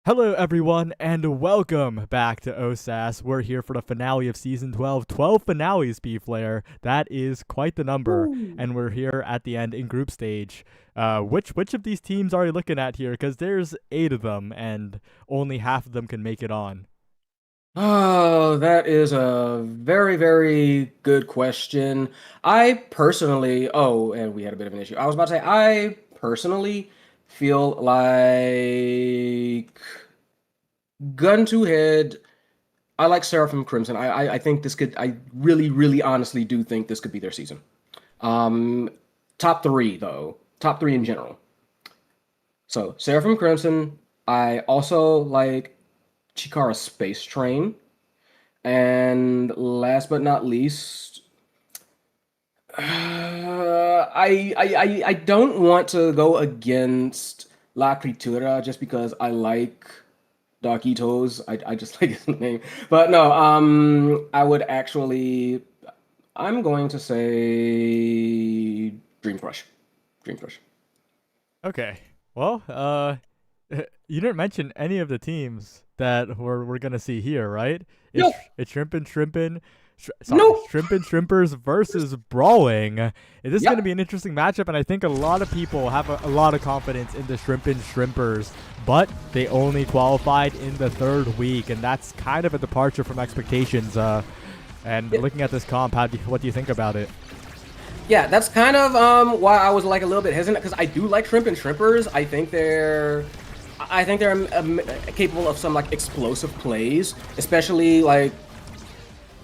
Hello, everyone, and welcome back to OSAS. We're here for the finale of Season 12. 12 finales, B-Flare. That is quite the number, Ooh. and we're here at the end in group stage. Which of these teams are you looking at here? Because there's 8 of them, and only half of them can make it on. Oh, that is a very, very good question. I personally, and we had a bit of an issue. I was about to say, I personally feel like gun to head, I like Seraphim Crimson. I think this could, I really, really honestly do think this could be their season. Um, Top three, though, top three in general. So, Seraphim Crimson, I also like Chikara Space Train. And last but not least, I don't want to go against La Critura just because I like Darkitos. I just like his name. But no, I would actually I'm going to say Dream Crush. Dream Crush. Okay. Well, you didn't mention any of the teams that we're gonna see here, right? It's No, it's Shrimpin', no. Shrimpers versus Brawling. This is going to Yep. be an interesting matchup, and I think a lot of people have a lot of confidence in the Shrimpers, but they only qualified in the 3rd week, and that's kind of a departure from expectations. And Yeah, looking at this comp, what do you think about it? yeah, that's kind of why I was like a little bit hesitant because I do like Shrimp and Shrimpers. I think they're capable of some like explosive plays, especially like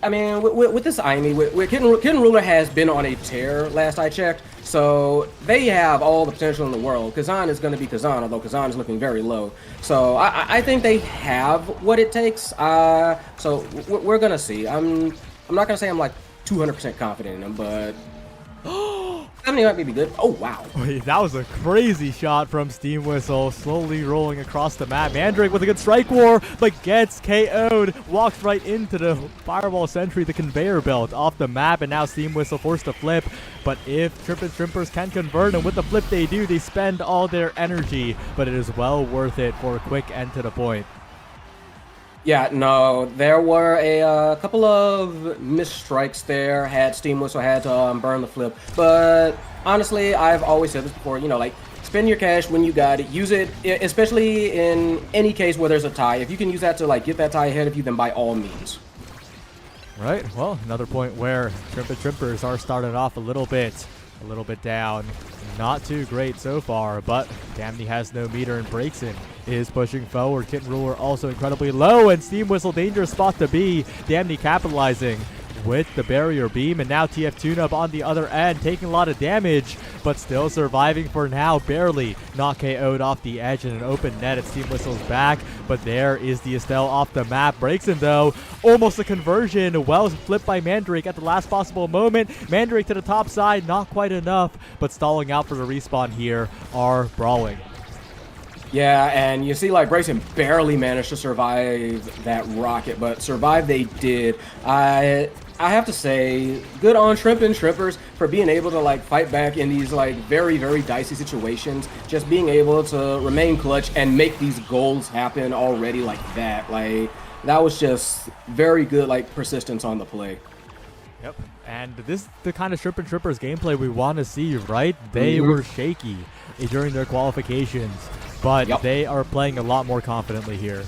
I mean with this IME, Kitten Ruler has been on a tear last I checked, so they have all the potential in the world. Kazan is going to be Kazan, although Kazan is looking very low. So I think they have what it takes. So we're gonna see. I'm not gonna say I'm like 200% confident in them, but I mean, might be good. Oh wow. Wait, that was a crazy shot from Steam Whistle, slowly rolling across the map. Mandrake with a good strike war, but gets KO'd. Walks right into the Fireball Sentry, the conveyor belt off the map, and now Steam Whistle forced to flip. But if Shrimpers can convert, and with the flip they do, they spend all their energy, but it is well worth it for a quick end to the point. Yeah, no, there were a couple of missed strikes there. Had Steam Whistle had to burn the flip, but honestly, I've always said this before. Like spend your cash when you got it. Use it, especially in any case where there's a tie. If you can use that to like get that tie ahead of you, then by all means. Right, well, another point where Shrimpers are started off a little bit down. Not too great so far, but Damney has no meter and Breakson is pushing forward. Kitten Ruler also incredibly low, and Steam Whistle dangerous spot to be. Damney capitalizing with the barrier beam, and now TF Tune-Up on the other end, taking a lot of damage, but still surviving for now, barely not KO'd off the edge in an open net at Steam Whistle's back, but there is the Estelle off the map. Breakson though, almost a conversion, well flipped by Mandrake at the last possible moment. Mandrake to the top side, not quite enough, but stalling out for the respawn here are Brawling. Yeah, and you see, like, Grayson barely managed to survive that rocket, but survive they did. I have to say, good on Shrimp and Shrimpers for being able to, like, fight back in these, like, very, very dicey situations. Just being able to remain clutch and make these goals happen already like that. Like, that was just very good, like, persistence on the play. Yep. And this is the kind of Shrimp and Shrimpers gameplay we want to see, right? They Mm-hmm. were shaky during their qualifications, but Yep. they are playing a lot more confidently here.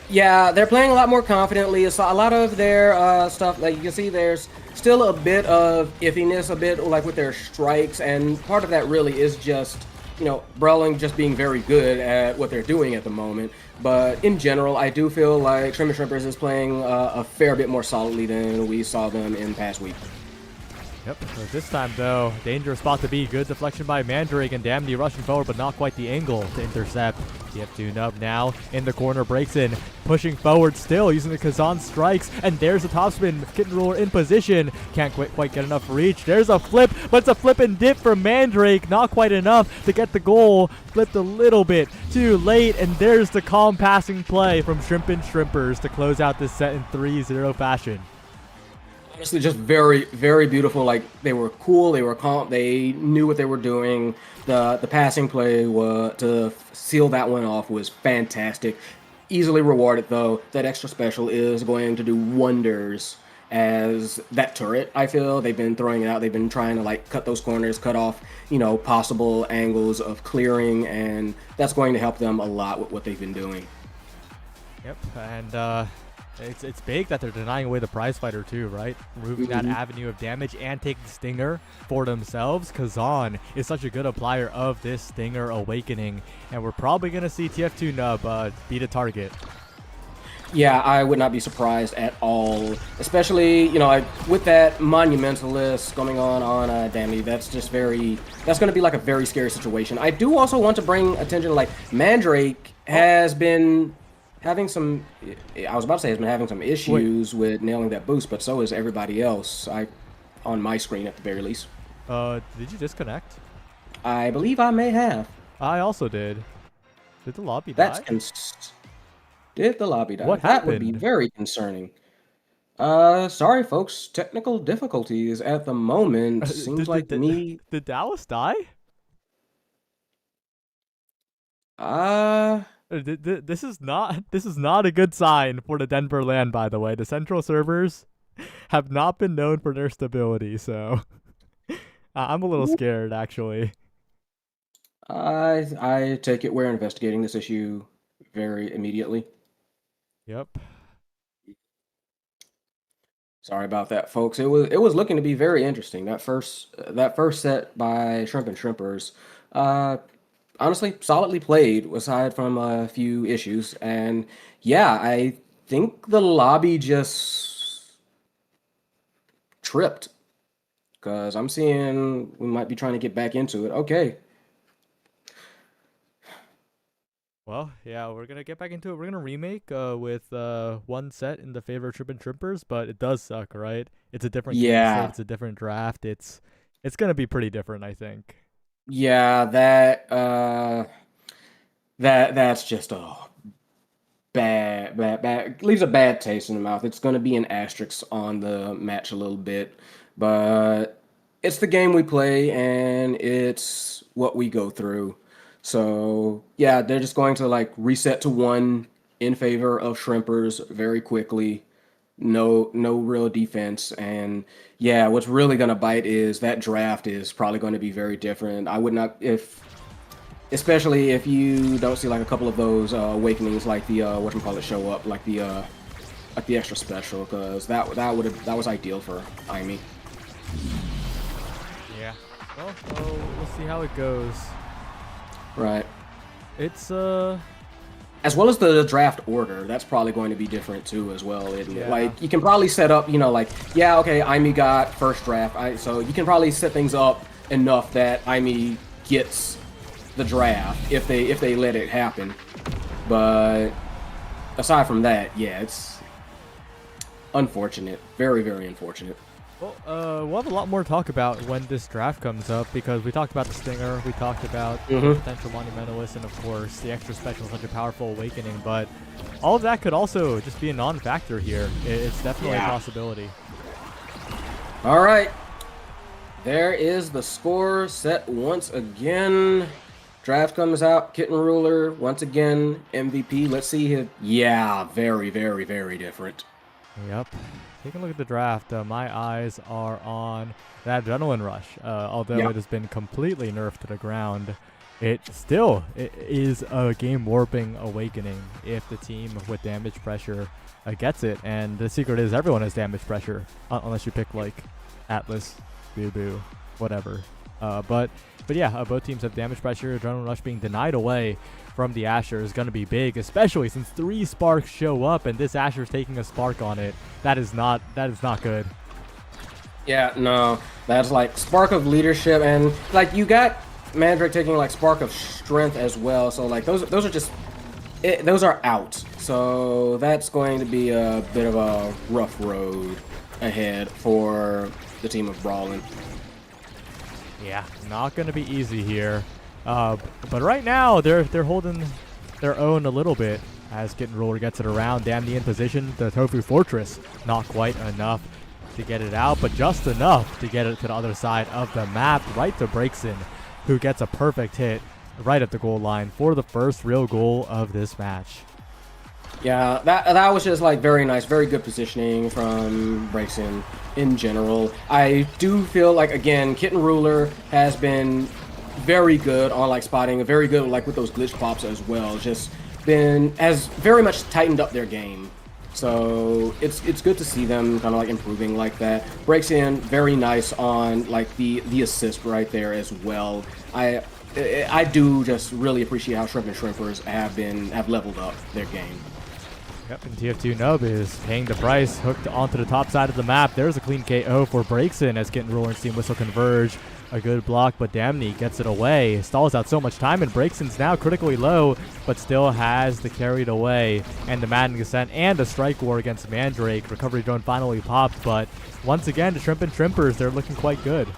Yeah, they're playing a lot more confidently. So a lot of their stuff, like you can see, there's still a bit of iffiness, a bit like with their strikes, and part of that really is just, Brawling just being very good at what they're doing at the moment. But in general, I do feel like Shrimp and Shrimpers is playing a fair bit more solidly than we saw them in past week. Yep. So this time, though, dangerous spot to be. Good deflection by Mandrake, and Damney rushing forward, but not quite the angle to intercept. TF Tune-Up now in the corner, breaks in, pushing forward still, using the Kazan strikes, and there's a topspin. Kitten Ruler in position. Can't quite get enough reach. There's a flip, but it's a flip and dip from Mandrake. Not quite enough to get the goal. Flipped a little bit too late, and there's the calm passing play from Shrimp and Shrimpers to close out this set in 3-0 fashion. honestly just very, very beautiful. Like they were cool, they were calm, they knew what they were doing. The passing play was to seal that one off was fantastic. Easily rewarded though. That extra special is going to do wonders as that turret. I feel they've been throwing it out. They've been trying to like cut those corners, cut off possible angles of clearing, and that's going to help them a lot with what they've been doing. Yep, and it's big that they're denying away the prize fighter too, right? Removing that avenue of damage and taking Stinger for themselves. Kazan is such a good applier of this Stinger Awakening, and we're probably going to see TF2 Nub beat a target. Yeah, I would not be surprised at all. Especially, like with that Monumentalist going on Damney, that's going to be like a very scary situation. I do also want to bring attention, like Mandrake has been having some, I was about to say has been having some issues with nailing that boost, but so is everybody else. On my screen at the very least. Did you disconnect? I believe I may have. I also did. Did the lobby die? Did the lobby die? What That happened? would be very concerning. Sorry folks, technical difficulties at the moment. Seems like me. Did Dallas die? This is not a good sign for the Denver LAN, by the way. The central servers have not been known for their stability, so I'm a little scared actually. I take it we're investigating this issue very immediately. Yep. Sorry about that, folks. It was looking to be very interesting. That first set by Shrimp and Shrimpers, honestly, solidly played aside from a few issues. And yeah, I think the lobby just tripped because I'm seeing we might be trying to get back into it. Okay. Well, yeah, we're gonna get back into it. We're gonna remake with one set in the favor of Shrimp and Shrimpers, but it does suck, right? It's a different game state, it's a different draft. It's gonna be pretty different, I think. Yeah, that's just a bad leaves a bad taste in the mouth. It's gonna be an asterisk on the match a little bit, but it's the game we play and it's what we go through. So yeah, they're just going to like reset to one in favor of Shrimpers very quickly. No real defense. And yeah, what's really gonna bite is that draft is probably going to be very different. I would not especially if you don't see like a couple of those awakenings like the whatchamacallit show up, like the extra special, because that was ideal for Aimi. Yeah. Well, we'll see how it goes. Right. It's as well as the draft order, that's probably going to be different too as well, isn't it? Yeah. Like you can probably set up, like, yeah, okay, Aimi got first draft, so you can probably set things up enough that Aimi gets the draft if they let it happen. But aside from that, yeah, it's unfortunate, very, very unfortunate. Well, we'll have a lot more to talk about when this draft comes up, because we talked about the Stinger, we talked about the potential Monumentalist, and of course the extra special, such a powerful awakening, but all of that could also just be a non-factor here. It's definitely a possibility. All right. There is the score set once again. Draft comes out, Kitten Ruler, once again, MVP. Let's see him. Yeah, very, very, very different. Yep. Taking a look at the draft, my eyes are on that Adrenaline Rush. Although it has been completely nerfed to the ground, it is a game-warping awakening if the team with damage pressure gets it. And the secret is everyone has damage pressure, unless you pick, like, Atlas, Boo Boo, whatever. But yeah, both teams have damage pressure. Adrenaline Rush being denied away from the Asher is going to be big, especially since 3 sparks show up and this Asher is taking a spark on it. That is not good. Yeah, no, that's like spark of leadership, and like you got Mandrake taking like spark of strength as well. So like those are just those are out. So that's going to be a bit of a rough road ahead for the team of Brawlin. Yeah, not going to be easy here. But right now, they're holding their own a little bit as Kitten Ruler gets it around. Damn, the in position. The Tofu Fortress, not quite enough. to get it out, but just enough to get it to the other side of the map, right to Breakson, who gets a perfect hit right at the goal line for the first real goal of this match. Yeah, that was just like very nice, very good positioning from Breakson in general. I do feel like, again, Kitten Ruler has been very good on like spotting, very good like with those glitch pops as well. Has very much tightened up their game. So it's good to see them kind of like improving like that. Breakson very nice on like the assist right there as well. I do just really appreciate how Shrimp and Shrimpers have leveled up their game. Yep, and TF2 Nub is paying the price, hooked onto the top side of the map. There's a clean KO for Breakson as Kitten Ruler and Steam Whistle converge. A good block, but Damney gets it away. Stalls out so much time, and Breakson's now critically low, but still has the carried away. And the Madden Descent and a strike war against Mandrake. Recovery drone finally popped, but once again, the Shrimp and Shrimpers, they're looking quite good.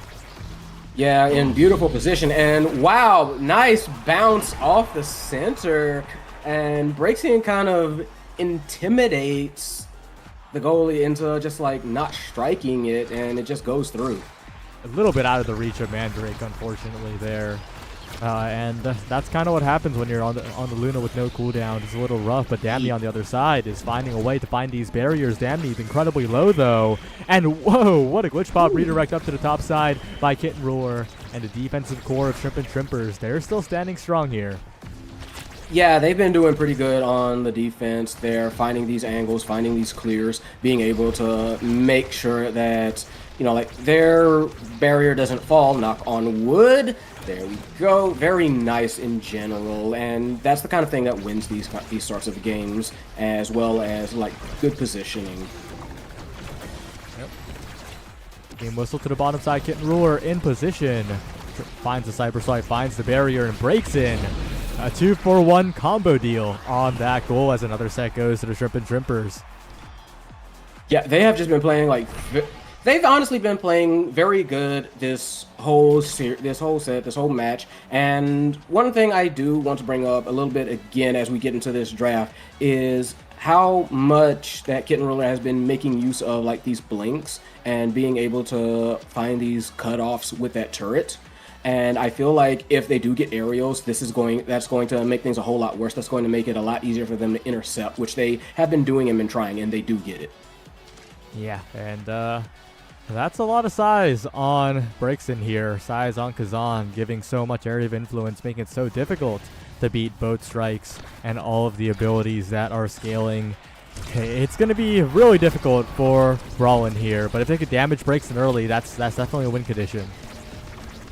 Yeah, in beautiful position, and wow, nice bounce off the center. And Breakson kind of intimidates the goalie into just like not striking it, and it just goes through. A little bit out of the reach of Mandrake, unfortunately, there. And that's kind of what happens when you're on the Luna with no cooldown. It's a little rough, but Damney on the other side is finding a way to find these barriers. Damney's incredibly low, though. And whoa, what a glitch pop redirect up to the top side by Kitten Ruler. And the defensive core of Shrimp and Shrimpers, they're still standing strong here. Yeah, they've been doing pretty good on the defense. They're finding these angles, finding these clears, being able to make sure that, you know, like their barrier doesn't fall. Knock on wood. There we go. Very nice in general, and that's the kind of thing that wins these sorts of games, as well as like good positioning. Yep. Game whistle to the bottom side. Kitten Ruler in position. Finds the Cyber Swipe, finds the barrier, and breaks in. A 2-for-1 combo deal on that goal as another set goes to the Shrimp and Shrimpers. Yeah, they have just been playing like they've honestly been playing very good this whole set, this whole match. And one thing I do want to bring up a little bit again as we get into this draft is how much that Kitten Ruler has been making use of like these blinks and being able to find these cutoffs with that turret. And I feel like if they do get aerials, that's going to make things a whole lot worse. That's going to make it a lot easier for them to intercept, which they have been doing and been trying, and they do get it. Yeah, and that's a lot of size on Breakson here. Size on Kazan, giving so much area of influence, making it so difficult to beat boat strikes and all of the abilities that are scaling. It's going to be really difficult for Brawlin here, but if they could damage Breakson early, that's definitely a win condition.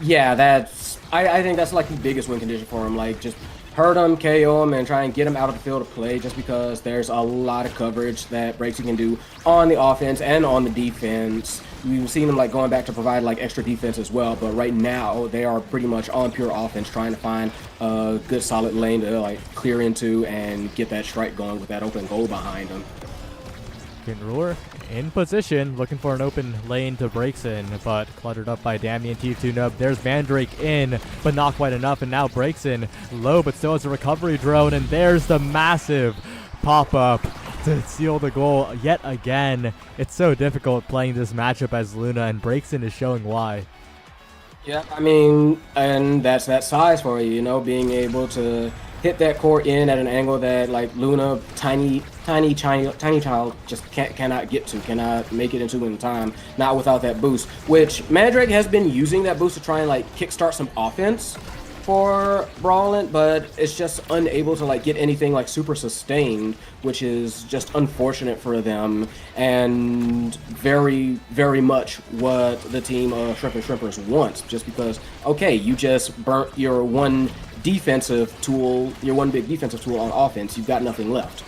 Yeah, I think that's like the biggest win condition for him. Like, just hurt him, KO him, and try and get him out of the field of play, just because there's a lot of coverage that Breakson can do on the offense and on the defense. We've seen them like going back to provide like extra defense as well, but right now they are pretty much on pure offense, trying to find a good solid lane to like clear into and get that strike going with that open goal behind him. Kitten Ruler in position, looking for an open lane to Breakson, but cluttered up by Damien TF2 Nub. There's Mandrake in, but not quite enough, and now Breakson low, but still has a recovery drone, and there's the massive pop-up to seal the goal yet again. It's so difficult playing this matchup as Luna, and Breakson is showing why. Yeah, I mean, and that's that size for you, you know, being able to hit that core in at an angle that like Luna, tiny child just cannot get to, cannot make it into in time, not without that boost, which Mandrake has been using that boost to try and like kickstart some offense for Brawlin, but it's just unable to like get anything like super sustained, which is just unfortunate for them, and very, very much what the team of Shrimp and Shrimpers wants, just because, okay, you just burnt your one defensive tool, your one big defensive tool on offense, you've got nothing left.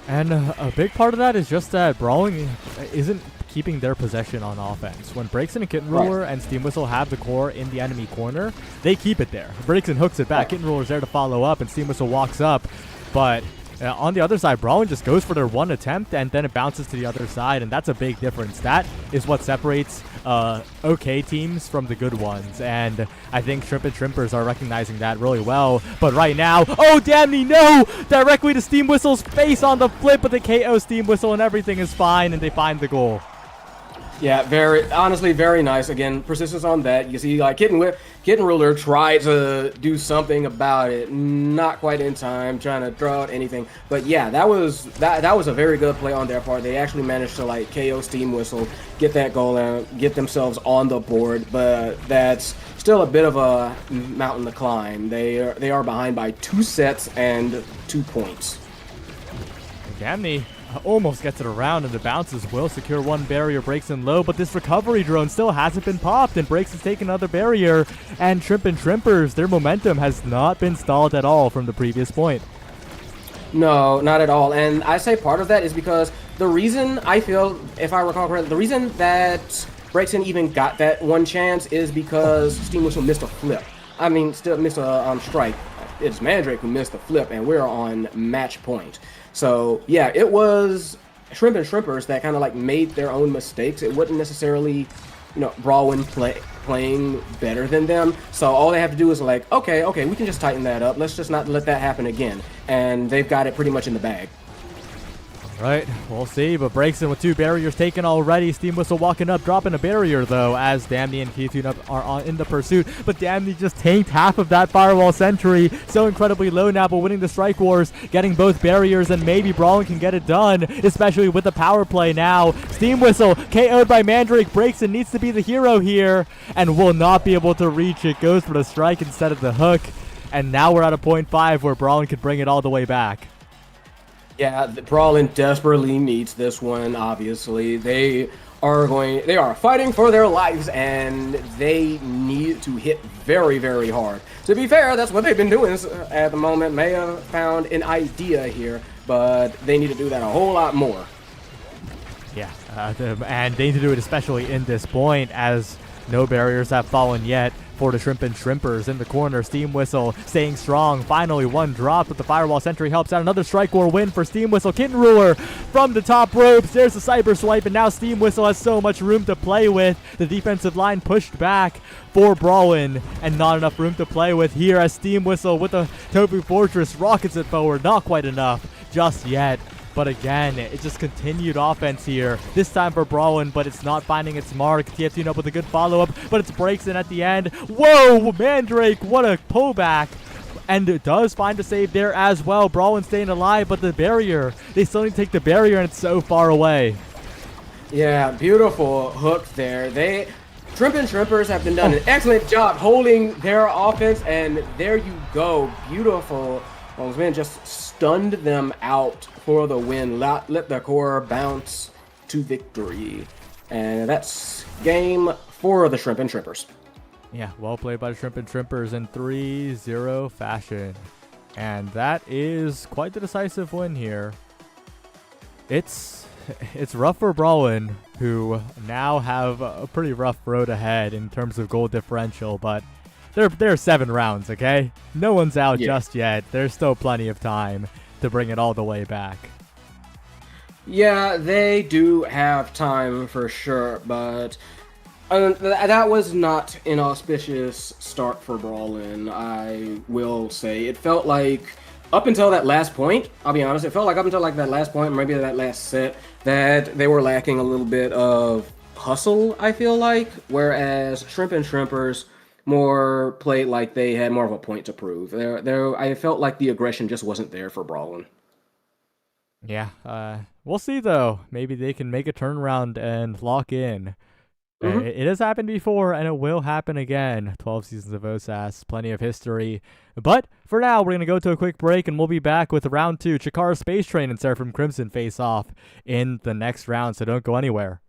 And a big part of that is just that Brawling isn't keeping their possession on offense. When Breakson and Kitten Ruler and Steam Whistle have the core in the enemy corner, they keep it there. Breakson hooks it back, Kitten Ruler's there to follow up, and Steam Whistle walks up, but on the other side, Brawlin just goes for their one attempt, and then it bounces to the other side, and that's a big difference. That is what separates okay teams from the good ones, and I think Shrimp and Shrimpers are recognizing that really well. But right now, oh, Damney, no! Directly to Steam Whistle's face on the flip, but they KO Steam Whistle, and everything is fine, and they find the goal. Yeah, very honestly, very nice. Again, persistence on that. You see, like Kitten Ruler tried to do something about it, not quite in time, trying to throw out anything. But yeah, that was a very good play on their part. They actually managed to like KO Steam Whistle, get that goal and get themselves on the board. But that's still a bit of a mountain to climb. They are behind by 2 sets and 2 points. Gamney almost gets it around, and the bounces will secure one barrier. Breaks in low, but this recovery drone still hasn't been popped, and Breaks has taken another barrier. And Shrimp and Shrimpers, their momentum has not been stalled at all from the previous point. No, not at all. And I say part of that is because the reason I feel, if I recall correctly, the reason that Breakson even got that one chance is because Steam Whistle missed a flip. I mean, still missed a strike. It's Mandrake who missed the flip, and we're on match point. So yeah, it was Shrimp and Shrimpers that kind of like made their own mistakes. It wasn't necessarily, Brawlin playing better than them. So all they have to do is like, okay, we can just tighten that up. Let's just not let that happen again. And they've got it pretty much in the bag. Right, we'll see, but Breakson with 2 barriers taken already. Steam Whistle walking up, dropping a barrier though, as Damney and Keytune are in the pursuit. But Damney just tanked half of that Firewall Sentry. So incredibly low now, but winning the Strike Wars, getting both barriers, and maybe Brawlin can get it done, especially with the power play now. Steam Whistle KO'd by Mandrake. Breakson needs to be the hero here, and will not be able to reach it. Goes for the strike instead of the hook. And now we're at a 0.5 where Brawlin could bring it all the way back. Yeah, Brawlin desperately needs this one, obviously. They are fighting for their lives, and they need to hit very, very hard. To be fair, that's what they've been doing at the moment. May have found an idea here, but they need to do that a whole lot more. Yeah, and they need to do it especially in this point, as no barriers have fallen yet for the Shrimp and Shrimpers. In the corner, Steam Whistle staying strong. Finally, one drop, but the Firewall Sentry helps out. Another Strike War win for Steam Whistle. Kitten Ruler from the top ropes. There's the Cyber Swipe, and now Steam Whistle has so much room to play with. The defensive line pushed back for Brawlin, and not enough room to play with here as Steam Whistle with the Tofu Fortress rockets it forward. Not quite enough just yet. But again, it just continued offense here. This time for Brawlin, but it's not finding its mark. TF2 up with a good follow-up, but it breaks in at the end. Whoa, Mandrake, what a pullback. And it does find a save there as well. Brawlin staying alive, but the barrier, they still need to take the barrier, and it's so far away. Yeah, beautiful hook there. Shrimp and Shrimpers have been done an excellent job holding their offense, and there you go. Beautiful. Man just stunned them out for the win. Let the core bounce to victory. And that's game 4 of the Shrimp and Shrimpers. Yeah, well played by the Shrimp and Shrimpers in 3-0 fashion. And that is quite the decisive win here. It's rough for Brawlin, who now have a pretty rough road ahead in terms of goal differential, but They're 7 rounds, okay? No one's out just yet. There's still plenty of time to bring it all the way back. Yeah, they do have time for sure, but that was not an auspicious start for Brawlin, I will say. It felt like, up until that last point, I'll be honest, it felt like up until like that last point, maybe that last set, that they were lacking a little bit of hustle, I feel like, whereas Shrimp and Shrimpers more played like they had more of a point to prove. I felt like the aggression just wasn't there for Brawlin. Yeah, we'll see though. Maybe they can make a turnaround and lock in. It has happened before, and it will happen again. 12 seasons of OSAS, plenty of history. But for now, we're going to go to a quick break, and we'll be back with round 2. Chikara Space Train and Seraphim Crimson face off in the next round, so don't go anywhere.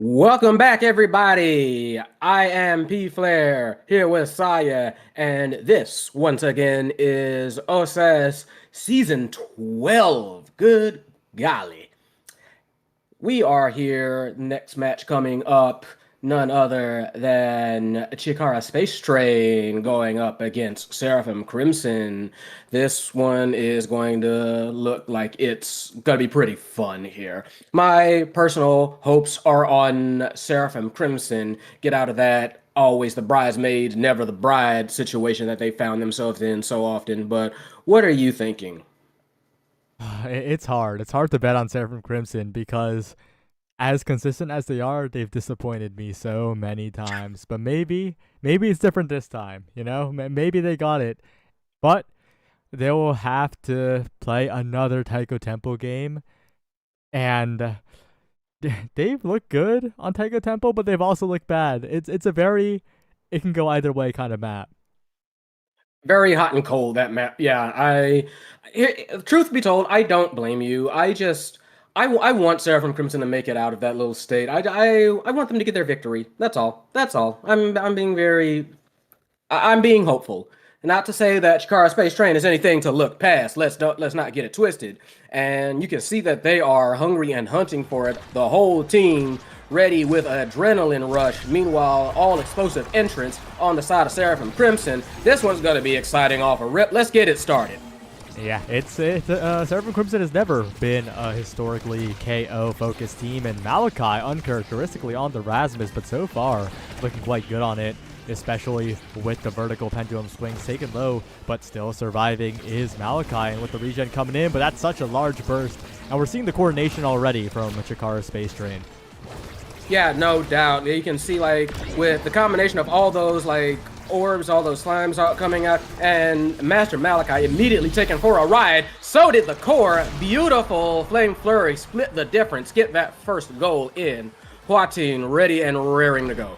Welcome back, everybody. I am P Flair here with Saya, and this once again is OSAS Season 12. Good golly. We are here. Next match coming up, none other than Chikara Space Train going up against Seraphim Crimson. This one is going to look like it's going to be pretty fun here. My personal hopes are on Seraphim Crimson. Get out of that always the bridesmaid, never the bride situation that they found themselves in so often. But what are you thinking? It's hard. It's hard to bet on Seraphim Crimson because as consistent as they are, they've disappointed me so many times. But maybe it's different this time, you know? Maybe they got it. But they will have to play another Taiko Temple game. And they've looked good on Taiko Temple, but they've also looked bad. It's a very, it can go either way kind of map. Very hot and cold, that map. Yeah, truth be told, I don't blame you. I want Seraphim Crimson to make it out of that little state. I want them to get their victory. That's all. That's all. I'm being I'm being hopeful. Not to say that Chikara Space Train is anything to look past. Let's not get it twisted. And you can see that they are hungry and hunting for it. The whole team ready with adrenaline rush. Meanwhile, all explosive entrance on the side of Seraphim Crimson. This one's gonna be exciting off a rip. Let's get it started. Yeah, Seraphim Crimson has never been a historically KO-focused team, and Malachi uncharacteristically on the Rasmus, but so far looking quite good on it, especially with the vertical pendulum swings taken low, but still surviving is Malachi, and with the regen coming in, but that's such a large burst, and we're seeing the coordination already from Chikara Space Train. Yeah, no doubt. You can see, like, with the combination of all those, like, orbs, all those slimes coming out, and Master Malachi immediately taken for a ride. So did the core. Beautiful Flame Flurry. Split the difference. Get that first goal in. Huatin ready and raring to go.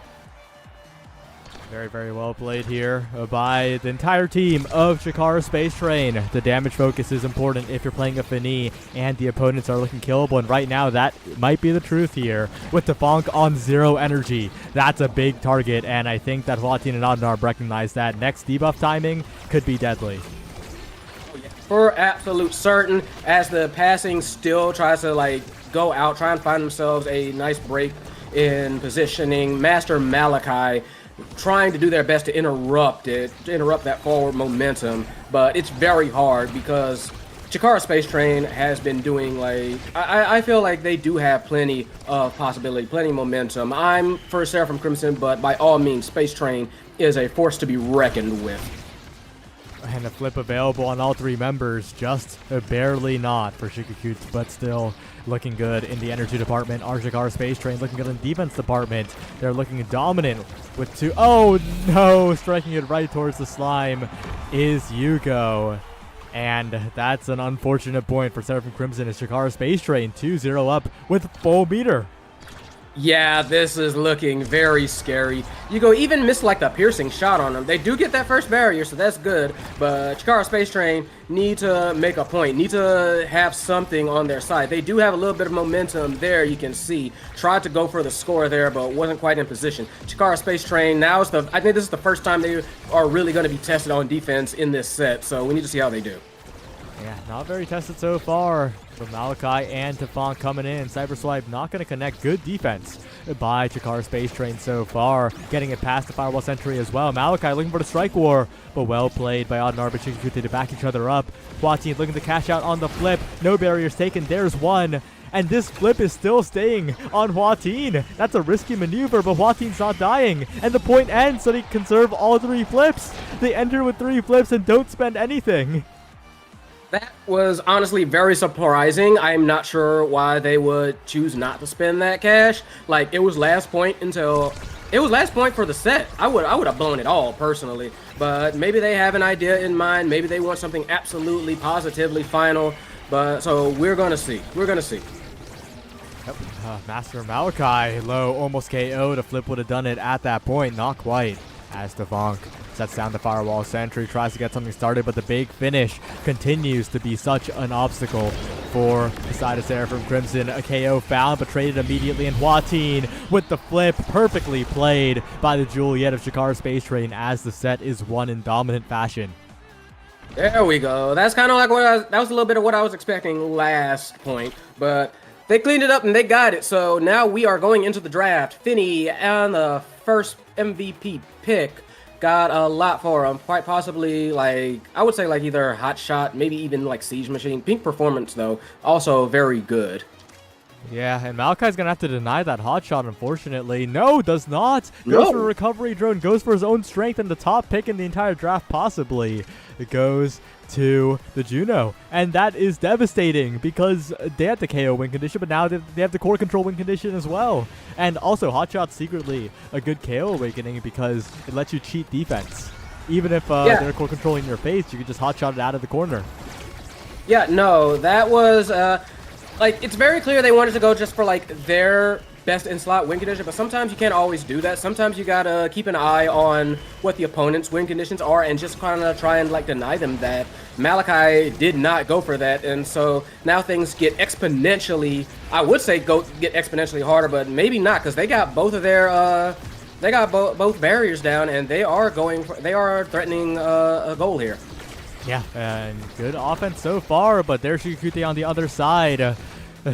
Very, very well played here by the entire team of Chikara Space Train. The damage focus is important if you're playing a Fini and the opponents are looking killable, and right now that might be the truth here with the Fonk on 0 energy. That's a big target, and I think that Huatin and Adnarb recognize that. Next debuff timing could be deadly. For absolute certain, as the passing still tries to, like, go out, try and find themselves a nice break in positioning. Master Malachi trying to do their best to interrupt that forward momentum, but it's very hard because Chikara Space Train has been doing, like, I feel like they do have plenty of possibility, plenty of momentum. I'm for Seraphim Crimson, but by all means, Space Train is a force to be reckoned with. And a flip available on all 3 members, just barely not for Shikakut, but still looking good in the energy department. Our Chikara Space Train looking good in the defense department. They're looking dominant with 2. Oh no, striking it right towards the slime is Yugo. And that's an unfortunate point for Seraphim Crimson as Chikara Space Train 2-0 up with full meter. Yeah, this is looking very scary. Yugo even missed, like, the piercing shot on them. They do get that first barrier, so that's good. But Chikara Space Train need to make a point, need to have something on their side. They do have a little bit of momentum there, you can see. Tried to go for the score there, but wasn't quite in position. Chikara Space Train, I think this is the first time they are really going to be tested on defense in this set, so we need to see how they do. Yeah, not very tested so far from Malachi and Tefon coming in. Cyber Swipe not going to connect. Good defense by Chikara Space Train so far. Getting it past the Firewall Sentry as well. Malachi looking for the Strike War, but well played by Odd and Arbit to back each other up. Huatin looking to cash out on the flip. No barriers taken. There's one. And this flip is still staying on Huatin. That's a risky maneuver, but Huatin's not dying. And the point ends so they conserve all 3 flips. They enter with 3 flips and don't spend anything. That was honestly very surprising. I'm not sure why they would choose not to spend that cash. Like, it was last point for the set. I would have blown it all personally, but maybe they have an idea in mind. Maybe they want something absolutely positively final. But so we're gonna see. We're gonna see. Yep. Master Malachi low, almost KO'd. A flip would have done it at that point. Not quite. As Devonk sets down the Firewall Sentry, tries to get something started, but the big finish continues to be such an obstacle for the side of Seraphim Crimson. A KO found, but traded immediately, and Huatin with the flip, perfectly played by the Juliet of Shakar Space Train as the set is won in dominant fashion. There we go. That's kind of like that was a little bit of what I was expecting last point, but they cleaned it up and they got it. So now we are going into the draft. Finney on the first MVP pick got a lot for him. Quite possibly, like, I would say like either Hot Shot, maybe even like Siege Machine. Pink Performance, though, also very good. Yeah, and Malachi's going to have to deny that hot shot, unfortunately. No, does not. Goes for a recovery drone. Goes for his own strength and the top pick in the entire draft, possibly. It goes to the Juno. And that is devastating because they had the KO win condition, but now they have the core control win condition as well. And also, hot shot's secretly a good KO awakening because it lets you cheat defense. Even if they're core controlling your face, you can just hot shot it out of the corner. Yeah, no, that was... like, it's very clear they wanted to go just for, like, their best in-slot win condition, but sometimes you can't always do that. Sometimes you gotta keep an eye on what the opponent's win conditions are and just kind of try and, like, deny them that. Malachi did not go for that, and so now things get exponentially, I would say get exponentially harder, but maybe not, because they got both of their, they got both barriers down, and they are threatening a goal here. Yeah, and good offense so far, but there's Shikute on the other side.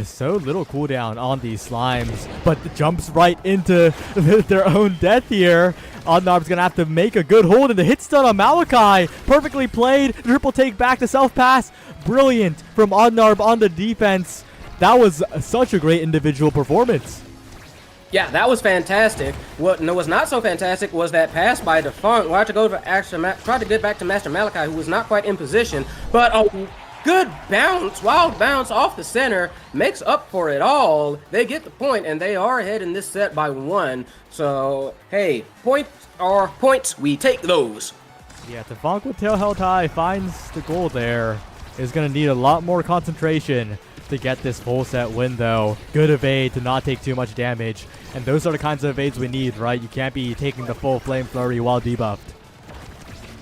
So little cooldown on these slimes, but jumps right into their own death here. Oddnarb's gonna have to make a good hold, and the hit stun on Malachi. Perfectly played. Triple take back to self-pass. Brilliant from Oddnarb on the defense. That was such a great individual performance. Yeah, that was fantastic. What was not so fantastic was that pass by Defunct. We'll have to go for try to get back to Master Malachi, who was not quite in position, but a good bounce, wild bounce off the center makes up for it all. They get the point, and they are ahead in this set by 1. So, hey, points are points. We take those. Yeah, Defunct with tail held high finds the goal there. Is going to need a lot more concentration to get this full set win, though. Good evade to not take too much damage, and those are the kinds of evades we need, right? You can't be taking the full flame flurry while debuffed.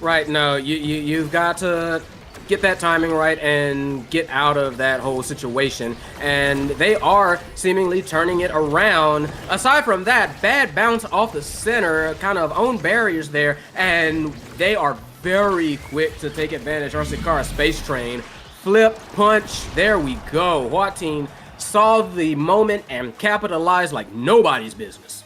Right, no, you've got to get that timing right and get out of that whole situation, and they are seemingly turning it around. Aside from that, bad bounce off the center, kind of own barriers there, and they are very quick to take advantage. Shakar Space Train. Flip, punch, there we go. Huatin saw the moment and capitalized like nobody's business.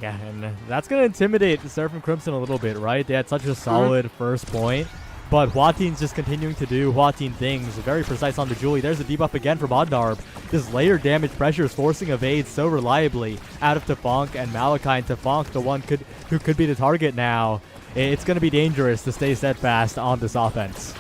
Yeah, and that's going to intimidate the Seraphim Crimson a little bit, right? They had such a solid first point, but Huatin's just continuing to do Huatin things. Very precise on the Julie. There's a debuff again from Oddnarb. This layered damage pressure is forcing evades so reliably out of Defunct and Malachi, and Defunct, the one who could be the target now. It's going to be dangerous to stay steadfast on this offense.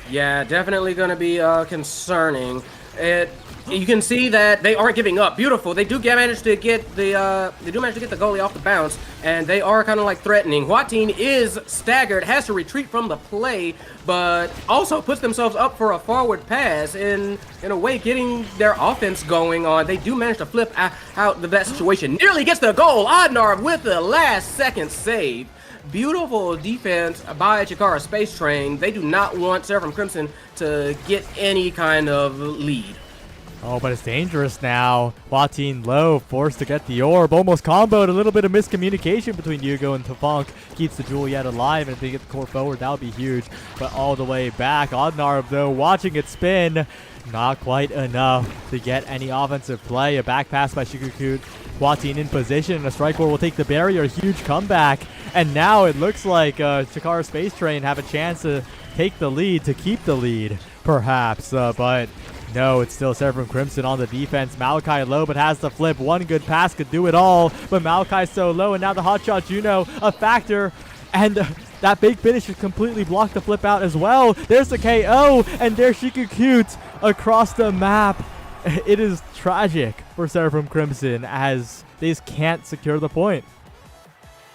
Yeah, definitely going to be concerning. You can see that they aren't giving up. Beautiful. They do manage to get the goalie off the bounce, and they are kind of like threatening. Huatin is staggered, has to retreat from the play, but also puts themselves up for a forward pass in a way, getting their offense going on. They do manage to flip out of that situation. Nearly gets the goal. Oddnarb with the last second save. Beautiful defense by Shakar Space Train. They do not want Seraphim Crimson to get any kind of lead. Oh, but it's dangerous now. Huatin low, forced to get the orb. Almost comboed. A little bit of miscommunication between Yugo and Defunct keeps the Juliet alive, and if they get the core forward, that would be huge. But all the way back, Oddnarb, though, watching it spin. Not quite enough to get any offensive play. A back pass by Shikukut. Huatin in position, and a strike ward will take the barrier. Huge comeback. And now it looks like Shakar Space Train have a chance to take the lead, to keep the lead, perhaps. But no, it's still Seraphim Crimson on the defense. Malachi low, but has the flip. One good pass could do it all. But Malachi's so low, and now the hotshot Juno, a factor. And that big finish has completely blocked the flip out as well. There's the KO, and there's Shikukut across the map. It is tragic for Seraphim Crimson as they just can't secure the point.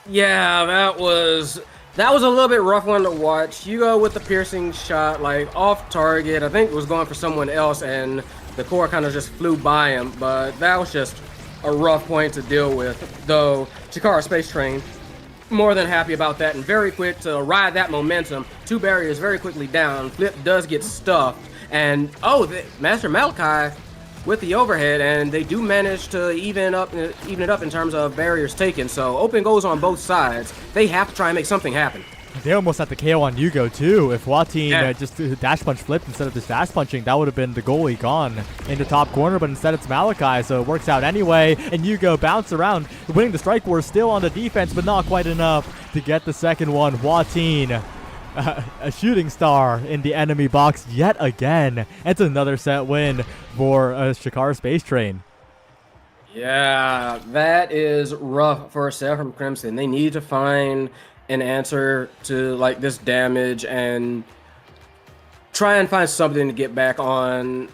Yeah, that was a little bit rough one to watch. You go with the piercing shot, like off target. I think it was going for someone else, and the core kind of just flew by him. But that was just a rough point to deal with. Though Shakar Space Train, more than happy about that, and very quick to ride that momentum. 2 barriers very quickly down. Flip does get stuffed, And oh, Master Malachi with the overhead, and they do manage to even it up in terms of barriers taken. So open goes on both sides. They have to try and make something happen. They almost had the KO on Yugo too. If Wateen Yeah. just dash punch flipped instead of just dash punching, that would have been the goalie gone into top corner. But instead it's Malachi, so it works out anyway. And Yugo bounce around, winning the strike war, still on the defense, but not quite enough to get the second one. Wateen, a shooting star in the enemy box yet again. It's another set win for Shakar Space Train. Yeah, that is rough for Seraphim Crimson. They need to find an answer to like this damage and try and find something to get back on.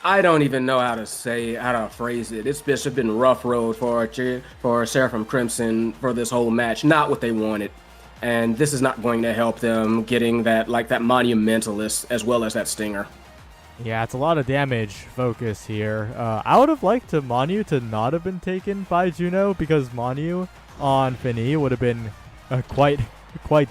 I don't even know how to phrase it. It's just been rough road for Seraphim Crimson for this whole match. Not what they wanted, and this is not going to help them getting that monumentalist as well as that stinger. Yeah, it's a lot of damage focus here. I would have liked Manu to not have been taken by Juno, because Manu on Finny would have been quite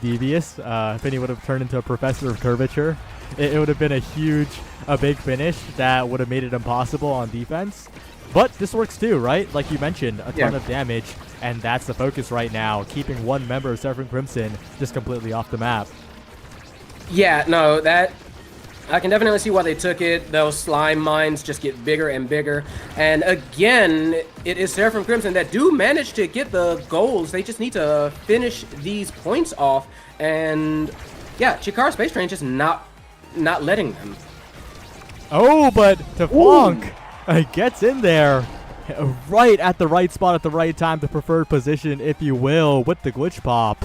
devious. Finny would have turned into a professor of curvature. It would have been a big finish that would have made it impossible on defense. But this works too, right? Like you mentioned, a ton of damage, and that's the focus right now, keeping one member of Seraphim Crimson just completely off the map. Yeah, no, that I can definitely see why they took it. Those slime mines just get bigger and bigger. And again, it is Seraphim Crimson that do manage to get the goals. They just need to finish these points off. And yeah, Shakar Space Train just not letting them. Oh, but Teflonk gets in there right at the right spot at the right time, the preferred position, if you will, with the glitch pop.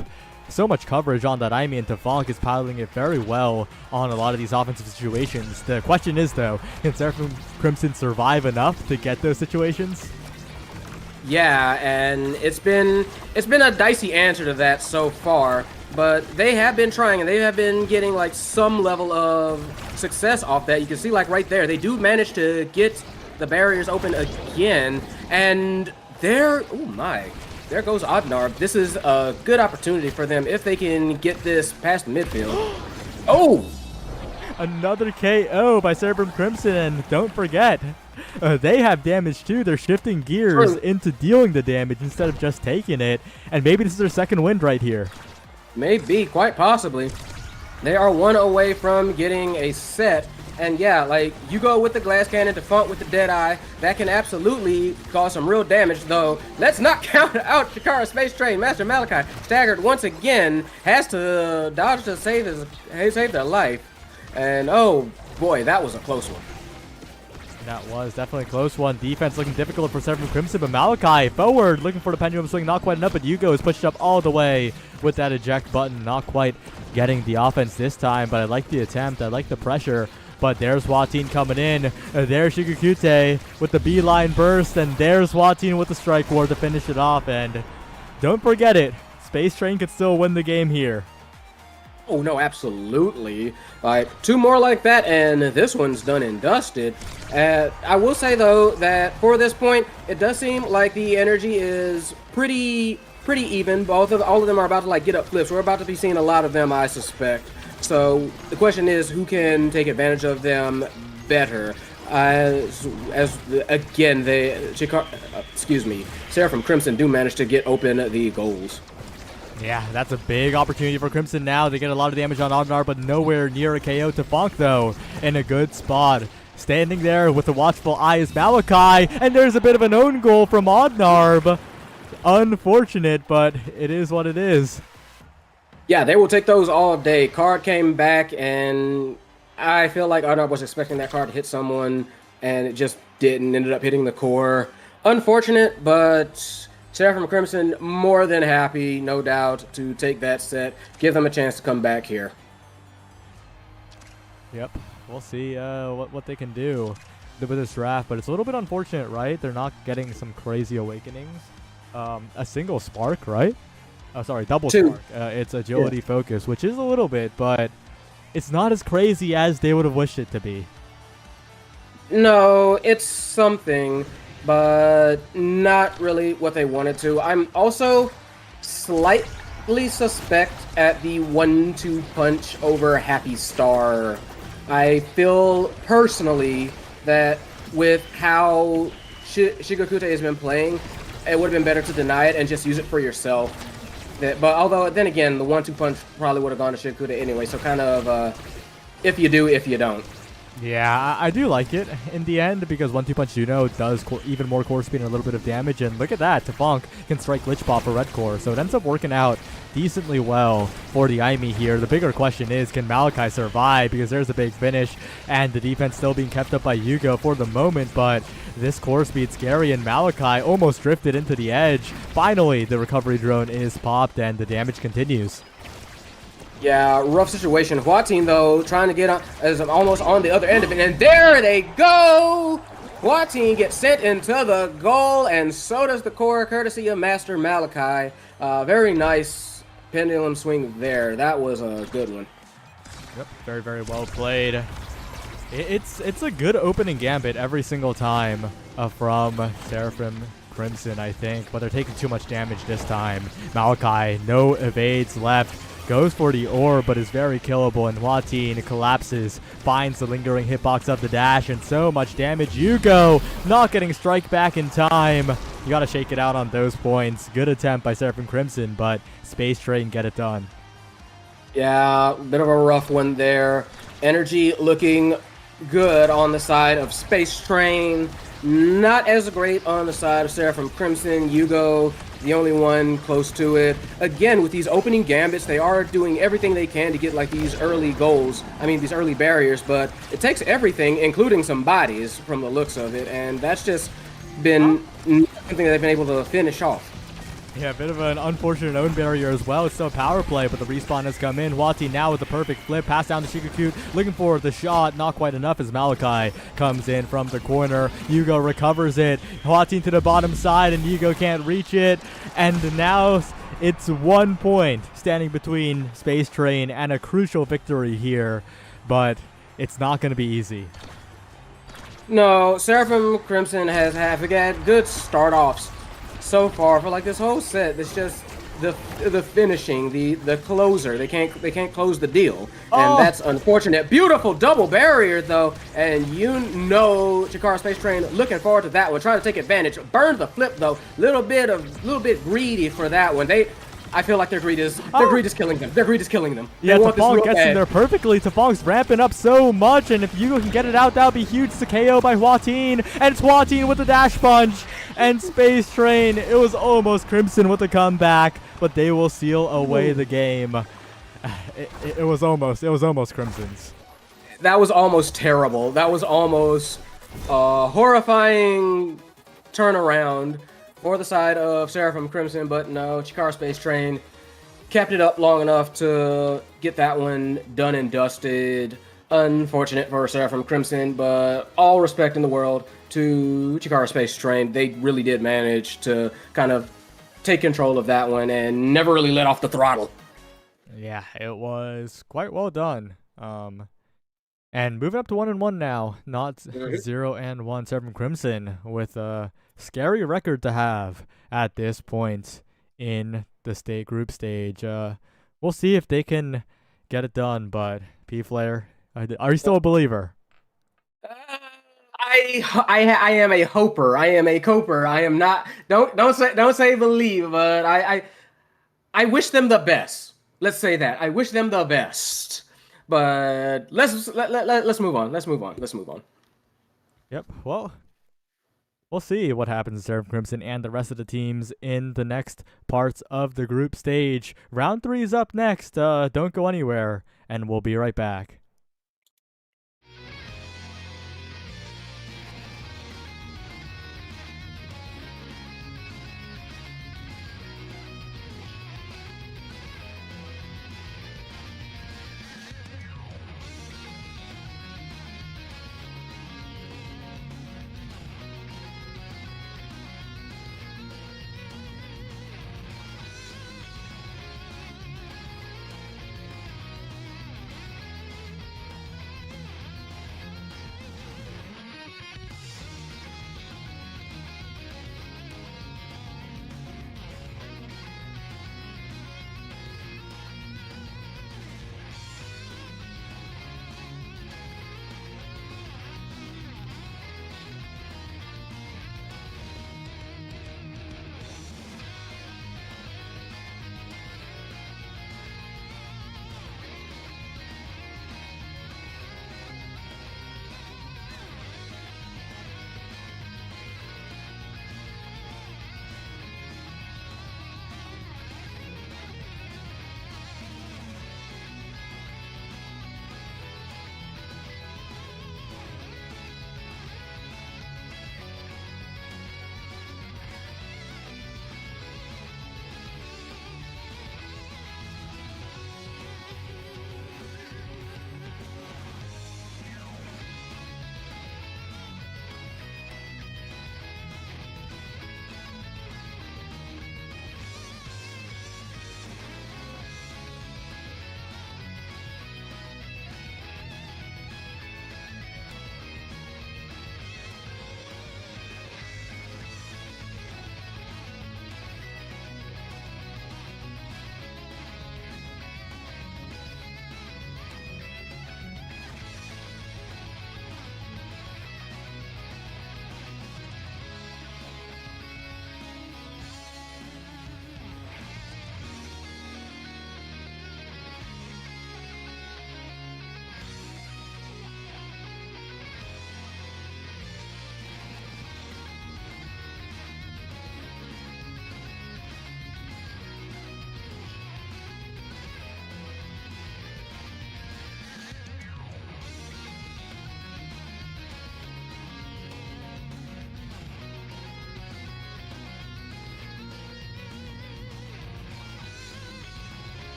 So much coverage on that. I mean, Teflonk is piloting it very well on a lot of these offensive situations. The question is, though, can Seraphim Crimson survive enough to get those situations? Yeah, and it's been a dicey answer to that so far, but they have been trying, and they have been getting like some level of success off that. You can see like right there, they do manage to get the barriers open again, and there goes Odnar. This is a good opportunity for them if they can get this past midfield. Oh! Another KO by Seraphim Crimson, and don't forget, they have damage too. They're shifting gears into dealing the damage instead of just taking it, and maybe this is their second win right here. Maybe, quite possibly. They are one away from getting a set. And yeah, like, you go with the glass cannon, Defunct with the Deadeye, that can absolutely cause some real damage, though. Let's not count out Shakar Space Train. Master Malachi, staggered once again, has to dodge to save their life. And oh boy, that was a close one. That was definitely a close one. Defense looking difficult for Seraphim Crimson, but Malachi forward, looking for the pendulum swing, not quite enough, but Yugo is pushed up all the way with that eject button, not quite getting the offense this time, but I like the attempt, I like the pressure. But there's Wateen coming in. There's Shigukute with the beeline burst. And there's Wateen with the strike ward to finish it off. And don't forget it, Space Train could still win the game here. Oh, no, absolutely. Like, two more like that, and this one's done and dusted. I will say, though, that for this point, it does seem like the energy is pretty even. All of them are about to, like, get up flips. We're about to be seeing a lot of them, I suspect. So the question is, who can take advantage of them better? Again, Seraphim Crimson do manage to get open the goals. Yeah, that's a big opportunity for Crimson now. They get a lot of damage on Odnar, but nowhere near a KO to Funk, though. In a good spot. Standing there with the watchful eye is Malachi, and there's a bit of an own goal from Odnarb. Unfortunate, but it is what it is. Yeah, they will take those all day. Card came back, and I feel like Odnarb was expecting that card to hit someone, and it just didn't. Ended up hitting the core. Unfortunate, but Seraphim Crimson more than happy, no doubt, to take that set. Give them a chance to come back here. Yep, we'll see what they can do with this draft, but it's a little bit unfortunate, right? They're not getting some crazy awakenings. A single spark, right? Oh, sorry, double spark. It's agility focus, which is a little bit, but it's not as crazy as they would have wished it to be. No, it's something, but not really what they wanted to. I'm also slightly suspect at the 1-2 punch over Happy Star I feel personally that with how Shigakute has been playing, it would have been better to deny it and just use it for yourself. But although, then again, the 1-2 punch probably would have gone to Shigakute anyway, so kind of if you do, if you don't. Yeah, I do like it in the end because 1-2 Punch Juno does even more core speed and a little bit of damage. And look at that, Tafonk can strike Lich Ball for red core. So it ends up working out decently well for the Aimi here. The bigger question is, can Malachi survive? Because there's a big finish and the defense still being kept up by Yugo for the moment. But this core speed scary and Malachi almost drifted into the edge. Finally, the recovery drone is popped and the damage continues. Yeah, rough situation. Hua Team, though, trying to get on, is almost on the other end of it. And there they go! Hua Team gets sent into the goal, and so does the core, courtesy of Master Malachi. Very nice pendulum swing there. That was a good one. Yep, very, very well played. It's a good opening gambit every single time from Seraphim Crimson, I think. But they're taking too much damage this time. Malachi, no evades left. Goes for the orb, but is very killable, and Huatin collapses, finds the lingering hitbox of the dash, and so much damage. Yugo not getting strike back in time. You gotta shake it out on those points. Good attempt by Seraphim Crimson, but Space Train get it done. Yeah, bit of a rough one there. Energy looking good on the side of Space Train. Not as great on the side of Seraphim Crimson. Yugo, the only one close to it. Again, with these opening gambits, they are doing everything they can to get like these early goals. I mean, these early barriers, but it takes everything, including some bodies from the looks of it, and that's just been something they've been able to finish off. Yeah, a bit of an unfortunate own barrier as well. It's still a power play, but the respawn has come in. Wati now with the perfect flip. Pass down to Shigakute, looking for the shot. Not quite enough as Malachi comes in from the corner. Yugo recovers it. Wati to the bottom side, and Yugo can't reach it. And now it's 1 point standing between Space Train and a crucial victory here. But it's not going to be easy. No, Seraphim Crimson has had good start-offs so far for like this whole set. It's just the finishing, the closer. They can't close the deal, and that's unfortunate. Beautiful double barrier though, and you know Chikara Space Train looking forward to that one, trying to take advantage. Burned the flip though, little bit greedy for that one. I feel like their greed is killing them. Their greed is killing them. Yeah, Tafong gets in there perfectly. Tafong's ramping up so much, and if Yugo can get it out, that would be huge to KO by Huatin. And it's Huatin with the dash punch. And Space Train, it was almost Crimson with the comeback, but they will seal away the game. It was almost Crimson's. That was almost terrible. That was almost horrifying turnaround for the side of Seraphim Crimson, but no, Chikara Space Train kept it up long enough to get that one done and dusted. Unfortunate for Seraphim Crimson, but all respect in the world to Chikara Space Train. They really did manage to kind of take control of that one and never really let off the throttle. Yeah, it was quite well done. And moving up to 1-1 now, not 0-1. Seraphim Crimson with a scary record to have at this point in the group stage. We'll see if they can get it done, but P-Flare, are you still a believer? I am a hoper. I am a coper. I am not. Don't say believe, but I wish them the best. Let's say that. I wish them the best. But let's move on. Let's move on. Yep. Well, we'll see what happens to Seraphim Crimson and the rest of the teams in the next parts of the group stage. Round 3 is up next. Don't go anywhere, and we'll be right back.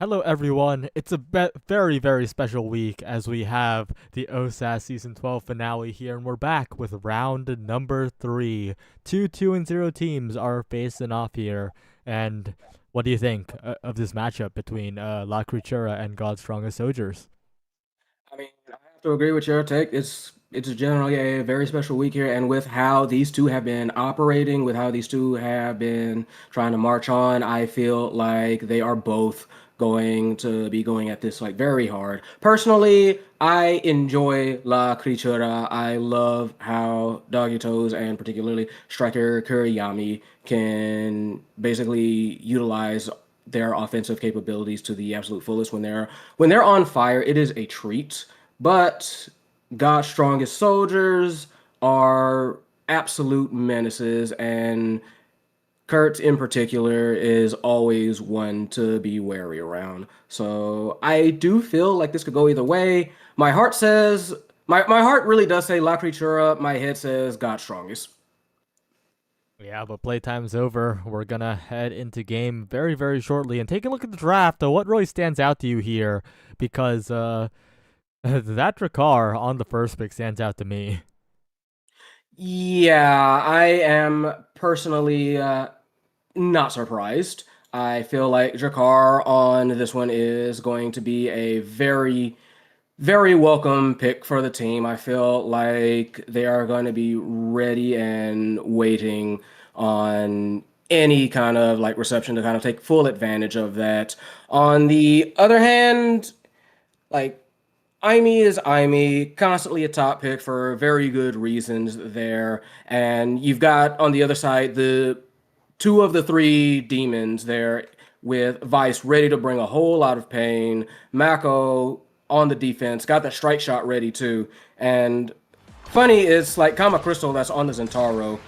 Hello, everyone. It's a very, very special week as we have the OSAS Season 12 finale here, and we're back with round number 3. 2-2-0 teams are facing off here, and what do you think of this matchup between La Creatura and God's Strongest Soldiers? I mean, I have to agree with your take. It's generally a very special week here, and with how these two have been operating, with how these two have been trying to march on, I feel like they are both going to be going at this like very hard. Personally, I enjoy La Creatura. I love how Doggy Toes and particularly Striker Kuriyami can basically utilize their offensive capabilities to the absolute fullest when they're on fire. It is a treat. But God's strongest soldiers are absolute menaces, and Kurt in particular is always one to be wary around. So I do feel like this could go either way. My heart says my heart really does say La Creatura. My head says God's strongest. Yeah, but playtime's over. We're gonna head into game very, very shortly and take a look at the draft. What really stands out to you here? Because that Drakkar on the first pick stands out to me. Yeah, I am personally not surprised. I feel like Jakar on this one is going to be a very, very welcome pick for the team. I feel like they are going to be ready and waiting on any kind of like reception to kind of take full advantage of that. On the other hand, like Imee is Imee, constantly a top pick for very good reasons there. And you've got on the other side the two of the three demons there with Vice ready to bring a whole lot of pain. Mako on the defense, got that strike shot ready too. And funny is like Kama Crystal that's on the Zentaro.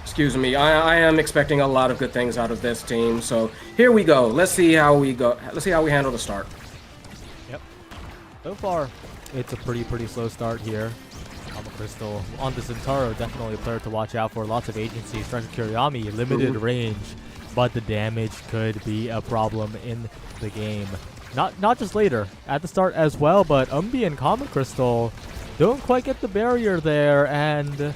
Excuse me, I am expecting a lot of good things out of this team. So here we go. Let's see how we go. Let's see how we handle the start. Yep. So far, it's a pretty slow start here. Kama Crystal on the Centauro, definitely a player to watch out for. Lots of agency. Striker Kuriyami, limited range, but the damage could be a problem in the game. Not just later, at the start as well, but Umbi and Kama Crystal don't quite get the barrier there, and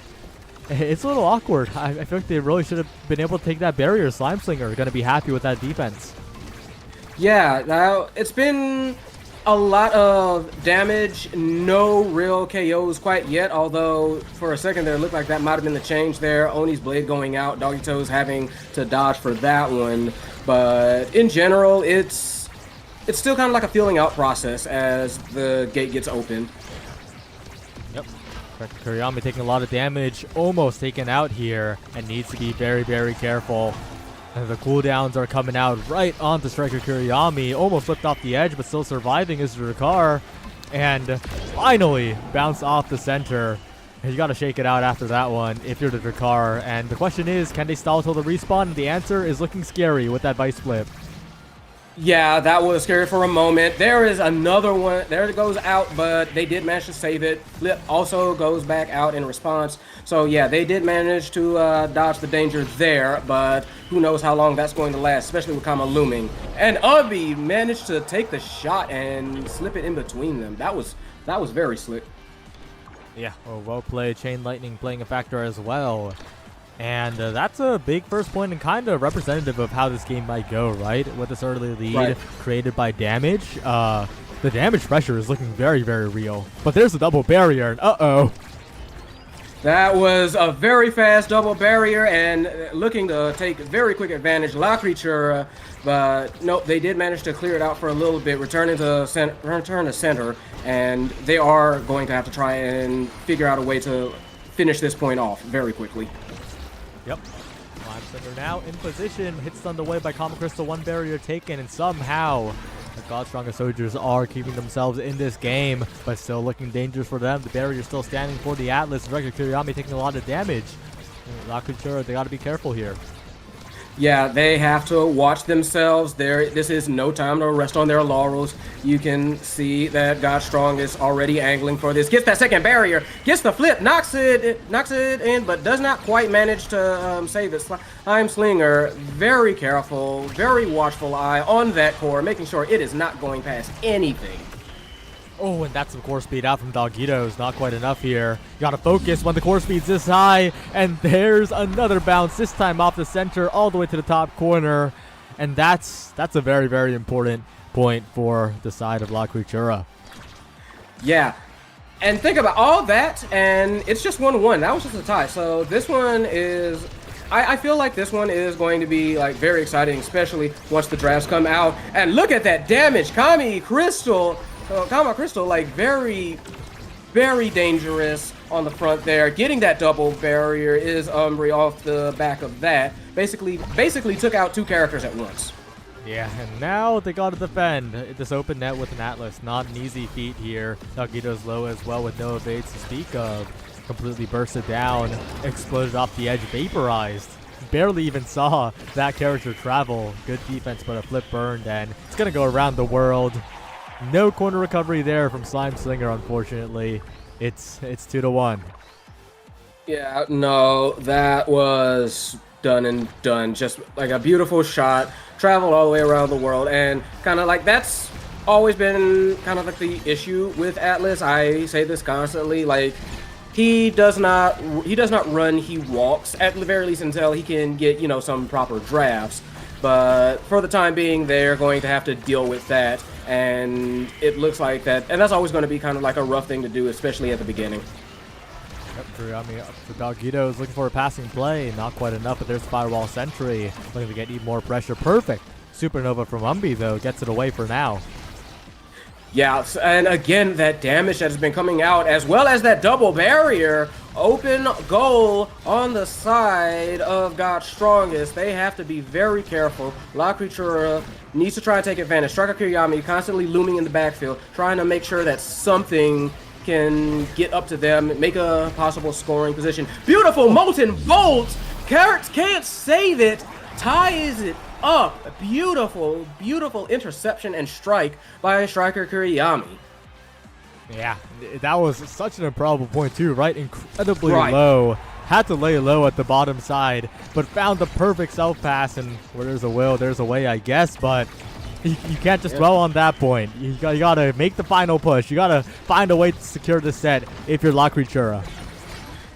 it's a little awkward. I feel like they really should have been able to take that barrier. Slime Slinger going to be happy with that defense. Yeah, now it's been a lot of damage, no real KOs quite yet, although for a second there it looked like that might have been the change there. Oni's blade going out, Doggy Toes having to dodge for that one. But in general, it's still kind of like a feeling out process as the gate gets opened. Yep. Kuriyami taking a lot of damage, almost taken out here, and needs to be very, very careful. And the cooldowns are coming out right onto Striker Kuriyami. Almost flipped off the edge, but still surviving is Drakkar. And finally bounced off the center. You got to shake it out after that one if you're the Drakkar. And the question is, can they stall till the respawn? And the answer is looking scary with that Vice flip. Yeah, that was scary for a moment. There is another one. There it goes out, but they did manage to save it. Flip also goes back out in response. So yeah, they did manage to dodge the danger there, but who knows how long that's going to last, especially with Kama looming. And Ubby managed to take the shot and slip it in between them. That was very slick. Yeah, well played. Chain Lightning playing a factor as well. And that's a big first point and kind of representative of how this game might go, right? With this early lead created by damage. The damage pressure is looking very, very real. But there's a double barrier, and uh-oh. That was a very fast double barrier and looking to take very quick advantage. La Creatura, but nope, they did manage to clear it out for a little bit, return to center, and they are going to have to try and figure out a way to finish this point off very quickly. Yep. Slime Slinger now in position. Hits on the way by Kama Crystal. One barrier taken, and somehow the God's Strongest Soldiers are keeping themselves in this game, but still looking dangerous for them. The barrier still standing for the Atlas. Striker Kuriyami taking a lot of damage. La Creatura, they got to be careful here. Yeah, they have to watch themselves. This is no time to rest on their laurels. You can see that God Strong is already angling for this. Gets that second barrier, gets the flip, knocks it in, but does not quite manage to save it. Slime Slinger, very careful, very watchful eye on that core, making sure it is not going past anything. Oh, and that's some core speed out from Doggitos. Not quite enough here. You gotta focus when the core speed's this high. And there's another bounce, this time off the center, all the way to the top corner. And that's a very, very important point for the side of La Creatura. Yeah. And think about all that, and it's just 1-1. That was just a tie. So this one is... I feel like this one is going to be like very exciting, especially once the drafts come out. And look at that damage. Kami Crystal, like very, very dangerous on the front there. Getting that double barrier is Umbri off the back of that. Basically took out two characters at once. Yeah, and now they got to defend this open net with an Atlas. Not an easy feat here. Doggitos low as well with no evades to speak of. Completely bursted down, exploded off the edge, vaporized. Barely even saw that character travel. Good defense, but a flip burned, and it's going to go around the world. No corner recovery there from Slime Slinger, unfortunately. It's 2-1. Yeah, no, that was done and done. Just like a beautiful shot, traveled all the way around the world, and kind of like that's always been kind of like the issue with Atlas. I say this constantly, like he does not run, he walks at the very least until he can get, you know, some proper drafts. But for the time being, they're going to have to deal with that, and it looks like that, and that's always going to be kind of like a rough thing to do, especially at the beginning. Yep, true. I mean, for Doggitos looking for a passing play, not quite enough, but there's Firewall Sentry, looking to get even more pressure. Perfect. Supernova from Umbi, though, gets it away for now. Yeah, and again, that damage that has been coming out, as well as that double barrier, open goal on the side of God's Strongest. They have to be very careful. La Creatura needs to try and take advantage. Striker Kiriyami constantly looming in the backfield, trying to make sure that something can get up to them, make a possible scoring position. Beautiful Molten Bolt! Carrots can't save it, ties it up. Beautiful, beautiful interception and strike by Striker Kiriyami. Yeah, that was such an improbable point too, right? Incredibly low. Had to lay low at the bottom side, but found the perfect self-pass, and where there's a will, there's a way, I guess, but you can't just dwell on that point. You gotta make the final push. You gotta find a way to secure the set if you're La Creatura.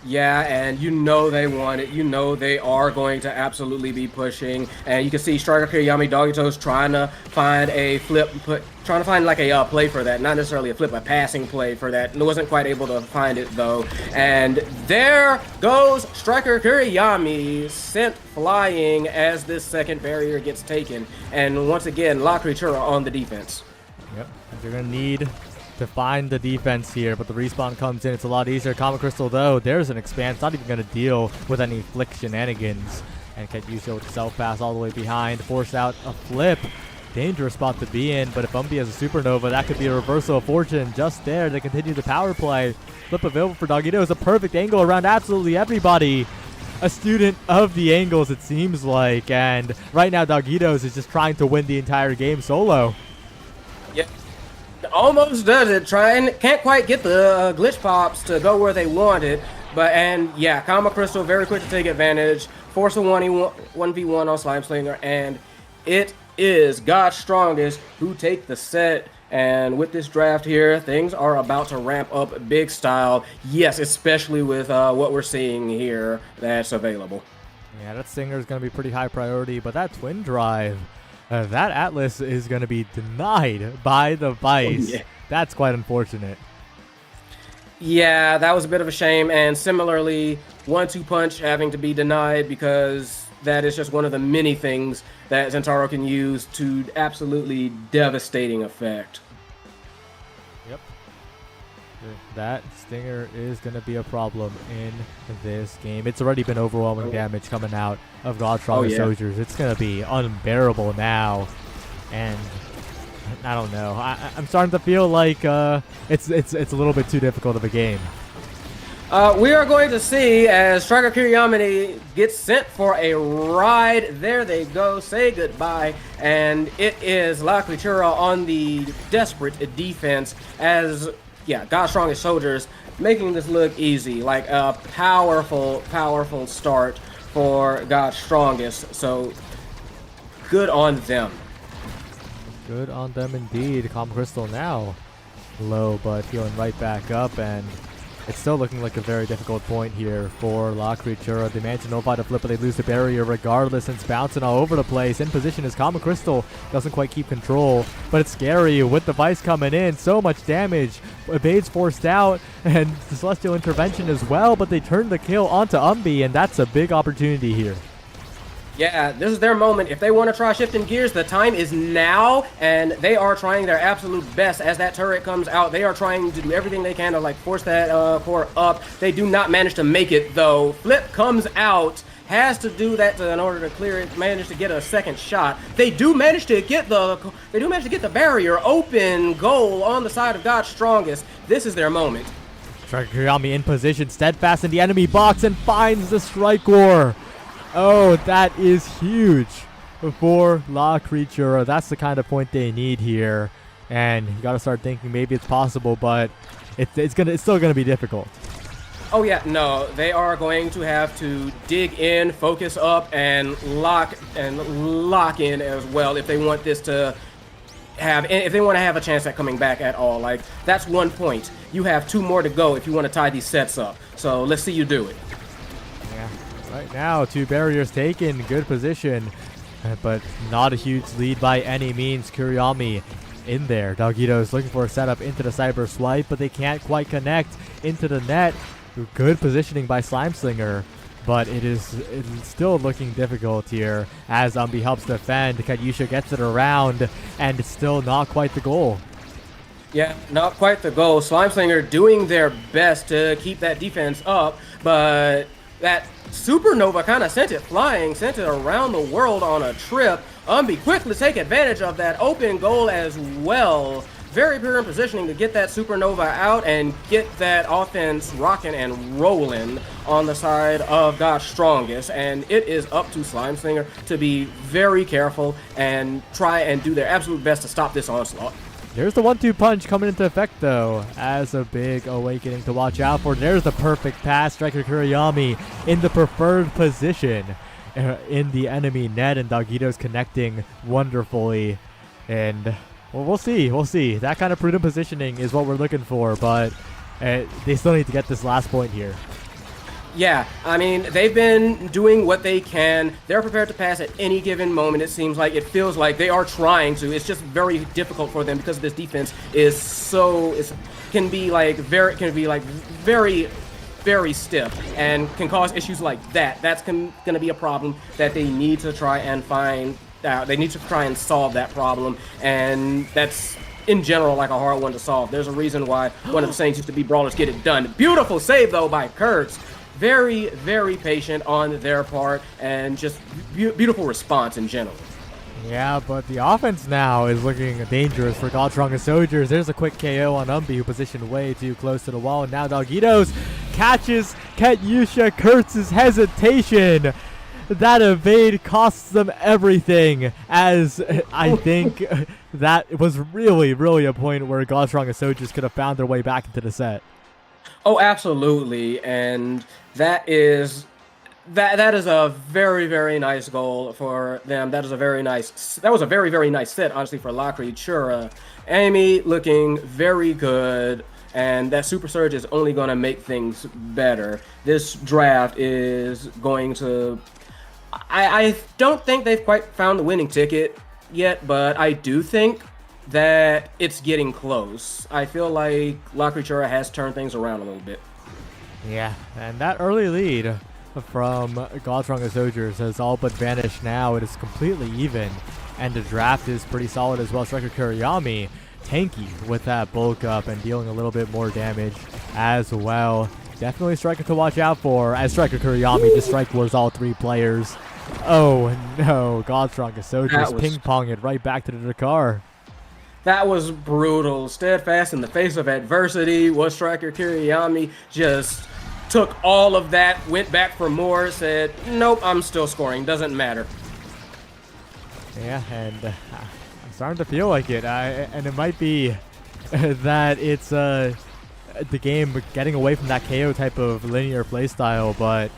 Yeah, and you know they want it. You know they are going to absolutely be pushing. And you can see Striker Kiriyami Doggitos trying to find a flip, trying to find like a play for that. Not necessarily a flip, a passing play for that. And wasn't quite able to find it though. And there goes Striker Kiriyami, sent flying as this second barrier gets taken. And once again, La Creatura on the defense. Yep, they're gonna need to find the defense here, but the respawn comes in. It's a lot easier. Comet Crystal, though, there's an expanse. Not even going to deal with any flick shenanigans. And Ketusia with the self-pass all the way behind. Force out a flip. Dangerous spot to be in, but if Umbi has a Supernova, that could be a reversal of fortune just there to continue the power play. Flip available for Doggitos is a perfect angle around absolutely everybody. A student of the angles, it seems like. And right now, Doggitos is just trying to win the entire game solo. Yep. Almost does it, can't quite get the glitch pops to go where they want it, and yeah, Kama Crystal very quick to take advantage, force a 1v1 on Slime Slinger, and it is God's Strongest who take the set. And with this draft here, things are about to ramp up big style, yes, especially with what we're seeing here that's available. Yeah, that Stinger is going to be pretty high priority, but that Twin Drive, that Atlas is going to be denied by the Vice. Yeah. That's quite unfortunate. Yeah, that was a bit of a shame. And similarly, 1-2 punch having to be denied because that is just one of the many things that Zentaro can use to absolutely devastating effect. Yep. That Stinger is going to be a problem in this game. It's already been overwhelming damage coming out of God's Strongest Soldiers. It's going to be unbearable now. And I don't know. I'm starting to feel like it's a little bit too difficult of a game. We are going to see as Striker Kiriyamane gets sent for a ride. There they go. Say goodbye. And it is La Cultura on the desperate defense as, yeah, God's Strongest Soldiers making this look easy. Like a powerful, powerful start for God's Strongest. So good on them. Good on them indeed. Calm Crystal now low, but healing right back up, and it's still looking like a very difficult point here for La Criatura. They manage to nullify the flip, but they lose the barrier regardless, and it's bouncing all over the place. In position is Calm Crystal. Doesn't quite keep control, but it's scary with the Vice coming in. So much damage. Evades forced out, and the Celestial Intervention as well, but they turn the kill onto Umbi, and that's a big opportunity here. Yeah, this is their moment. If they want to try shifting gears, the time is now, and they are trying their absolute best as that turret comes out. They are trying to do everything they can to like force that core up. They do not manage to make it though. Flip comes out, has to do that in order to clear it. Manage to get a second shot. They do manage to get the barrier open. Goal on the side of God's Strongest. This is their moment. Striker Kiriyami in position, steadfast in the enemy box, and finds the strike war. Oh, that is huge for La Criatura. That's the kind of point they need here. And you got to start thinking maybe it's possible, but it's still gonna be difficult. Oh yeah, no, they are going to have to dig in, focus up, and lock in as well if they want this to if they want to have a chance at coming back at all. Like, that's 1 point. You have 2 more to go if you want to tie these sets up. So let's see you do it. Yeah. Right now, 2 barriers taken, good position, but not a huge lead by any means. Kiriyami in there. Dogito's looking for a setup into the Cyber Swipe, but they can't quite connect into the net. Good positioning by Slimeslinger, but it's still looking difficult here as Umbi helps defend. Katyusha gets it around, and it's still not quite the goal. Yeah, not quite the goal. Slimeslinger doing their best to keep that defense up, but that Supernova kind of sent it flying, sent it around the world on a trip. Umbi quickly take advantage of that open goal as well. Very prudent positioning to get that Supernova out and get that offense rocking and rolling on the side of God's Strongest. And it is up to Slimeslinger to be very careful and try and do their absolute best to stop this onslaught. There's the 1-2 punch coming into effect, though, as a big awakening to watch out for. There's the perfect pass. Striker Kiriyami in the preferred position in the enemy net, and Dogito's connecting wonderfully. And, well, we'll see. We'll see. That kind of prudent positioning is what we're looking for, but they still need to get this last point here. Yeah, I mean, they've been doing what they can. They're prepared to pass at any given moment. It seems like, it feels like they are trying to. It's just very difficult for them because this defense is can be very, very stiff and can cause issues like that. That's going to be a problem that they need to try and find out. They need to try and solve that problem, and that's in general like a hard one to solve. There's a reason why one of the sayings used to be brawlers get it done. Beautiful save though by Kurtz. Very, very patient on their part, and just beautiful response in general. Yeah, but the offense now is looking dangerous for God's Strongest Soldiers. There's a quick KO on Umbi, who positioned way too close to the wall, and now Dogito's catches Katyusha Kurtz's hesitation. That evade costs them everything, as I think that was really, really a point where God's Strongest Soldiers could have found their way back into the set. Oh, absolutely, and that is a very, very nice goal for them. That was a very, very nice set, honestly, for La Criatura. Amy looking very good, and that Super Surge is only going to make things better. This draft is going to... I don't think they've quite found the winning ticket yet, but I do think that it's getting close. I feel like La Criatura has turned things around a little bit. Yeah, and that early lead from God's Strongest Soldiers has all but vanished now. It is completely even, and the draft is pretty solid as well. Striker Kiriyami tanky with that bulk up and dealing a little bit more damage as well. Definitely a striker to watch out for, as Striker Kiriyami just strike wars all 3 players. Oh no, God's Strongest Soldiers ping-pong it right back to the car. That was brutal. Steadfast in the face of adversity was Striker Kiriyami, just took all of that, went back for more, said, nope, I'm still scoring, doesn't matter. Yeah, and I'm starting to feel like it. And it might be that it's the game getting away from that KO type of linear playstyle, but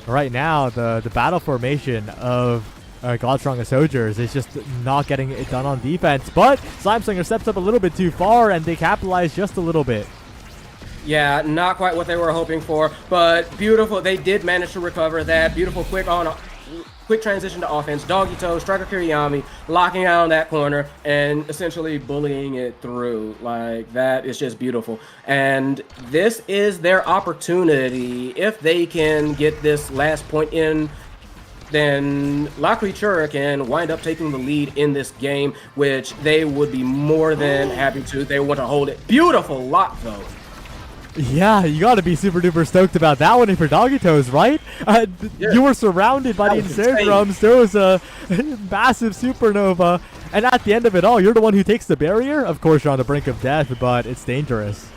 right now the battle formation of Godstrong and Soldiers is just not getting it done on defense. But Slimeslinger steps up a little bit too far, and they capitalize just a little bit. Yeah, not quite what they were hoping for, but beautiful. They did manage to recover that. Beautiful quick transition to offense. Doggy Toe, Striker Kiriyami, locking out on that corner and essentially bullying it through. Like, that is just beautiful. And this is their opportunity. If they can get this last point in, then La Creature can wind up taking the lead in this game, which they would be more than happy to. They want to hold it. Beautiful lock, though. Yeah, you got to be super duper stoked about that one for Doggy Toes, right? Yeah. You were surrounded by the insane drums. There was a massive supernova, and at the end of it all, you're the one who takes the barrier. Of course, you're on the brink of death, but it's dangerous.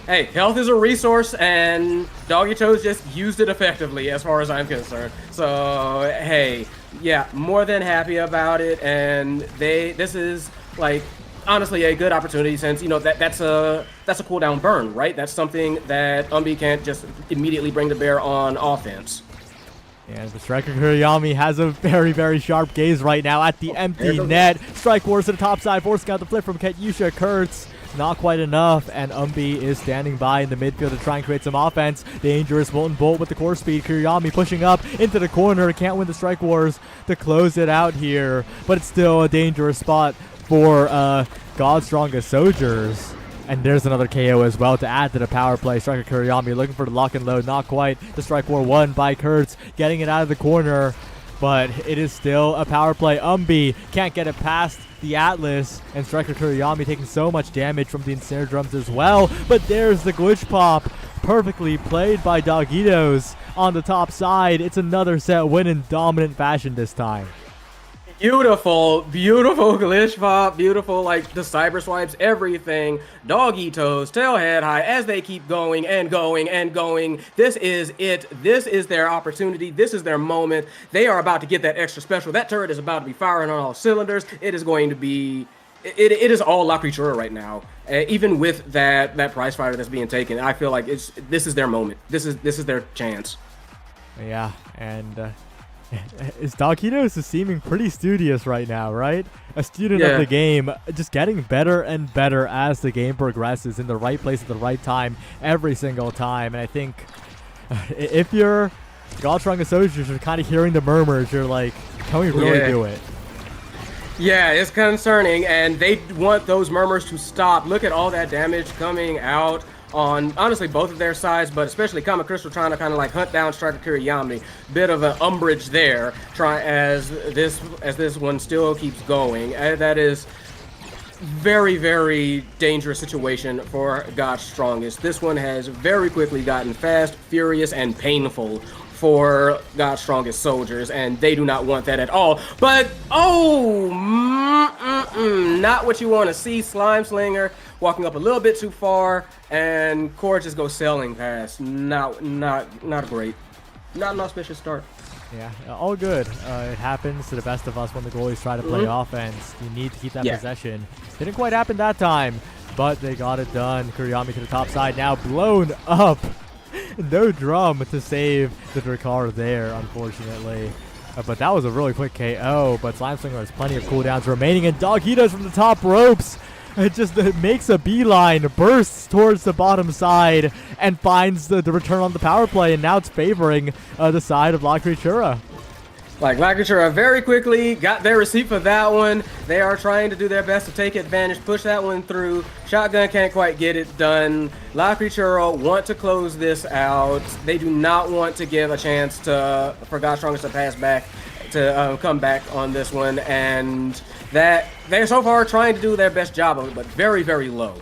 Hey, health is a resource, and Doggy Toes just used it effectively, as far as I'm concerned. So, hey, yeah, more than happy about it, and this is like honestly a good opportunity, since you know that's a cooldown burn, right? That's something that Umbi can't just immediately bring to bear on offense. And the Striker Kiriyami has a very, very sharp gaze right now at the empty net. Strike Wars to the top side, forcing out the flip from Ketyusha Kurtz. Not quite enough, and Umbi is standing by in the midfield to try and create some offense. Dangerous Molten Bolt with the core speed. Kiriyami pushing up into the corner. Can't win the Strike Wars to close it out here, but it's still a dangerous spot for Godstrong Soldiers. And there's another KO as well to add to the power play. Striker Kiriyami looking for the lock and load. Not quite. The Strike War won by Kurtz, getting it out of the corner. But it is still a power play. Umbi can't get it past the Atlas. And Striker Kiriyami taking so much damage from the Ensnare Drums as well. But there's the glitch pop. Perfectly played by Dogitos on the top side. It's another set win in dominant fashion this time. Beautiful, beautiful glitch pop, beautiful, like the cyber swipes, everything. Doggy Toes, tail head high as they keep going and going and going. This is it. This is their opportunity. This is their moment. They are about to get that extra special. That turret is about to be firing on all cylinders. It is going to be, it is all La Creatura right now. Even with that prize fighter that's being taken, I feel like this is their moment. This is their chance. Yeah, and Dogitos is seeming pretty studious right now, right? A student of the game, just getting better and better as the game progresses, in the right place at the right time every single time. And I think if you're Godstrong Soldiers, you're kind of hearing the murmurs. You're like, can we really do it? Yeah, it's concerning, and they want those murmurs to stop. Look at all that damage coming out on honestly both of their sides, but especially Kama Crystal trying to kind of like hunt down Striker Kiriyami. Bit of an umbrage there, as this one still keeps going. That is very, very dangerous situation for God's Strongest. This one has very quickly gotten fast, furious, and painful for God's Strongest Soldiers, and they do not want that at all. But not what you want to see. Slimeslinger walking up a little bit too far, and Core just goes sailing past. Not great. Not an auspicious start. Yeah, all good. It happens to the best of us when the goalies try to play offense. You need to keep that possession. Didn't quite happen that time, but they got it done. Kiriyami to the top side, now blown up. No drum to save the Drakkar there, unfortunately. But that was a really quick KO, but Slimeslinger has plenty of cooldowns remaining, and Dogitos from the top ropes. It just makes a beeline, bursts towards the bottom side, and finds the return on the power play, and now it's favoring the side of La Creatura. Like, La Creatura very quickly got their receipt for that one. They are trying to do their best to take advantage, push that one through. Shotgun can't quite get it done. La Creatura want to close this out. They do not want to give a chance for God's Strongest to pass back, to come back on this one, and that they're so far trying to do their best job of it, but very, very low.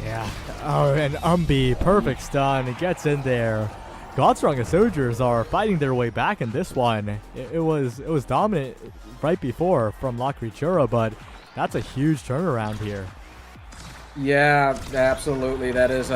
Yeah. Oh, and Umbi, perfect stun. It gets in there. Godstrong Soldiers are fighting their way back in this one. It was dominant right before from La Creatura, but that's a huge turnaround here. Yeah, absolutely. That is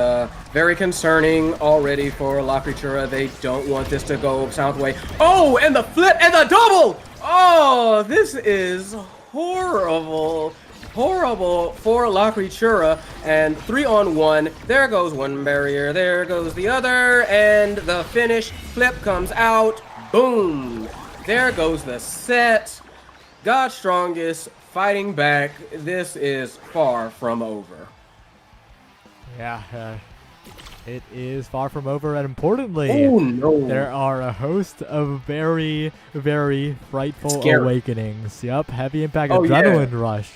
very concerning already for La Creatura. They don't want this to go Southway. Oh, and the flip and the double! Oh, this is horrible. Horrible for La Creatura. And 3-on-1. There goes one barrier. There goes the other. And the finish flip comes out. Boom. There goes the set. God Strongest fighting back. This is far from over. Yeah, it is far from over, and importantly, Oh no! there are a host of very, very frightful Scary. awakenings. Yep, heavy impact Oh, adrenaline rush.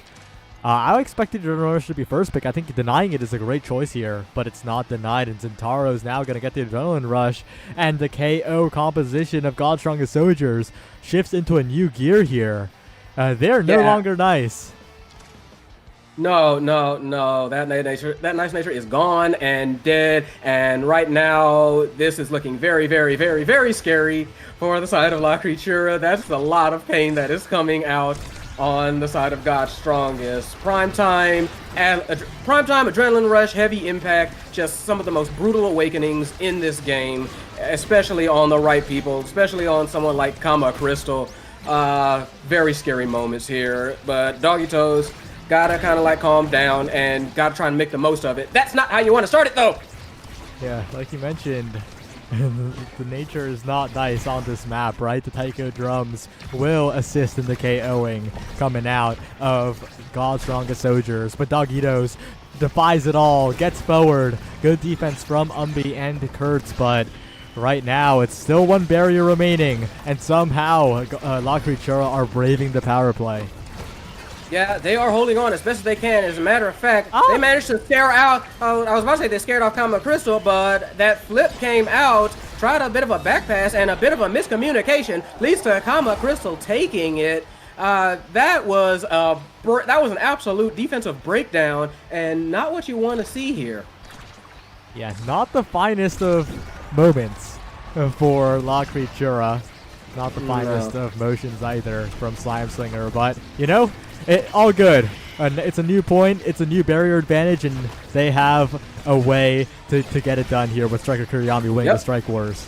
I expected adrenaline rush to be first pick. I think denying it is a great choice here, but it's not denied, and Zentaro's now going to get the adrenaline rush, and the KO composition of God's Strongest Soldiers shifts into a new gear here. They're no longer nice. No. That nice nature is gone and dead. And right now, this is looking very, very, very, very scary for the side of La Creatura. That's a lot of pain that is coming out on the side of God's Strongest. Primetime adrenaline rush, heavy impact, just some of the most brutal awakenings in this game, especially on the right people, especially on someone like Kama Crystal. Very scary moments here, but Doggy Toes gotta kind of like calm down and gotta try and make the most of it. That's not how you want to start it though. Yeah, like you mentioned, the nature is not nice on this map, right? The Taiko drums will assist in the KOing coming out of God's Strongest Soldiers, but Doggitos defies it all, gets forward. Good defense from Umbi and Kurtz, but right now it's still one barrier remaining, and somehow La Creatura are braving the power play. Yeah, they are holding on as best as they can. As a matter of fact, they managed to scare out. I was about to say they scared off Kama Crystal, but that flip came out, tried a bit of a back pass, and a bit of a miscommunication leads to Kama Crystal taking it. That was an absolute defensive breakdown, and not what you want to see here. Yeah, not the finest of moments for La Creatura. Not the finest of motions either from Slime Slinger, but, you know, all good. It's a new point, it's a new barrier advantage, and they have a way to get it done here with Striker Kuriyami winning the Strike Wars.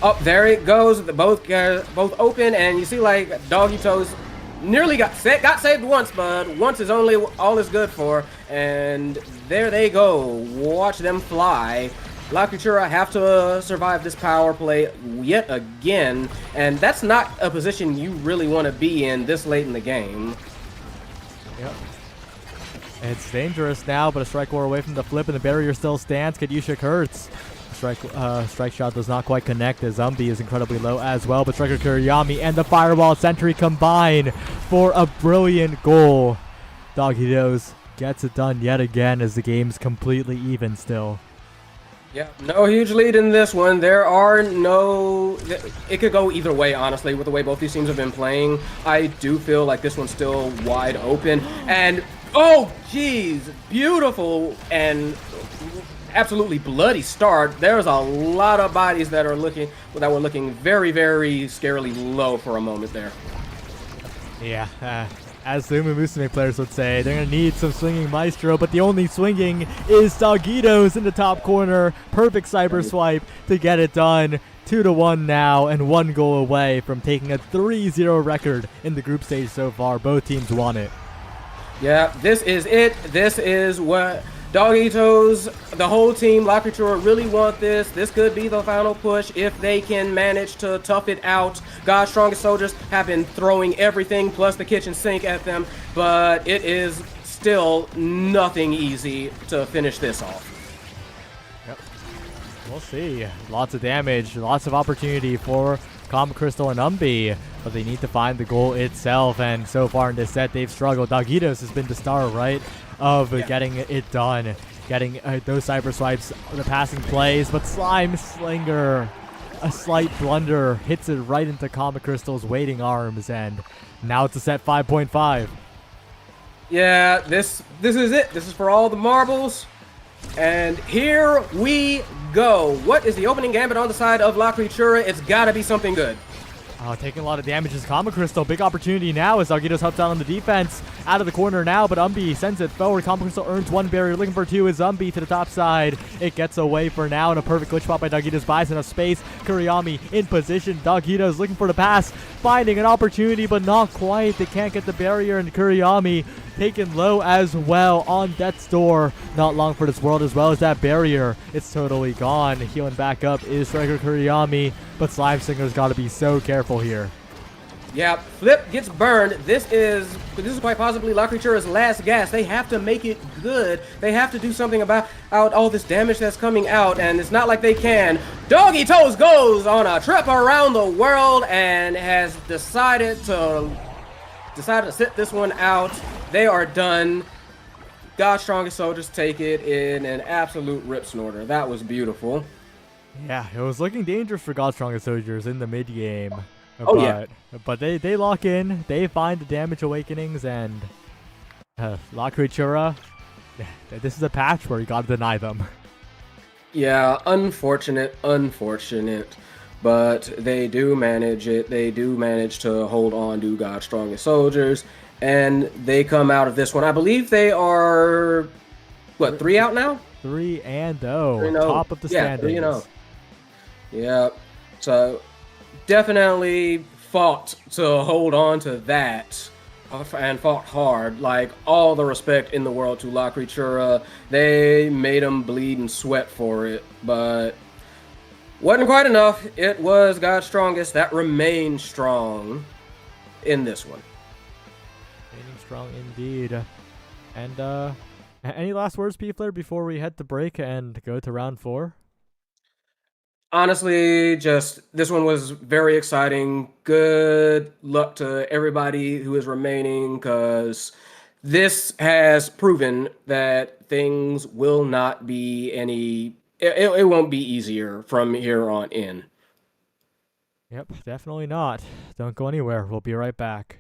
Oh, there it goes. Both open, and you see like Doggy Toes nearly got saved once, but once is only all is good for. And there they go. Watch them fly. La Creatura have to survive this power play yet again, and that's not a position you really want to be in this late in the game. Yep. It's dangerous now, but a strike war away from the flip, and the barrier still stands. Kadusha Kurtz. Strike shot does not quite connect, as Umbi is incredibly low as well, but Striker Kuriyami and the Fireball Sentry combine for a brilliant goal. Doggitos gets it done yet again as the game's completely even still. Yeah, no huge lead in this one. There are no... It could go either way, honestly, with the way both these teams have been playing. I do feel like this one's still wide open. And, oh, geez, beautiful and absolutely bloody start. There's a lot of bodies that were looking very, very scarily low for a moment there. Yeah, as the Umumusume players would say, they're going to need some swinging Maestro, but the only swinging is Doggitos in the top corner. Perfect cyber swipe to get it done. 2-1 now, and 1 goal away from taking a 3-0 record in the group stage so far. Both teams won it. Yeah, this is it. This is what Doggitos, the whole team, La Creatura really want this. This could be the final push if they can manage to tough it out. God's Strongest Soldiers have been throwing everything plus the kitchen sink at them, but it is still nothing easy to finish this off. Yep. We'll see. Lots of damage, lots of opportunity for Kama Crystal and Umbi, but they need to find the goal itself, and so far in this set, they've struggled. Doggitos has been the star, right, of getting it done, getting those cyber swipes, the passing plays, but Slime Slinger, a slight blunder, hits it right into Kama Crystal's waiting arms, and now it's a set 5.5. Yeah, this is it. This is for all the marbles. And here we go. What is the opening gambit on the side of La Creatura? It's got to be something good. Oh, taking a lot of damage is Kama Crystal. Big opportunity now as Doggitos helps out on the defense. Out of the corner now, but Umbi sends it forward. Kama Crystal earns 1 barrier. Looking for 2 is Umbi to the top side. It gets away for now, and a perfect glitch spot by Doggitos buys enough space. Kuriyami in position. Doggitos looking for the pass. Finding an opportunity, but not quite. They can't get the barrier, and Kuriyami taken low as well on Death's Door. Not long for this world as well as that barrier. It's totally gone. Healing back up is Striker Kuriyami, but Slime Singer's got to be so careful here. Yeah, Flip gets burned. This is quite possibly La Creatura's last gas. They have to make it good. They have to do something about all this damage that's coming out, and it's not like they can. Doggy Toes goes on a trip around the world and has decided to sit this one out. They are done. God's Strongest Soldiers take it in an absolute rip snorter. That was beautiful. Yeah, it was looking dangerous for God's Strongest Soldiers in the mid game. Oh, yeah. But they lock in. They find the damage awakenings, and La Creatura, this is a patch where you gotta deny them. Yeah, unfortunate. But they do manage it. They do manage to hold on to God's Strongest Soldiers. And they come out of this one. I believe they are, what, 3 out now? 3-0. 3-0. Top of the standings. Yeah, 3-0. Yeah. So definitely fought to hold on to that and fought hard. Like, all the respect in the world to La Creatura. They made them bleed and sweat for it, but wasn't quite enough. It was God's Strongest that remained strong in this one. Remaining strong indeed. And any last words, P-Flare, before we head to break and go to round 4? Honestly, just this one was very exciting. Good luck to everybody who is remaining, because this has proven that things will not be it won't be easier from here on in. Yep, definitely not. Don't go anywhere. We'll be right back.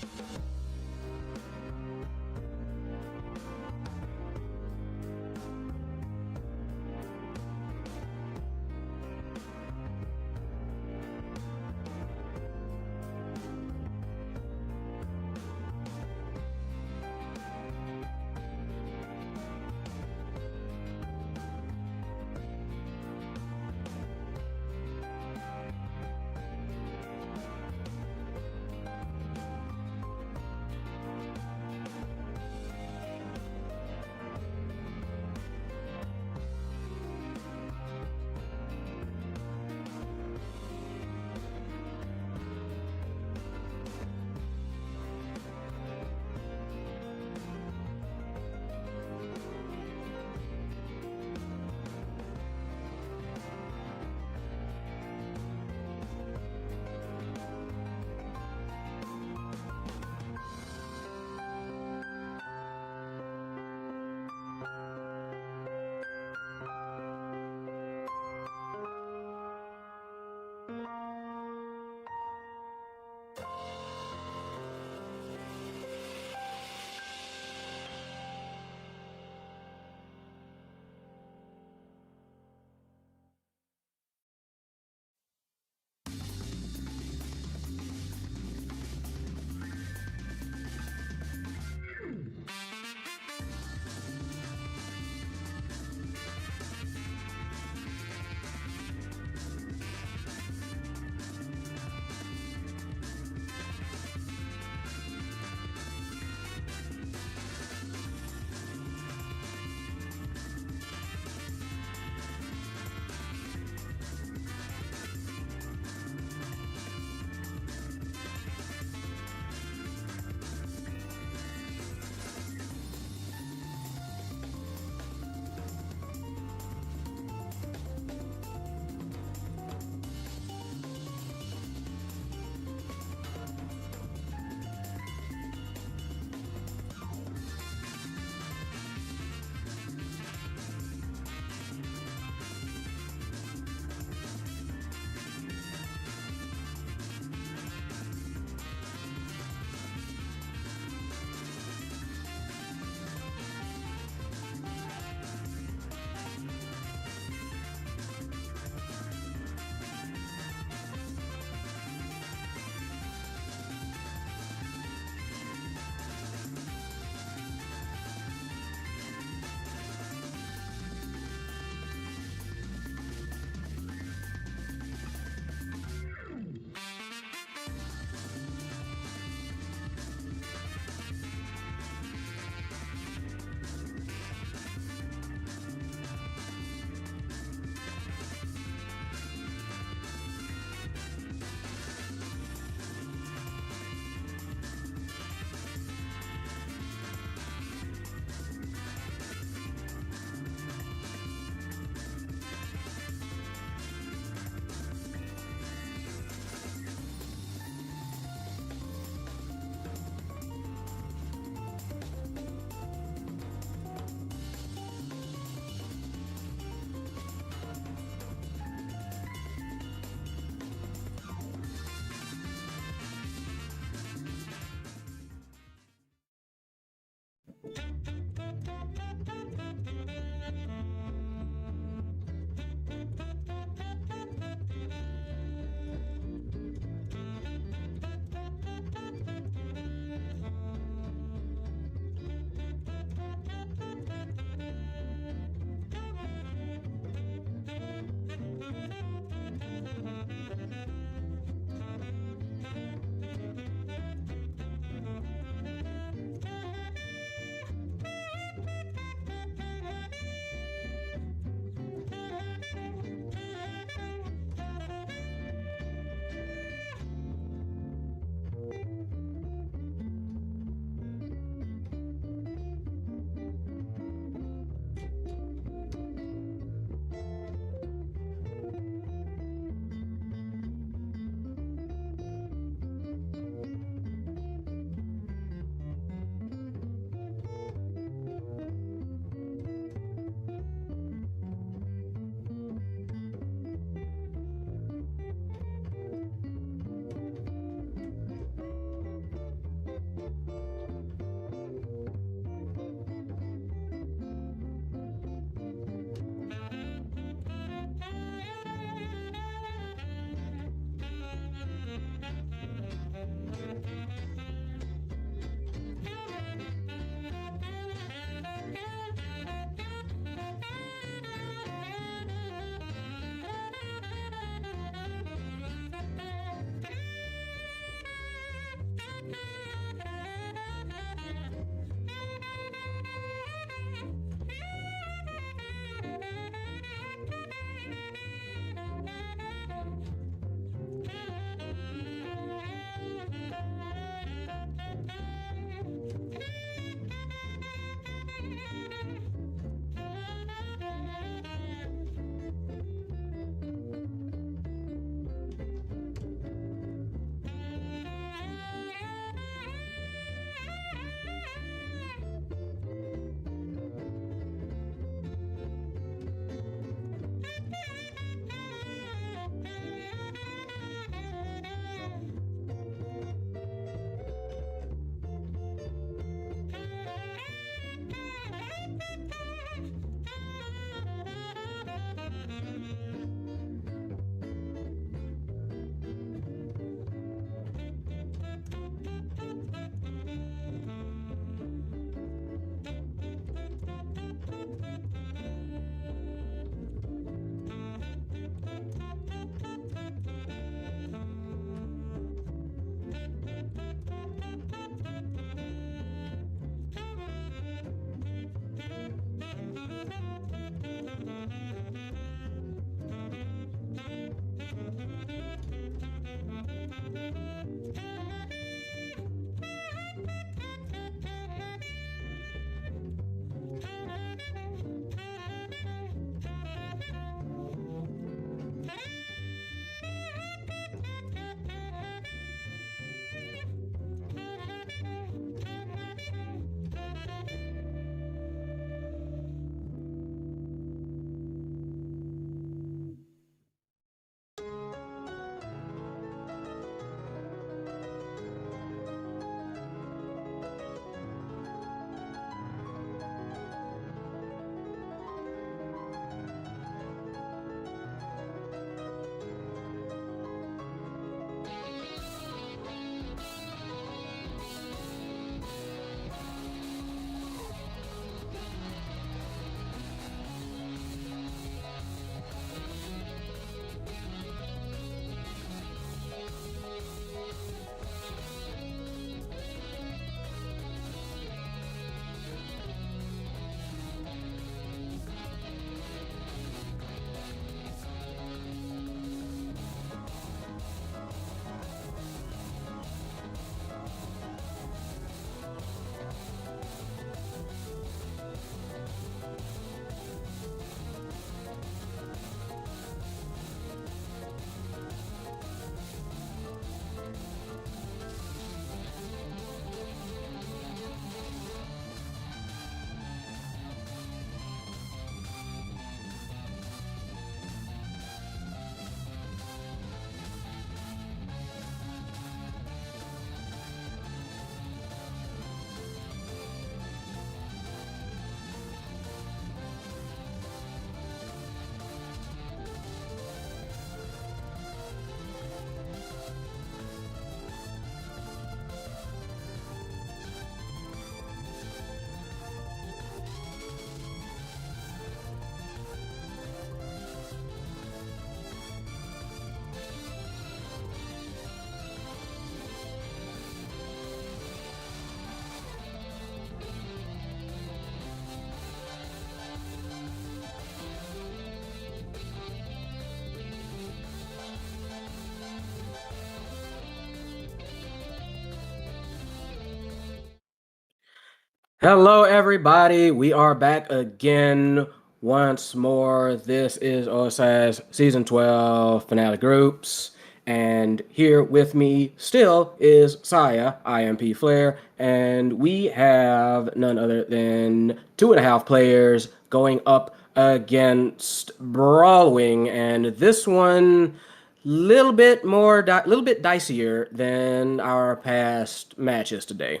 Hello, everybody. We are back again once more. This is OSAS Season 12 Finale Groups. And here with me still is Saya, IMP Flair, and we have none other than 2.5 players going up against Brawling. And this one, little bit dicier than our past matches today.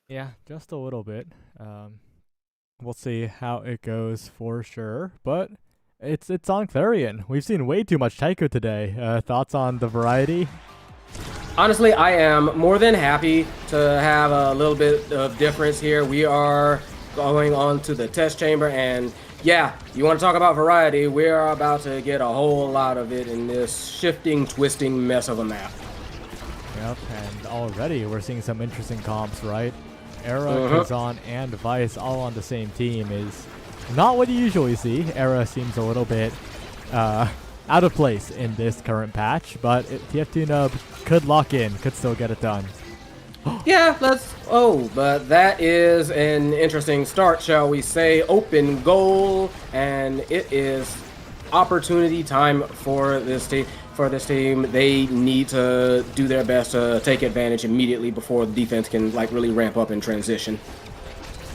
Yeah, just a little bit. Um, we'll see how it goes for sure, but it's on Clarion. We've seen way too much Taiko today. Thoughts on the variety? Honestly, I am more than happy to have a little bit of difference here. We are going on to the test chamber, and yeah, you want to talk about variety? We are about to get a whole lot of it in this shifting, twisting mess of a map. Yep, and already we're seeing some interesting comps, right? Era, Uh-huh. Kazan, and Vice all on the same team is not what you usually see. Era seems a little bit out of place in this current patch, but TF2 Nub could lock in, could still get it done. Yeah, but that is an interesting start, shall we say. Open goal, and it is opportunity time for this team. They need to do their best to take advantage immediately before the defense can really ramp up in transition.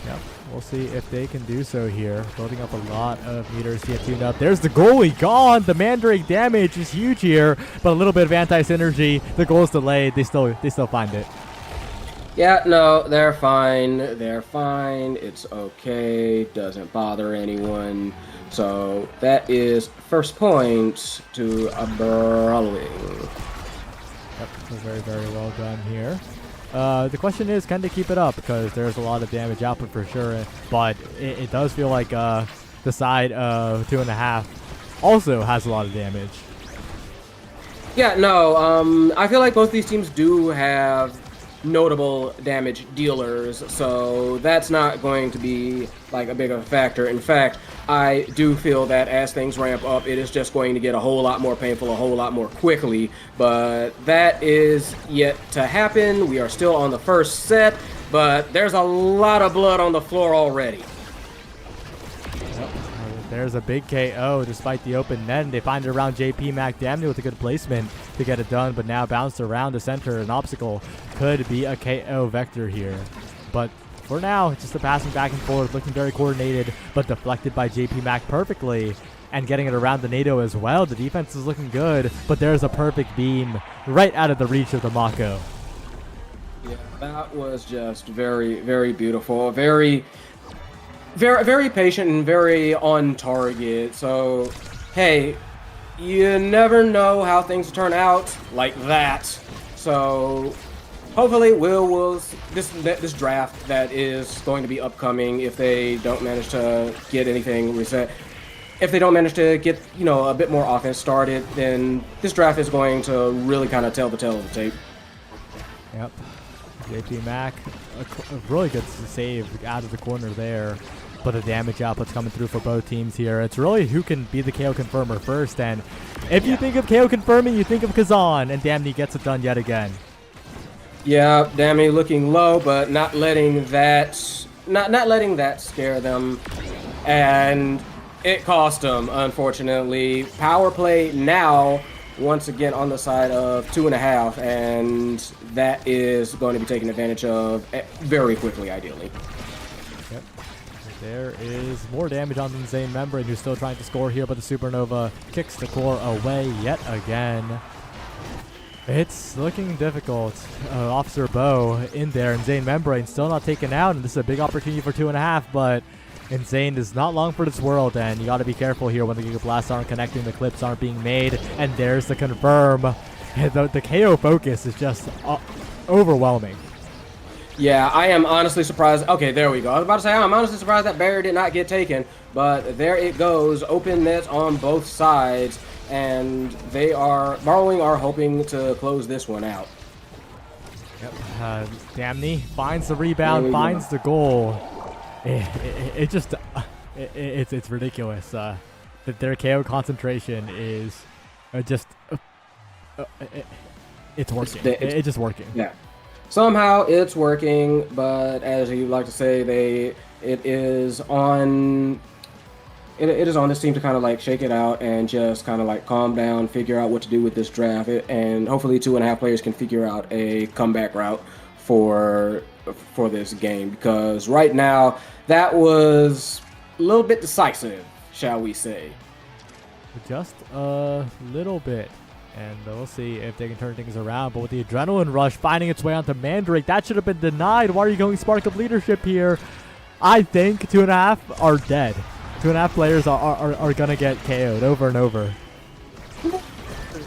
Yep, we'll see if they can do so here. Building up a lot of meters. TF2 Nub. There's the goalie gone. The Mandrake damage is huge here, but a little bit of anti-synergy. The goal is delayed. They still find it. Yeah, no, they're fine. They're fine. It's okay. Doesn't bother anyone. So that is first point to a Brawling. Yep, so very, very well done here. The question is, can they keep it up? Because there's a lot of damage output for sure, but it does feel like the side of 2.5 also has a lot of damage. Yeah, no, I feel like both these teams do have notable damage dealers, so that's not going to be a big of a factor. In fact, I do feel that as things ramp up, it is just going to get a whole lot more painful, a whole lot more quickly, but that is yet to happen. We are still on the first set, but there's a lot of blood on the floor already. There's a big KO despite the open net, and they find it around JP Mac Damney with a good placement to get it done, but now bounced around the center. An obstacle could be a KO vector here. But for now, it's just a passing back and forth, looking very coordinated, but deflected by JP Mac perfectly, and getting it around the NATO as well. The defense is looking good, but there's a perfect beam right out of the reach of the Mako. Yeah, that was just very, very beautiful. Very, very patient and very on target. So, hey, you never know how things turn out like that. So, hopefully, this draft that is going to be upcoming, if they don't manage to get anything reset, if they don't manage to get a bit more offense started, then this draft is going to really kind of tell the tale of the tape. Yep. JP Mac, a really good save out of the corner there. But the damage output's coming through for both teams here. It's really who can be the KO confirmer first. And if you think of KO confirming, you think of Kazan. And Damney gets it done yet again. Yeah, Damney looking low, but not letting that scare them. And it cost them, unfortunately. Power play now, once again on the side of 2.5, and that is going to be taken advantage of very quickly, ideally. Yep. There is more damage on the Zane Membrane, who's still trying to score here, but the Supernova kicks the core away yet again. It's looking difficult. Officer Bo in there, and Zane Membrane still not taken out, and this is a big opportunity for 2.5, but Insane is not long for this world, and you got to be careful here when the Giga Blasts aren't connecting, the clips aren't being made, and there's the confirm. The KO focus is just overwhelming. Yeah, I am honestly surprised. Okay, there we go. I was about to say, I'm honestly surprised that barrier did not get taken, but there it goes. Open net on both sides, and Brawling are hoping to close this one out. Yep. Damney finds the rebound, finds the goal. It's ridiculous. That their KO concentration is just it's working. It's just working. Yeah. Somehow it's working, but as you like to say, it is on it is on this team to kind of like shake it out and just kind of like calm down, figure out what to do with this draft, and hopefully 2.5 players can figure out a comeback route for this game, because right now that was a little bit decisive, shall we say. Just a little bit. And we'll see if they can turn things around. But with the adrenaline rush finding its way onto Mandrake, that should have been denied. Why are you going Spark of Leadership here? I think 2.5 are dead. 2.5 players are going to get KO'd over and over.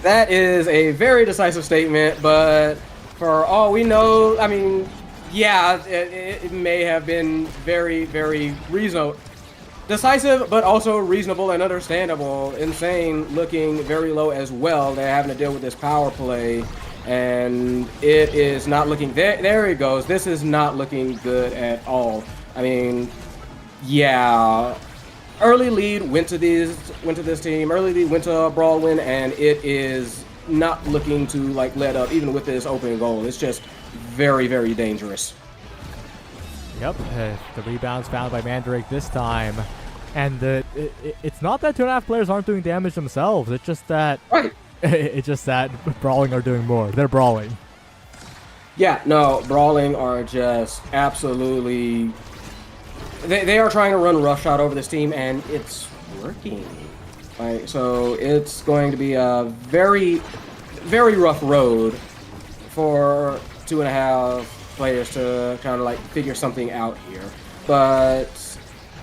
That is a very decisive statement, but for all we know, I mean, yeah, it may have been very, very reasonable. Decisive, but also reasonable and understandable. Insane looking very low as well. They're having to deal with this power play, and it is not looking. There he goes. This is not looking good at all. I mean, yeah. Early lead went to this team. Early lead went to a brawl win, and it is not looking to like let up, even with this open goal. It's just very, very dangerous. Yep, the rebounds found by Mandrake this time. And it's not that 2.5 players aren't doing damage themselves. It's just that it's just that Brawling are doing more. They're brawling. Yeah, no, Brawling are just absolutely. They are trying to run roughshod over this team, and it's working. Like, so it's going to be a very, very rough road for 2.5 players to kind of like figure something out here. But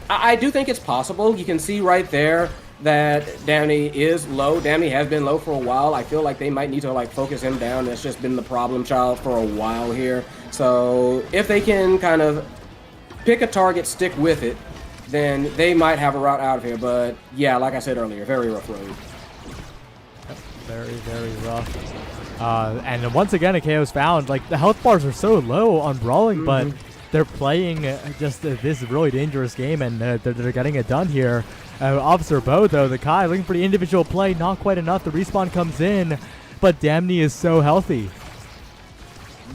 I do think it's possible. You can see right there that Damney is low. Damney has been low for a while. I feel like they might need to like focus him down. That's just been the problem child for a while here. So if they can kind of pick a target, stick with it, then they might have a route out of here. But yeah, like I said earlier, very rough road. Very, very rough. And once again, a KO's found. Like, the health bars are so low on Brawling, but they're playing just this really dangerous game, and they're getting it done here. Officer Bo, though, the Kai, looking for the individual play, not quite enough. The respawn comes in, but Damney is so healthy.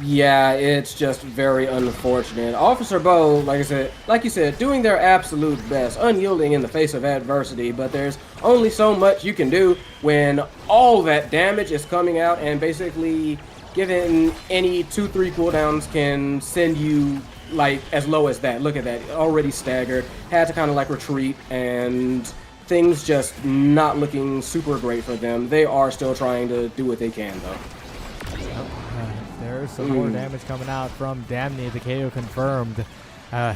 Yeah, it's just very unfortunate. Officer Bo, like you said, doing their absolute best, unyielding in the face of adversity, but there's only so much you can do when all that damage is coming out, and basically given any 2-3 cooldowns can send you like as low as that. Look at that, already staggered, had to kind of like retreat, and things just not looking super great for them. They are still trying to do what they can, though. There's some more damage coming out from Damney. The KO confirmed.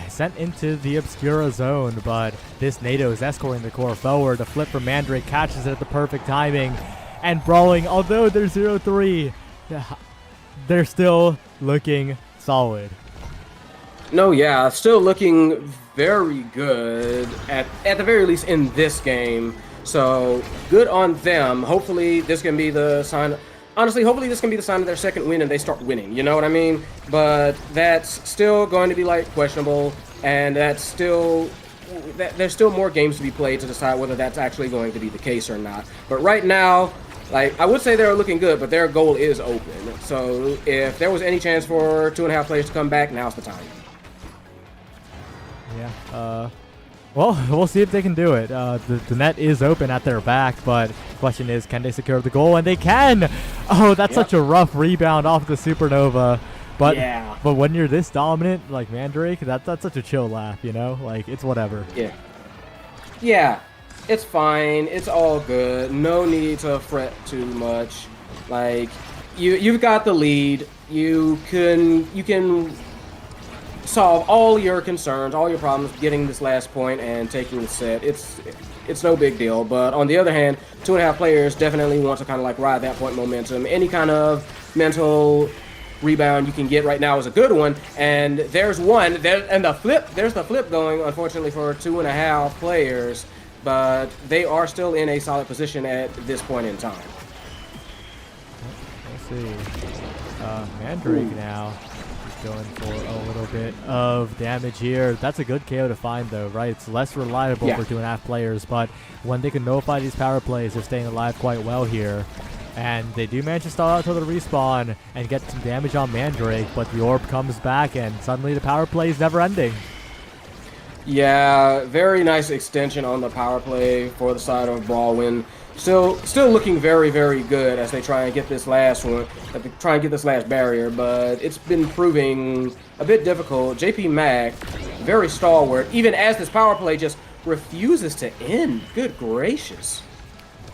Sent into the Obscura zone, but this NATO is escorting the core forward. A flip from Mandrake catches it at the perfect timing. And Brawling, although they're 0-3, they're still looking solid. No, yeah, still looking very good at the very least in this game. So good on them. Hopefully this can be the sign. Honestly, hopefully this can be the sign of their second win and they start winning. You know what I mean? But that's still going to be like questionable, and that's still there's still more games to be played to decide whether that's actually going to be the case or not. But right now, like, I would say they're looking good, but their goal is open. So if there was any chance for 2.5 players to come back, now's the time. Yeah. Well, we'll see if they can do it. The net is open at their back, but the question is, can they secure the goal? And they can! Oh, that's such a rough rebound off the Supernova. But but when you're this dominant, like Mandrake, that's such a chill laugh, you know? Like, it's whatever. Yeah, it's fine. It's all good. No need to fret too much. Like, you've got the lead. You can solve all your concerns, all your problems, getting this last point and taking the set. It's no big deal. But on the other hand, 2.5 players definitely want to kind of like ride that point momentum. Any kind of mental rebound you can get right now is a good one. And there's one there, and there's the flip going, unfortunately, for 2.5 players. But they are still in a solid position at this point in time. Let's see. Mandrake now. Going for a little bit of damage here. That's a good KO to find, though, right? It's less reliable for 2.5 players, but when they can nullify these power plays, they're staying alive quite well here. And they do manage to stall out to the respawn and get some damage on Mandrake, but the orb comes back and suddenly the power play is never ending. Yeah, very nice extension on the power play for the side of Baldwin. Still looking very, very good as they try and get this last one, try and get this last barrier, but it's been proving a bit difficult. JP Mac, very stalwart, even as this power play just refuses to end. Good gracious.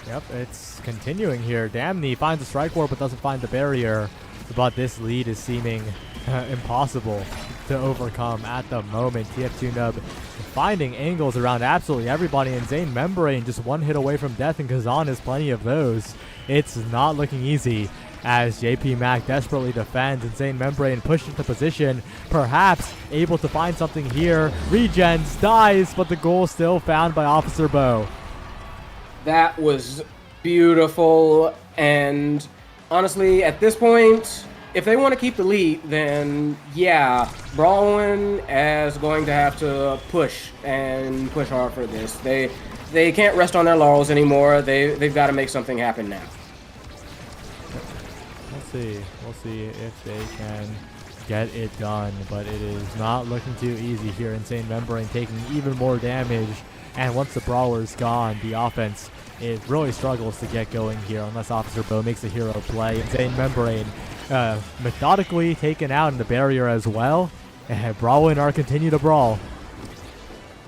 Yep, it's continuing here. Damney finds a strike ward but doesn't find the barrier, but this lead is seeming impossible to overcome at the moment. TF2 Nub finding angles around absolutely everybody. Insane Membrane just one hit away from death, and Kazan has plenty of those. It's not looking easy as JP Mac desperately defends. Insane Membrane pushed into position, perhaps able to find something here. Regens, dies, but the goal still found by Officer Bo. That was beautiful, and honestly, at this point, if they want to keep the lead, then yeah, Baldwin is going to have to push hard for this. They can't rest on their laurels anymore. They've got to make something happen now. We'll see if they can get it done, but it is not looking too easy here. Insane Membrane taking even more damage, and once the brawler's gone, the offense, it really struggles to get going here unless Officer Bo makes a hero play. Insane Membrane methodically taken out in the barrier as well, and Brawlin are continue to brawl.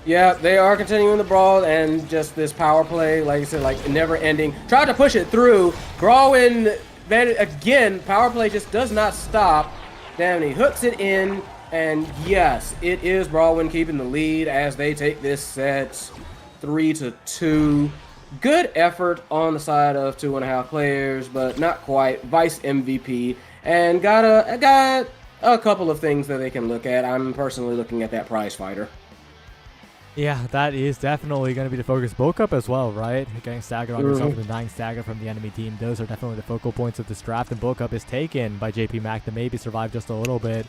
Yeah, they are continuing the brawl, and just this power play, like I said, like never ending. Tried to push it through. Brawlin, then again, power play just does not stop. Damn, he hooks it in, and yes, it is Brawlin keeping the lead as they take this set 3-2. Good effort on the side of 2.5 players, but not quite. Vice MVP, and got a couple of things that they can look at. I'm personally looking at that prize fighter. Yeah, that is definitely going to be the focus. Bulk up as well, right? Getting staggered on yourself and denying stagger from the enemy team. Those are definitely the focal points of this draft, and Bulk up is taken by JP Mac to maybe survive just a little bit.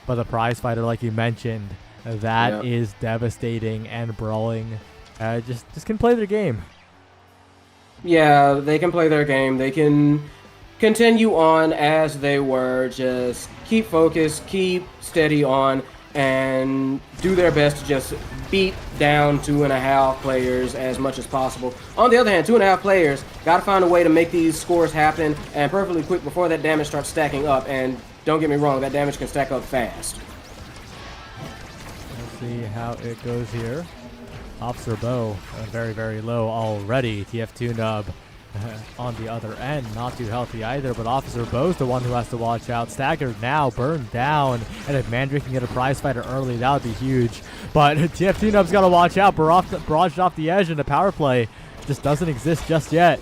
But the prize fighter, like you mentioned, that is devastating, and Brawling just can play their game. Yeah, they can play their game. They can continue on as they were. Just keep focused, keep steady on, and do their best to just beat down 2.5 players as much as possible. On the other hand, 2.5 players got to find a way to make these scores happen, and perfectly quick before that damage starts stacking up. And don't get me wrong, that damage can stack up fast. Let's see how it goes here. Officer Bo very, very low already. TF2 Nub on the other end, not too healthy either, but Officer Bo's the one who has to watch out. Staggered now, burned down, and if Mandrake can get a prize fighter early, that would be huge. But TF2 Nub's got to watch out. Barraged off the edge, and the power play just doesn't exist just yet.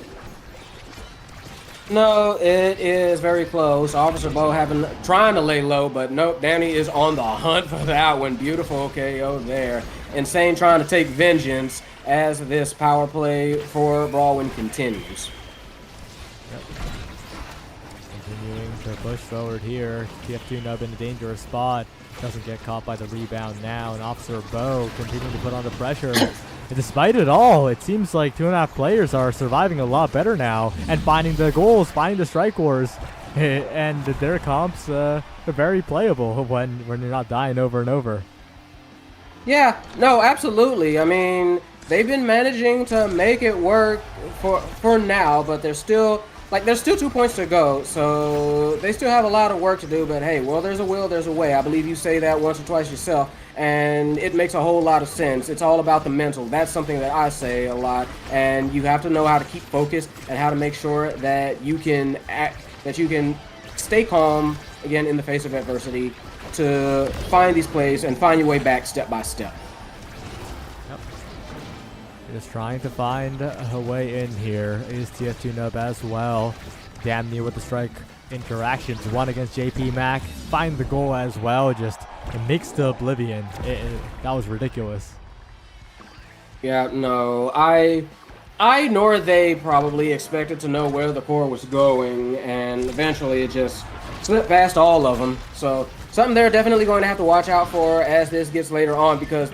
No, it is very close. Officer Bo trying to lay low, but nope, Danny is on the hunt for that one. Beautiful KO there. Insane trying to take vengeance as this power play for Baldwin continues. Yep. Continuing to push forward here. TF2 Nub in a dangerous spot. Doesn't get caught by the rebound now, and Officer Bo continuing to put on the pressure. And despite it all, it seems like 2.5 players are surviving a lot better now and finding the goals, finding the strike wars, and their comps are very playable when you're not dying over and over. Yeah, no, absolutely. I mean, they've been managing to make it work for now, but there's still 2 points to go, so they still have a lot of work to do. But hey, well, there's a will, there's a way. I believe you say that once or twice yourself, and it makes a whole lot of sense. It's all about the mental. That's something that I say a lot, and you have to know how to keep focused and how to make sure that you can stay calm again in the face of adversity to find these plays and find your way back step by step. Yep. Just trying to find a way in here is TF2 Nub as well. Damn near with the strike interactions. One against JP Mac. Find the goal as well. Just mixed to oblivion. That was ridiculous. Yeah, no. I nor they probably expected to know where the core was going, and eventually it just slipped past all of them. So something they're definitely going to have to watch out for as this gets later on, because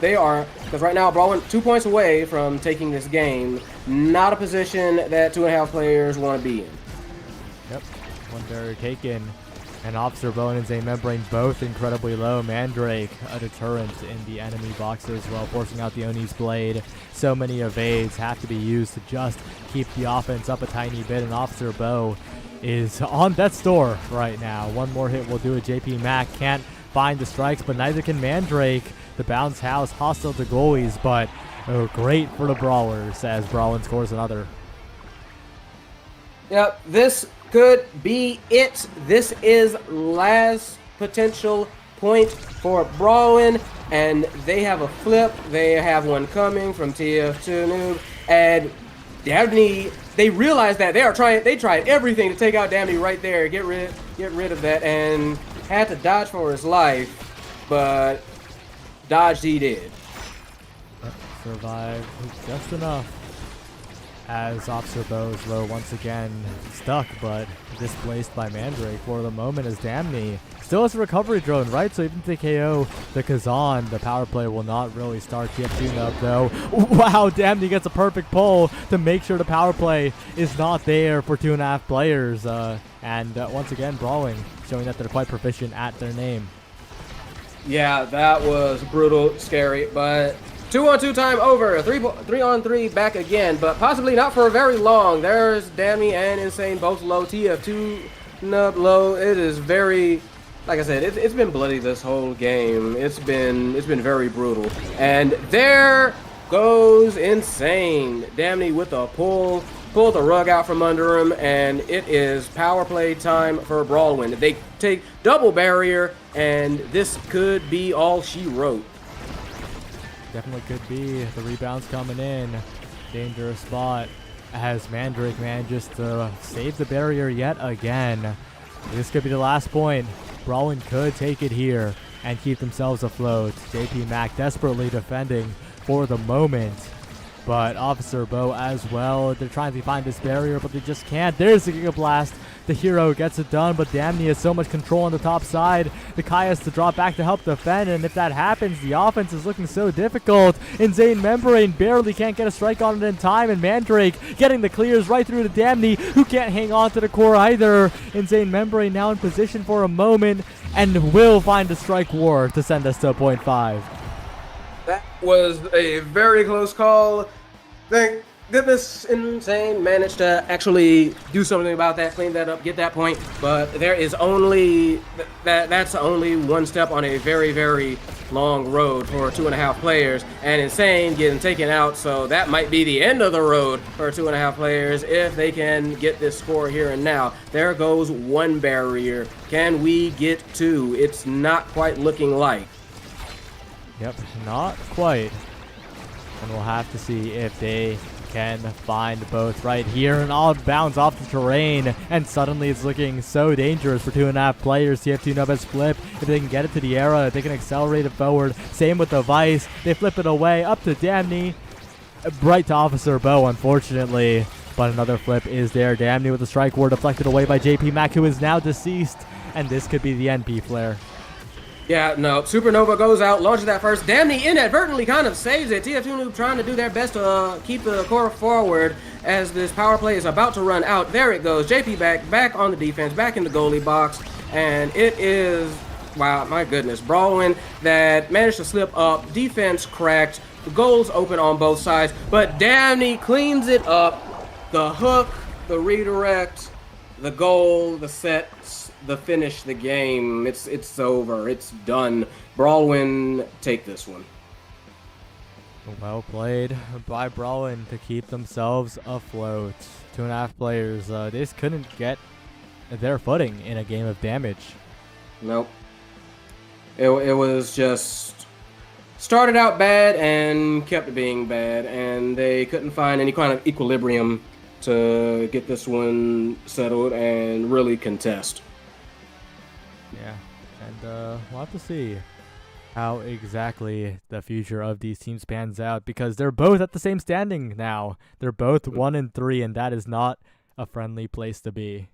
right now Baldwin 2 points away from taking this game. Not a position that 2.5 players want to be in. Yep, one barrier taken. And Officer Bone and Zane Membrane both incredibly low. Mandrake, a deterrent in the enemy boxes while forcing out the Oni's Blade. So many evades have to be used to just keep the offense up a tiny bit. And Officer Bo is on death's door right now. One more hit will do it. JP Mac can't find the strikes, but neither can Mandrake. The bounce house hostile to goalies, but great for the Brawlers as Brawlin scores another. Yep, this could be it. This is last potential point for Brawlin, and they have a flip. They have one coming from TF2 Noob, and Dabney, they realize that they tried everything to take out Dabney right there, get rid of that, and had to dodge for his life, but dodged he did. Survived just enough. As Officer Bo is low once again, stuck, but displaced by Mandrake for the moment as Damney still has a recovery drone, right? So even if they KO the Kazan, the power play will not really start. TF2 up though. Wow, Damney gets a perfect pull to make sure the power play is not there for 2.5 players. Once again, Brawling, showing that they're quite proficient at their name. Yeah, that was brutal, scary, but 2-on-2 time over. 3-on-3 back again, but possibly not for very long. There's Damney and Insane both low. TF2 nub low. It is very, like I said, it's been bloody this whole game. It's been very brutal. And there goes Insane. Damney with a pull the rug out from under him, and it is power play time for Brawlin. They take double barrier, and this could be all she wrote. Definitely could be. The rebounds coming in. Dangerous spot as Mandrake manages to save the barrier yet again. This could be the last point. Brawlin could take it here and keep themselves afloat. JP Mac desperately defending for the moment. But Officer Bo as well. They're trying to find this barrier, but they just can't. There's the Giga Blast. The hero gets it done, but Damney has so much control on the top side. The Kai has to drop back to help defend, and if that happens, the offense is looking so difficult. Insane Membrane barely can't get a strike on it in time, and Mandrake getting the clears right through to Damney, who can't hang on to the core either. Insane Membrane now in position for a moment, and will find a strike war to send us to 0.5. That was a very close call. Thank goodness Insane managed to actually do something about that, clean that up, get that point. But there is only that's only one step on a very, very long road for 2.5 players, and Insane getting taken out, so that might be the end of the road for 2.5 players if they can get this score here and now. There goes one barrier. Can we get two? It's not quite looking like. Yep, not quite. And we'll have to see if they can find both right here. And all bounds off the terrain. And suddenly it's looking so dangerous for 2.5 players. TF2 Nubes flip. If they can get it to the era, they can accelerate it forward. Same with the Vice. They flip it away up to Damney. Right to Officer Bo, unfortunately. But another flip is there. Damney with the strike ward deflected away by JP Mac, who is now deceased. And this could be the NP flare. Yeah, no, Supernova goes out, launches that first. Damney inadvertently kind of saves it. TF2 Noob trying to do their best to keep the core forward as this power play is about to run out. There it goes. JP back on the defense, back in the goalie box. And it is, wow, my goodness, Brawlin that managed to slip up. Defense cracked. The goals open on both sides. But Damney cleans it up. The hook, the redirect, the goal, the sets, the finish, the game. It's over. It's done. Brawlin take this one. Well played by Brawlin to keep themselves afloat. 2.5 players. They just couldn't get their footing in a game of damage. Nope. It was just started out bad and kept being bad, and they couldn't find any kind of equilibrium to get this one settled and really contest. Yeah, and we'll have to see how exactly the future of these teams pans out, because they're both at the same standing now. They're both 1-3, and that is not a friendly place to be.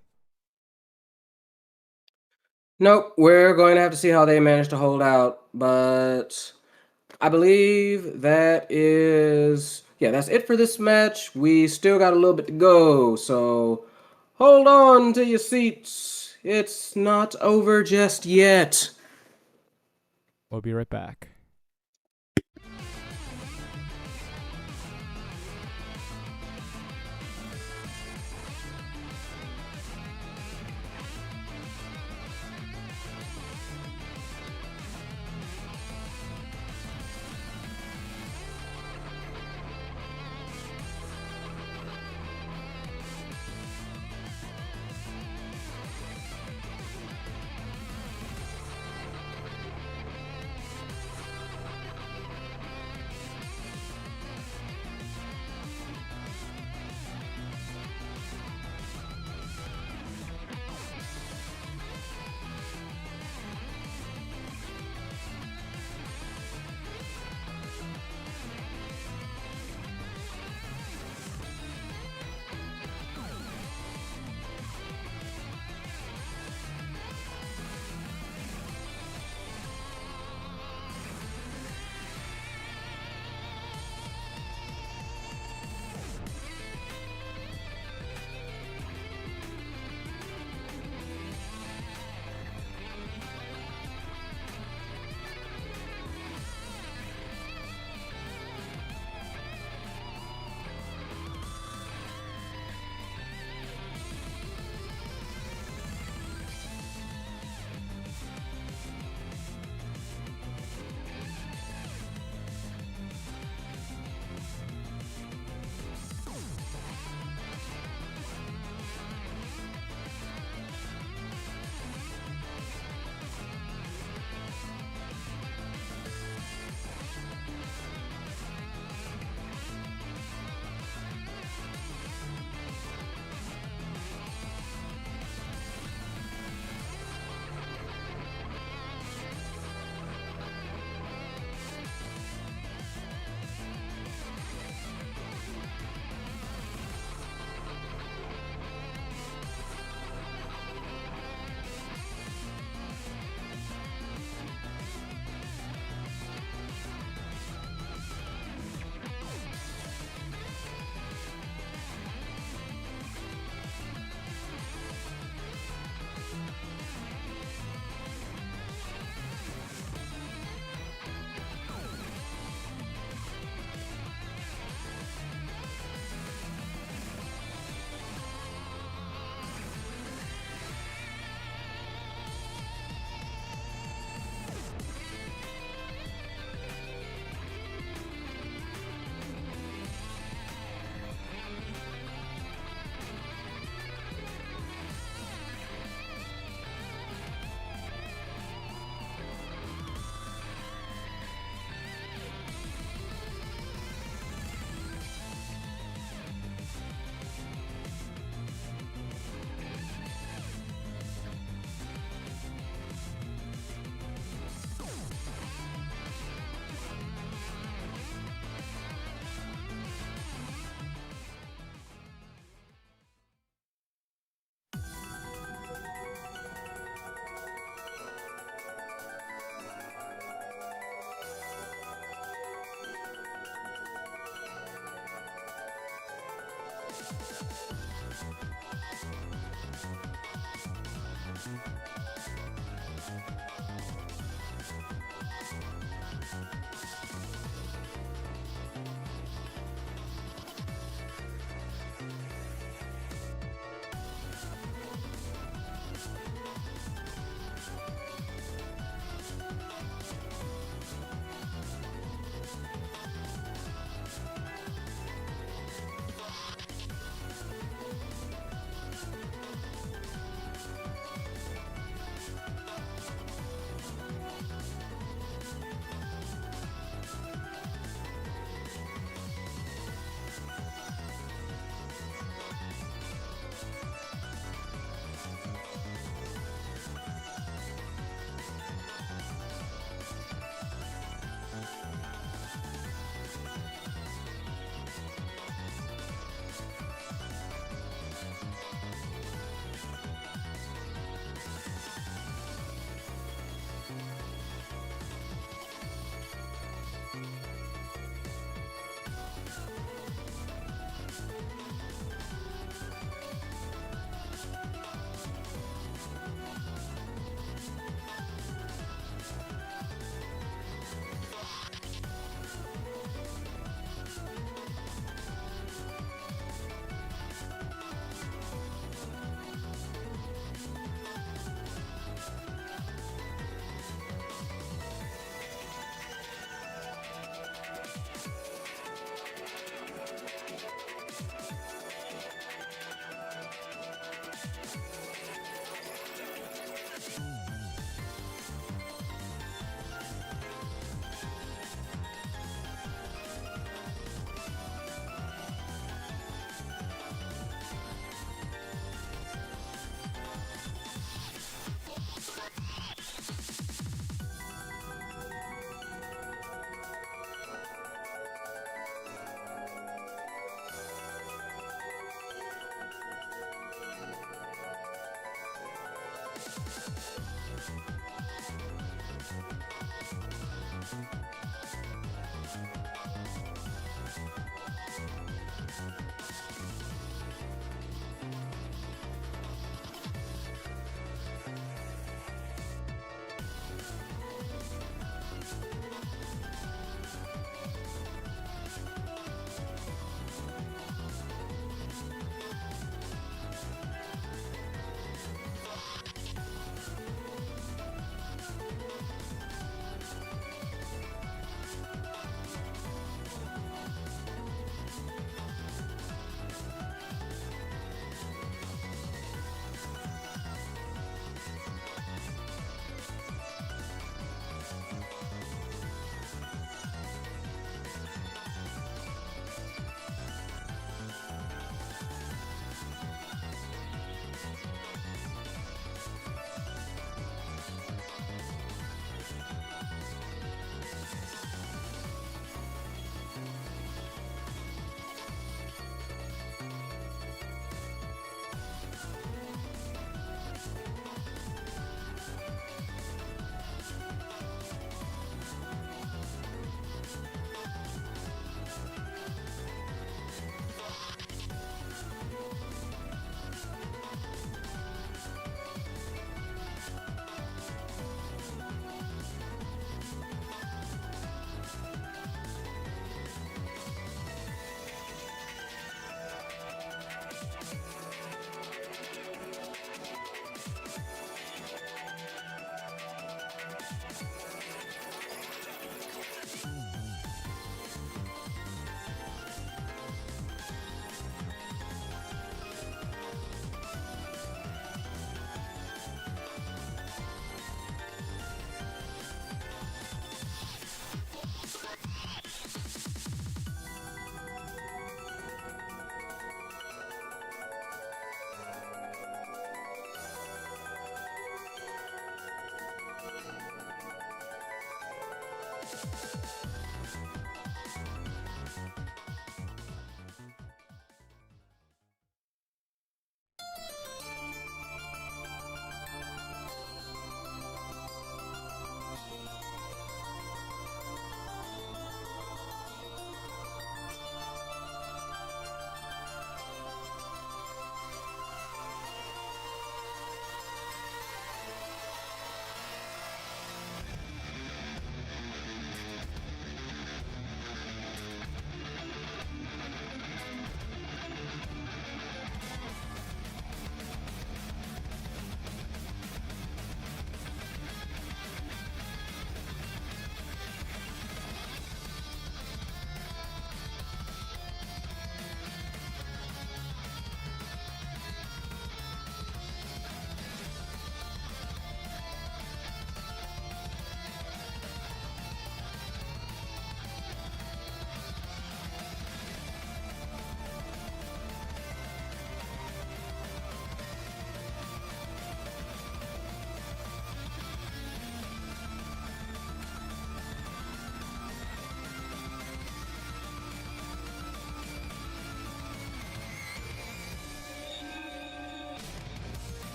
Nope, we're going to have to see how they manage to hold out, but I believe that is, yeah, that's it for this match. We still got a little bit to go, so Hold on to your seats. It's not over just yet. We'll be right back.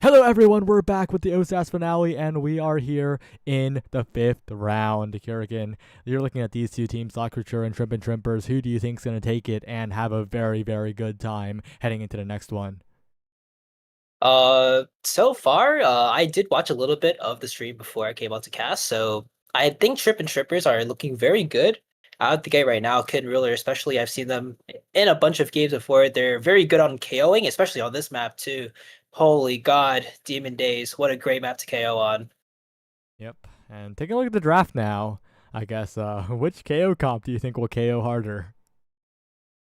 Hello everyone, we're back with the OSAS finale, and we are here in the 5th round. Kurrigan, you're looking at these two teams, Lockrature and Trimpers. Who do you think's going to take it and have a very, very good time heading into the next one? So far, I did watch a little bit of the stream before I came out to cast, so I think Trippers are looking very good out the gate right now. Kid and Ruler, especially, I've seen them in a bunch of games before. They're very good on KOing, especially on this map too. Holy God, Demon Days, what a great map to KO on. Yep, and taking a look at the draft now, I guess, which KO comp do you think will KO harder?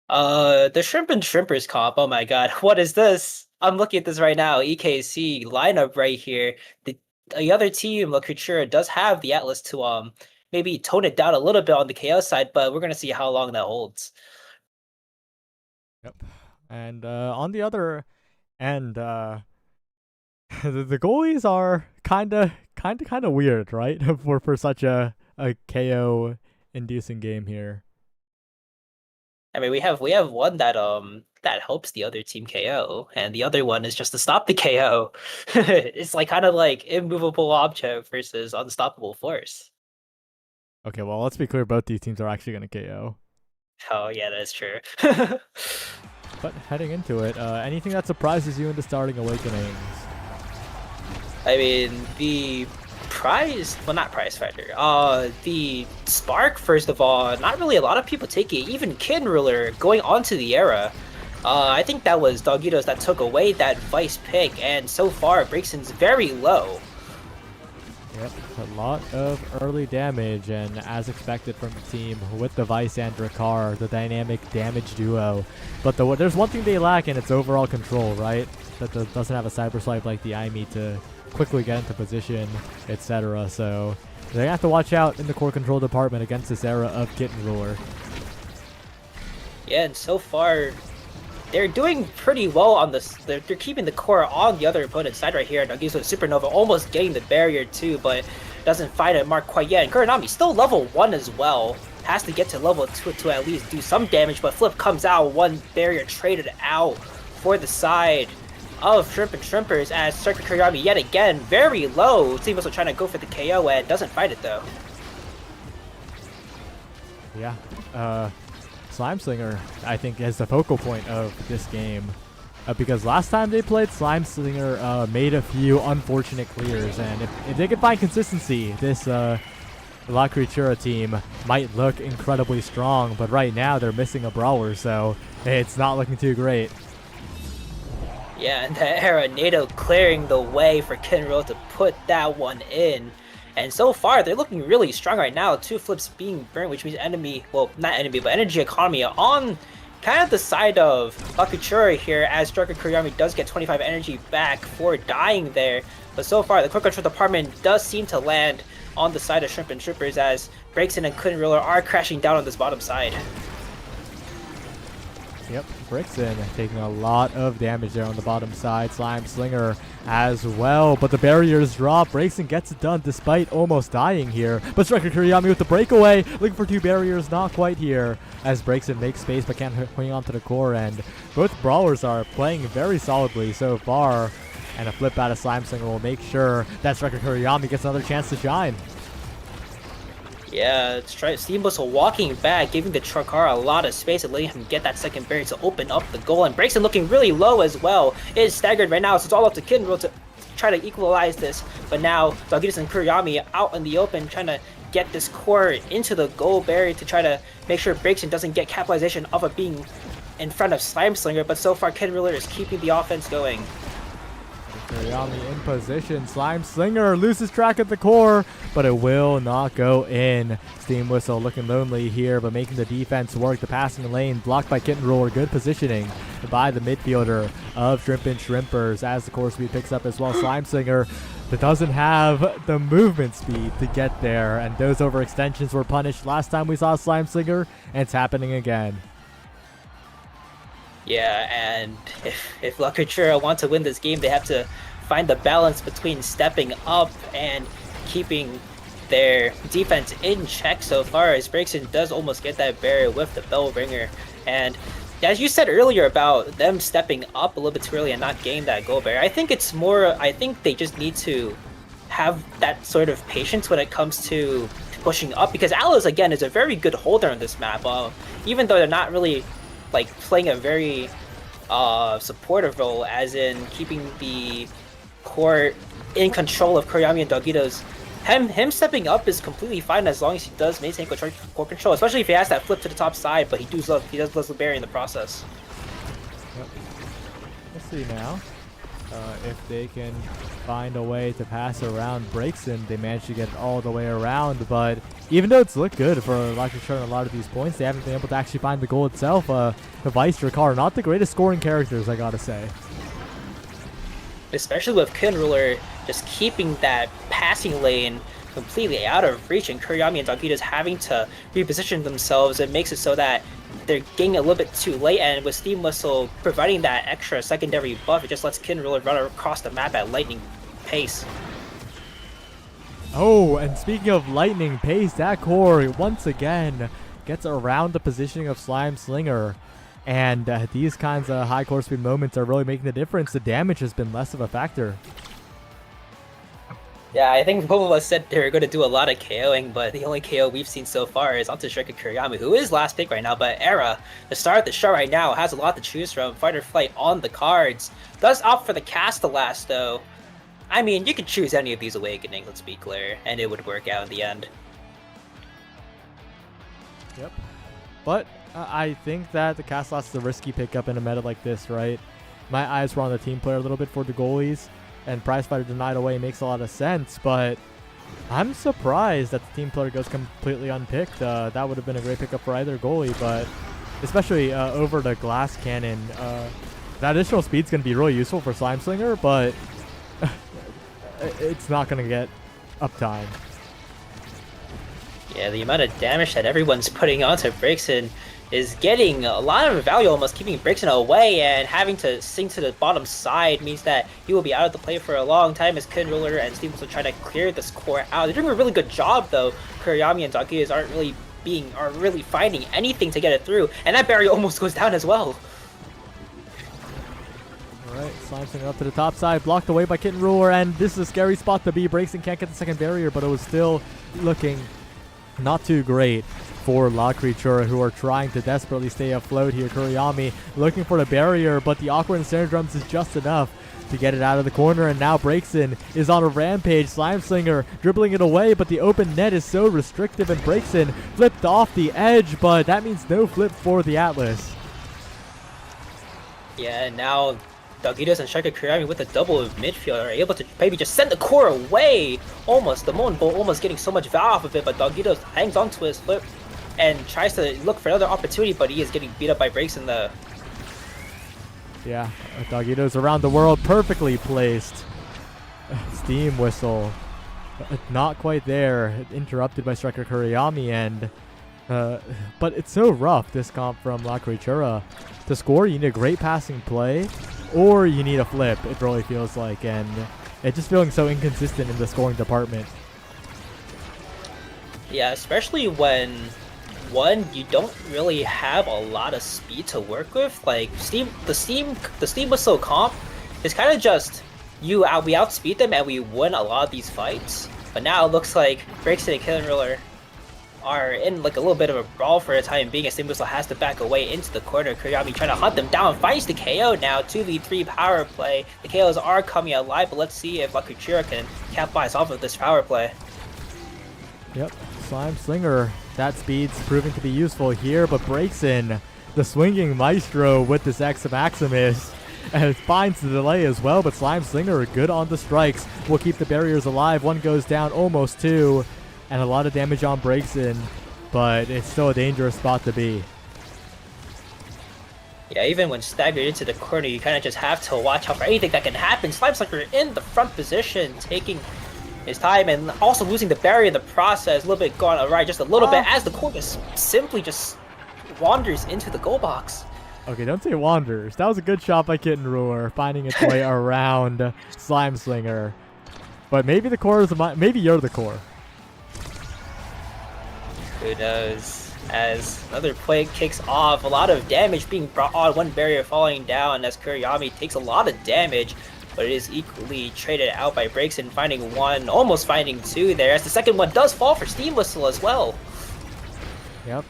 The Shrimp and Shrimpers comp, oh my God, what is this? I'm looking at this right now, EKC lineup right here. The other team, La Cultura, does have the Atlas to maybe tone it down a little bit on the KO side, but we're gonna see how long that holds. Yep, and on the other end, the goalies are kind of weird, right? for such a KO inducing game here. I mean, we have one that helps the other team KO, and the other one is just to stop the KO. It's like kind of like immovable object versus unstoppable force. Okay, well, let's be clear, both these teams are actually going to KO. Oh yeah, that's true. But heading into it, anything that surprises you into starting Awakenings? I mean, the prize, well, not prize fighter. The spark, first of all, not really a lot of people take it. Even Kid Ruler going onto the era. I think that was Dogitos that took away that vice pick, and so far, Breakson's very low. Yep, a lot of early damage, and as expected from the team with the Vice and Drakkar, the dynamic damage duo. But there's one thing they lack, and it's overall control, right? That doesn't have a Cyber Swipe like the IME to quickly get into position, etc. So they're gonna have to watch out in the core control department against this era of Kitten Ruler. Yeah, and so far, they're doing pretty well on this. They're keeping the core on the other opponent's side right here. Nagiso Supernova almost getting the barrier too, but doesn't find a mark quite yet. And Kuranami still level 1 as well. Has to get to level 2 to at least do some damage, but Flip comes out, one barrier traded out for the side of Shrimp and Shrimpers as Circuit Kuranami yet again very low. Team also trying to go for the KO and doesn't fight it though. Yeah, Slime Slinger, I think, is the focal point of this game. Because last time they played, Slime Slinger made a few unfortunate clears, and if they can find consistency, this La Creatura team might look incredibly strong, but right now they're missing a brawler, so it's not looking too great. Yeah, and that era, NATO clearing the way for Kenro to put that one in. And so far, they're looking really strong right now. 2 flips being burned, which means enemy, well, not enemy, but energy economy on kind of the side of Bakuchura here, as Striker Kuriyami does get 25 energy back for dying there. But so far, the quick control department does seem to land on the side of Shrimp and Shrimpers, as Breakson and Kun Ruler are crashing down on this bottom side. Yep, Brixton taking a lot of damage there on the bottom side. Slime Slinger as well, but the barriers drop. Brixton gets it done despite almost dying here. But Striker Kuriyami with the breakaway, looking for 2 barriers, not quite here. As Brixton makes space but can't hang on to the core end. Both brawlers are playing very solidly so far. And a flip out of Slime Slinger will make sure that Striker Kuriyami gets another chance to shine. Yeah, Steam Whistle walking back, giving the Drakkar a lot of space and letting him get that second barrier to open up the goal. And Breakson looking really low as well. It is staggered right now, so it's all up to Kinro to try to equalize this. But now, Dogitas and Kuriyami out in the open, trying to get this core into the goal barrier to try to make sure Breakson doesn't get capitalization of it being in front of Slime Slinger. But so far, Ken Ruler is keeping the offense going. Kuriyami in position. Slime Slinger loses track of the core, but it will not go in. Steam Whistle looking lonely here, but making the defense work. The passing lane blocked by Kitten Roller. Good positioning by the midfielder of Shrimp and Shrimpers as the core speed picks up as well. Slime Slinger that doesn't have the movement speed to get there, and those overextensions were punished last time we saw Slime Slinger, and it's happening again. Yeah, and if La Cultura want to win this game, they have to find the balance between stepping up and keeping their defense in check so far, as Breakson does almost get that barrier with the bell ringer. And As you said earlier about them stepping up a little bit too early and not getting that gold barrier, I think it's more. I think they just need to have that sort of patience when it comes to pushing up, because Alice again is a very good holder on this map. Even though they're not really like playing a very supportive role, as in keeping the core in control of Kuriyami and Dogito's. Him stepping up is completely fine as long as he does maintain core control, especially if he has that flip to the top side. But he does love the barrier in the process. Yep. We'll see now if they can find a way to pass around Breakson. They managed to get it all the way around, but even though it's looked good for Lacriture on a lot of these points, they haven't been able to actually find the goal itself. The Vice Drakkar, not the greatest scoring characters, I gotta say. Especially with Kin Ruler just keeping that passing lane completely out of reach, and Kuriyami and Dogito's having to reposition themselves. It makes it so that they're getting a little bit too late, and with Steam Whistle providing that extra secondary buff, it just lets Kin Ruler run across the map at lightning pace. Oh, and speaking of lightning pace, that core once again gets around the positioning of Slime Slinger. And these kinds of high core speed moments are really making the difference. The damage has been less of a factor. Yeah, I think both of us said they were going to do a lot of KOing, but the only KO we've seen so far is onto Striker Kuriyami, who is last pick right now. But Era, the star of the show right now, has a lot to choose from. Fight or Flight on the cards. Does opt for the cast to last, though. I mean, you could choose any of these Awakenings, let's be clear, and it would work out in the end. Yep. But I think that the cast loss is a risky pickup in a meta like this, right? My eyes were on the team player a little bit for the goalies, and Prize Fighter denied away makes a lot of sense, but I'm surprised that the team player goes completely unpicked. That would have been a great pickup for either goalie, but especially over the Glass Cannon, that additional speed's going to be really useful for Slime Slinger, but it's not going to get uptime. Yeah, the amount of damage that everyone's putting onto Breakson is getting a lot of value, almost keeping Breakson away, and having to sink to the bottom side means that he will be out of the play for a long time as Kin Ruler and Steam will try to clear this core out. They're doing a really good job though. Kuriyami and Dogito's aren't really finding anything to get it through, and that barrier almost goes down as well. Alright, Slime Slinger up to the top side, blocked away by Kitten Ruler, and this is a scary spot to be. Breakson can't get the second barrier, but it was still looking not too great for Lacriture, who are trying to desperately stay afloat here. Kuriyami looking for the barrier, but the awkward snare drums is just enough to get it out of the corner, and now Breakson is on a rampage. Slime Slinger dribbling it away, but the open net is so restrictive, and Breakson flipped off the edge, but that means no flip for the Atlas. Yeah, and now Dogito's and Striker Kuriyami with a double of midfield are able to maybe just send the core away. Almost, the Moon Bolt almost getting so much value off of it, but Dogito's hangs onto his flip and tries to look for another opportunity, but he is getting beat up by Breakson though. Yeah, Dogito's around the world, perfectly placed. Steam Whistle, not quite there, interrupted by Striker Kuriyami, and but it's so rough, this comp from Lacriture. To score, you need a great passing play, or you need a flip, it really feels like, and it's just feeling so inconsistent in the scoring department. Yeah, especially when, one, you don't really have a lot of speed to work with. Like the Steam Whistle comp is kind of just we outspeed them and we win a lot of these fights. But now it looks like Breakson and Kin Ruler are in like a little bit of a brawl for a time being, as Steam Whistle has to back away into the corner. Kuriyami trying to hunt them down, finds the KO now, 2v3 power play. The KOs are coming alive, but let's see if Lacriture can capitalize off of this power play. Yep, Slime Slinger, that speed's proving to be useful here, but Breakson, the swinging maestro with this X Maximus, and finds the delay as well, but Slime Slinger good on the strikes, will keep the barriers alive. One goes down, almost two, and a lot of damage on Breakson, but it's still a dangerous spot to be. Yeah, even when staggered into the corner, you kind of just have to watch out for anything that can happen. Slime Slinger in the front position, taking his time and also losing the barrier in the process. A little bit gone awry, just a little bit, as the core just simply just wanders into the goal box. Okay, don't say wanders. That was a good shot by Kitten Ruler, finding its way around Slime Slinger. But maybe the core is maybe you're the core. Who knows? as another point kicks off. A lot of damage being brought on, one barrier falling down as Kuriyami takes a lot of damage, but it is equally traded out by Breakson, finding one, almost finding two there, as the second one does fall for Steam Whistle as well. Yep.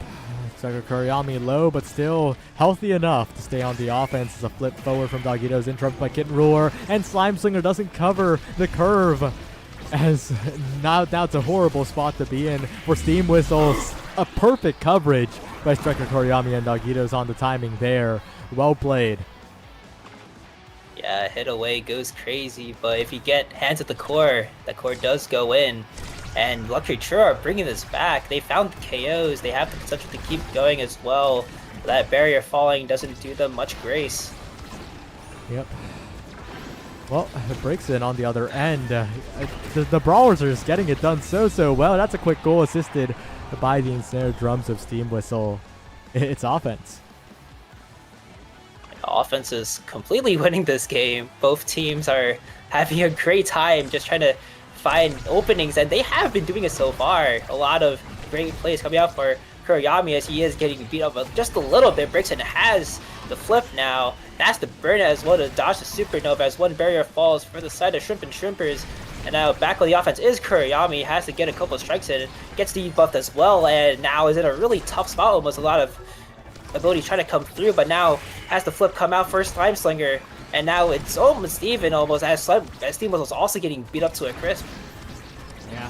Striker Kuriyami low, but still healthy enough to stay on the offense. As a flip forward from Dogito's interrupt by Kitten Ruler, and Slime Slinger doesn't cover the curve. As now it's a horrible spot to be in for Steam Whistles. A perfect coverage by Striker Kuriyami, and Dogito's on the timing there. Well played. Yeah, hit away goes crazy, but if you get hands at the core does go in. And Luxury True are bringing this back. They found the KOs. They have the potential to keep going as well. That barrier falling doesn't do them much grace. Yep. Well, it breaks in on the other end. The Brawlers are just getting it done so well. That's a quick goal assisted by the ensnared drums of Steam Whistle. It's offense. Offense is completely winning this game. Both teams are having a great time just trying to find openings, and they have been doing it so far. A lot of great plays coming out for Kuriyami as he is getting beat up just a little bit. Breakson has the flip now. That's the burn as well to dodge the supernova as one barrier falls for the side of Shrimp and Shrimpers. And now back on the offense is Kuriyami. Has to get a couple of strikes in. Gets debuffed as well, and now is in a really tough spot. Almost a lot of ability trying to come through, but now has the flip come out for Slime Slinger. And now it's almost even, as Steam was also getting beat up to a crisp. Yeah.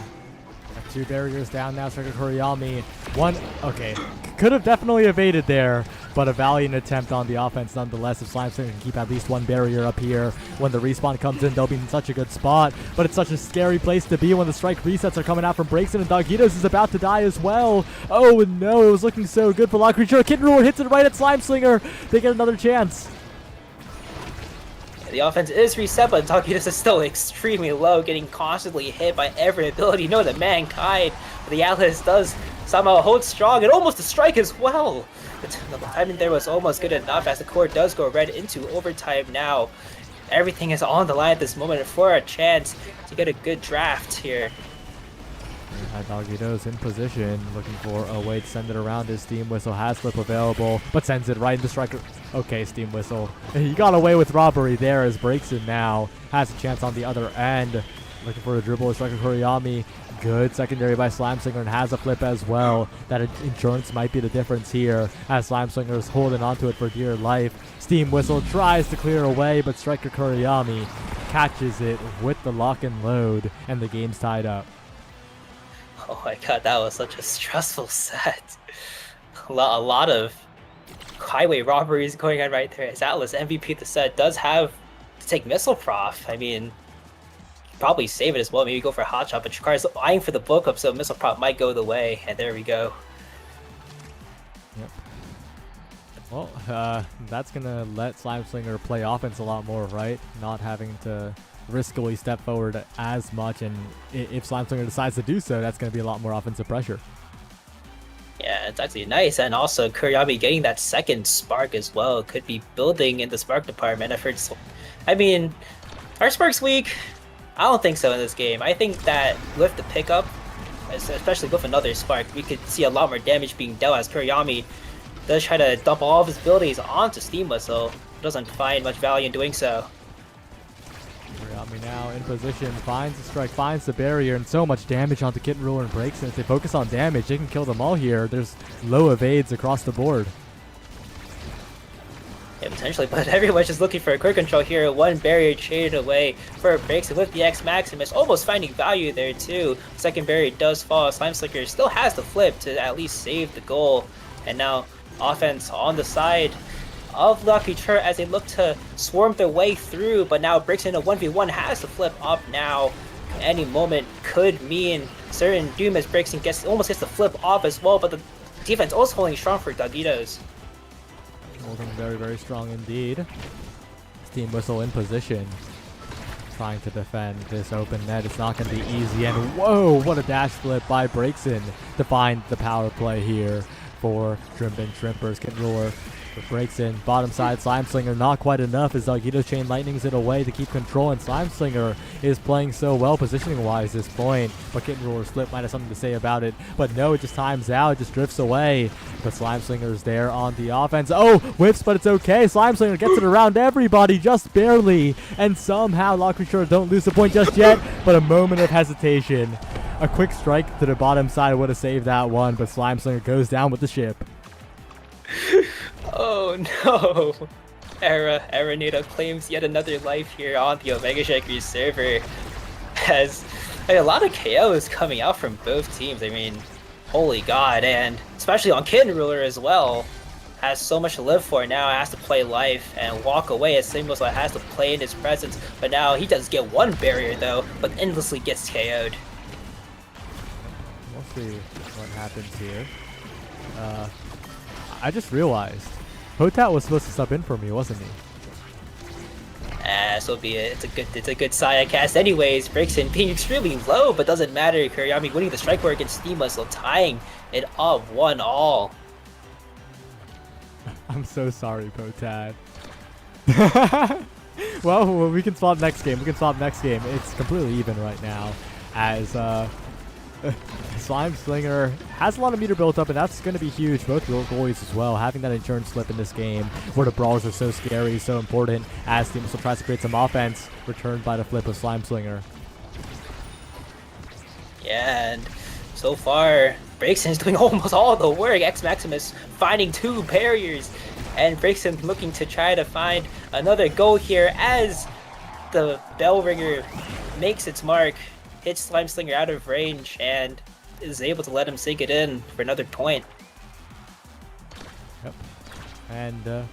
Got two barriers down now. Striker Kuriyami. One, okay. Could have definitely evaded there, but a valiant attempt on the offense nonetheless. If Slime Slinger can keep at least one barrier up here, when the respawn comes in, they'll be in such a good spot. But it's such a scary place to be when the strike resets are coming out from Breakson, and Dogito's is about to die as well. Oh no, it was looking so good for Lock Creature. Kitten Ruler hits it right at Slime Slinger. They get another chance. The offense is reset, but Dogito's is still extremely low, getting constantly hit by every ability known to mankind. But the Atlas does somehow hold strong, and almost a strike as well. The timing there was almost good enough, as the core does go red into overtime now. Everything is on the line at this moment for a chance to get a good draft here. Dogito's in position, looking for a way to send it around. His Steam Whistle has flip available, but sends it right into Striker. Okay, Steam Whistle. He got away with robbery there as Breakson now has a chance on the other end. Looking for a dribble with Striker Kuriyami. Good secondary by Slime Slinger, and has a flip as well. That insurance might be the difference here, as Slime Slinger is holding onto it for dear life. Steam Whistle tries to clear away, but Striker Kuriyami catches it with the lock and load, and the game's tied up. Oh my god, that was such a stressful set. A lot of highway robberies going on right there. As Atlas MVP the set does have to take Missile Prof. I mean, probably save it as well. Maybe go for a hot shot, but Chikari's eyeing for the book up, so Missile Prof might go the way. And there we go. Yep. Well, that's gonna let Slime Slinger play offense a lot more, right? Not having to riskily step forward as much, and if Slime Slinger decides to do so, that's going to be a lot more offensive pressure. Yeah, it's actually nice, and also Kuriyami getting that second spark as well could be building in the spark department. I mean, are sparks weak? I don't think so in this game. I think that with the pickup, especially with another spark, we could see a lot more damage being dealt as Kuriyami does try to dump all of his abilities onto Steam Whistle. Doesn't find much value in doing so. Kuriyami now in position, finds the strike, finds the barrier, and so much damage onto Kitten Ruler and Breakson. If they focus on damage, they can kill them all here. There's low evades across the board. Yeah, potentially, but everyone's just looking for a quick control here. One barrier traded away for Breakson with the X Maximus, almost finding value there too. Second barrier does fall. Slime Slinger still has the flip to at least save the goal. And now offense on the side of Lucky Chur as they look to swarm their way through, but now Breakson a 1v1 has the flip up now. Any moment could mean certain doom as Breakson almost gets the flip off as well, but the defense also holding strong for Dogito's. Holding very, very strong indeed. Steam Whistle in position, trying to defend this open net. It's not going to be easy, and whoa, what a dash flip by Breakson to find the power play here for Shrimp and Shrimpers. Kitten Ruler But breaks in, bottom side, Slime Slinger not quite enough as Dogito Chain Lightnings it away to keep control, and Slime Slinger is playing so well positioning-wise this point. But Kitten Ruler Split might have something to say about it, but no, it just times out, it just drifts away. But Slime Slinger is there on the offense. Oh, whiffs, but it's okay. Slime Slinger gets it around everybody, just barely, and somehow Lock Sure don't lose the point just yet, but a moment of hesitation. A quick strike to the bottom side would have saved that one, but Slime Slinger goes down with the ship. Oh no! Aranito claims yet another life here on the Omega Strikers server. As a lot of KOs coming out from both teams. I mean, holy god, and especially on Kitten Ruler as well. Has so much to live for now, has to play life and walk away as Simos has to play in his presence. But now he does get one barrier though, but endlessly gets KO'd. We'll see what happens here. I just realized Hotat was supposed to sub in for me, wasn't he? So be it. It's a good Saya cast anyways. Breaks in being extremely low, but doesn't matter. Kuriyami winning the strike war against Steam Whistle, tying it up 1-all. I'm so sorry, Potad. Well, we can swap next game. It's completely even right now as Slime Slinger has a lot of meter built up, and that's going to be huge. Both goalies as well. Having that insurance slip in this game where the brawlers are so scary, so important, as Team still tries to create some offense, returned by the flip of Slime Slinger. Yeah, and so far, Breakson is doing almost all the work. X Maximus finding 2 barriers, and Breakson looking to try to find another goal here as the bell ringer makes its mark, hits Slime Slinger out of range, and is able to let him sink it in for another point. Yep. And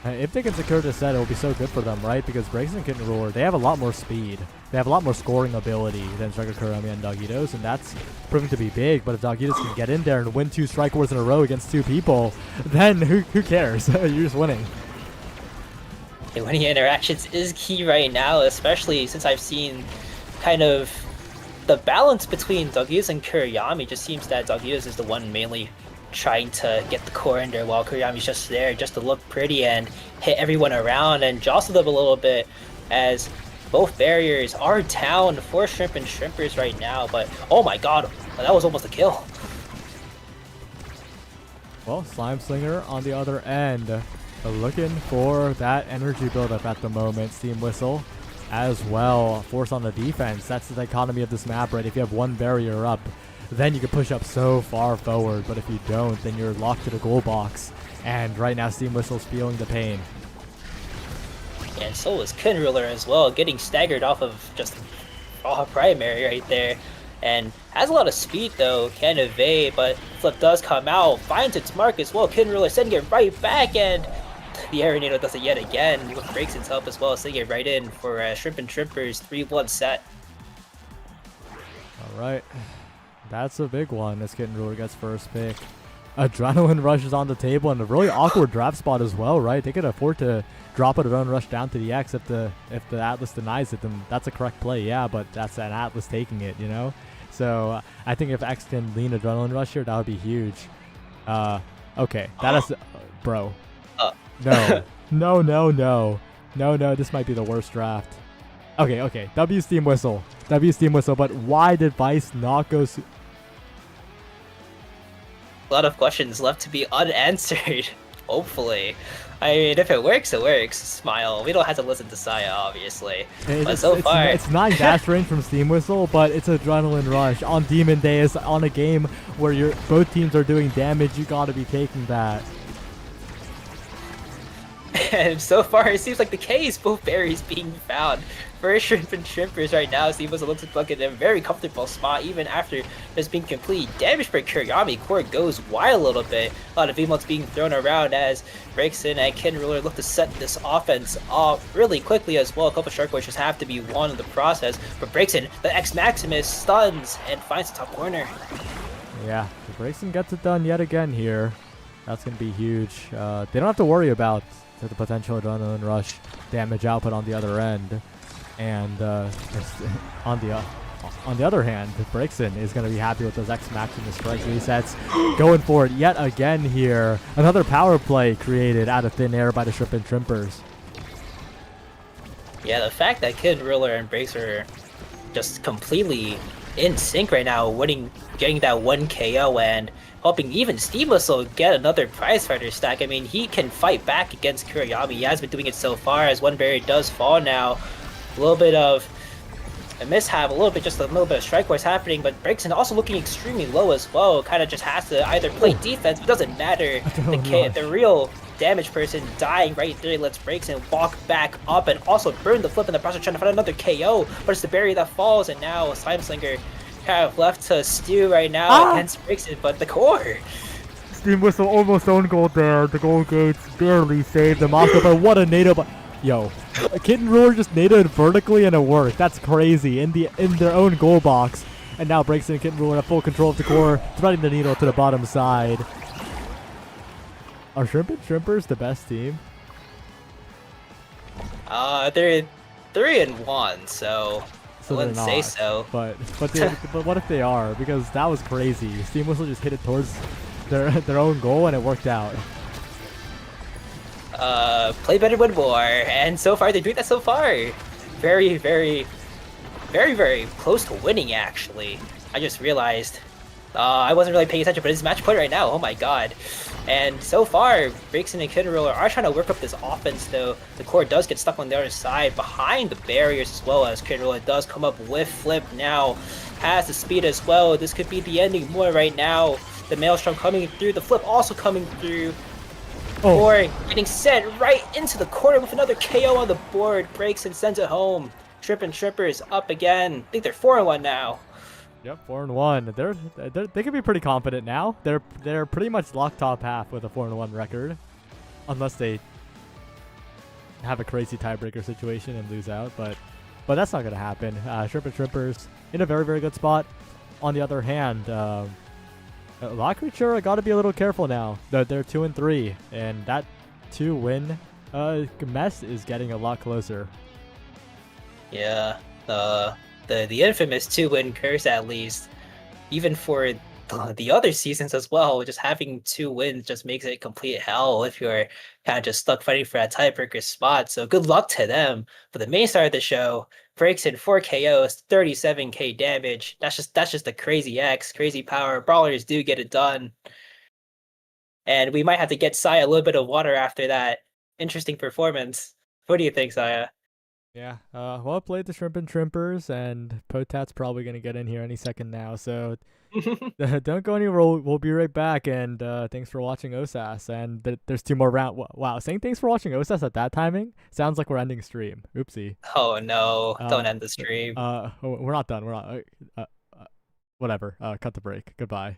if they can secure this set, it will be so good for them, right? Because Breakson and Kitten Ruler, they have a lot more speed. They have a lot more scoring ability than Striker Kurami and Dogitos, and that's proving to be big. But if Dogitos can get in there and win 2 strike wars in a row against 2 people, then who cares? You're just winning. The winning interactions is key right now, especially since I've seen kind of the balance between Dogitos and Kuriyami. Just seems that Dogitos is the one mainly trying to get the core in there, while Kuriyami's just there just to look pretty and hit everyone around and jostle them a little bit, as both barriers are down for Shrimp and Shrimpers right now. But oh my god, that was almost a kill. Well, Slime Slinger on the other end, looking for that energy buildup at the moment. Steam Whistle as well, force on the defense. That's the dichotomy of this map, right? If you have one barrier up, then you can push up so far forward, but if you don't, then you're locked to the goal box. And right now, Steam Whistle's feeling the pain. And so is Kitten Ruler as well, getting staggered off of just raw primary right there. And has a lot of speed though, can evade, but flip does come out, finds its mark as well. Kitten Ruler sending it right back, and the Arenado does it yet again with Breakson's help as well, sending it right in for Shrimp and Shrimpers 3-1 set. Alright, that's a big one as Kitten Ruler gets first pick. Adrenaline Rush is on the table, and a really awkward draft spot as well, right? They could afford to drop an Adrenaline Rush down to the X if the Atlas denies it, then that's a correct play, yeah, but that's an Atlas taking it, you know? So I think if X can lean Adrenaline Rush here, that would be huge. Okay, that is... bro. No, this might be the worst draft. Okay, W Steam Whistle, but why did Vice not go... A lot of questions left to be unanswered, hopefully. I mean, if it works, it works. Smile. We don't have to listen to Saya, obviously. But so far... It's 9 dash range from Steam Whistle, but it's Adrenaline Rush. On Demon Days, on a game where both teams are doing damage, you gotta be taking that. And so far, it seems like the case, both berries being found for Shrimp and Shrimpers right now. Steve looks like in a very comfortable spot, even after just being completely damaged by Kuriyami. Core goes wild a little bit. A lot of emotes being thrown around as Breakson and Kitten Ruler look to set this offense off really quickly as well. A couple Shark Boys just have to be won in the process. But Breakson, the X Maximus, stuns and finds the top corner. Yeah, Breakson gets it done yet again here. That's going to be huge. They don't have to worry about the potential Adrenaline Rush damage output on the other end. And on On the other hand, Brixton is going to be happy with those X Maximum strikes resets. Going for it yet again here. Another power play created out of thin air by the Shrimp and Shrimpers. Yeah, the fact that Kid Ruler and Breaks are just completely in sync right now, getting that 1 KO and helping even Steam Whistle get another prize fighter stack. I mean, he can fight back against Kuriyama. He has been doing it so far, as one barrier does fall now. A little bit of a mishap, just a little bit of strike force happening, but Breakson also looking extremely low as well. Kind of just has to either play defense, but doesn't matter. The real damage person dying right there lets Breakson walk back up and also burn the flip in the process, trying to find another KO, but it's the barrier that falls, and now Slime Slinger kind of left to stew right now against Breakson, but the core. Steam Whistle almost own goal there. The goal gates barely saved the Mako, but what a NATO. Yo, Kitten Ruler just nadoed vertically and it worked. That's crazy in their own goal box. And now Breakson and Kitten Ruler have full control of the core, threading the needle to the bottom side. Are Shrimp and Shrimpers the best team? They're 3-1, so I wouldn't say so. But what if they are? Because that was crazy. Steam Whistle just hit it towards their own goal and it worked out. Play better, win more, and so far they're doing that so far. Very, very, very, very close to winning, actually. I just realized. I wasn't really paying attention, but it's match point right now. Oh my god. And so far, Breakson and Kid Roller are trying to work up this offense, though. The core does get stuck on the other side, behind the barriers as well, as Kid Roller does come up with Flip now. Has the speed as well. This could be the ending more right now. The Maelstrom coming through, the Flip also coming through. Or getting sent right into the corner with another KO on the board. Breaks and sends it home. Shrimp and Shrimpers up again. I think they're 4-1 now. Yep, 4-1. They can be pretty confident now. They're pretty much locked top half with a 4-1 record, unless they have a crazy tiebreaker situation and lose out. But that's not gonna happen. Shrimp and Shrimpers in a very, very good spot. On the other hand, La Creature got to be a little careful now. They're 2-3, and that 2-win mess is getting a lot closer. Yeah, the infamous 2-win curse, at least, even for the other seasons as well. Just having 2 wins just makes it complete hell if you're kind of just stuck fighting for that tiebreaker spot. So good luck to them. For the main star of the show, Breaks in 4 KOs, 37k damage. That's just a crazy X, crazy power. Brawlers do get it done. And we might have to get Saya a little bit of water after that interesting performance. What do you think, Saya? Yeah, well played the Shrimp and Shrimpers, and Potat's probably going to get in here any second now, so don't go anywhere. We'll be right back, and thanks for watching OSAS, and there's 2 more rounds. Wow, saying thanks for watching OSAS at that timing sounds like we're ending stream. Oopsie. Oh no, don't end the stream. We're not done. We're not. Whatever, cut the break. Goodbye.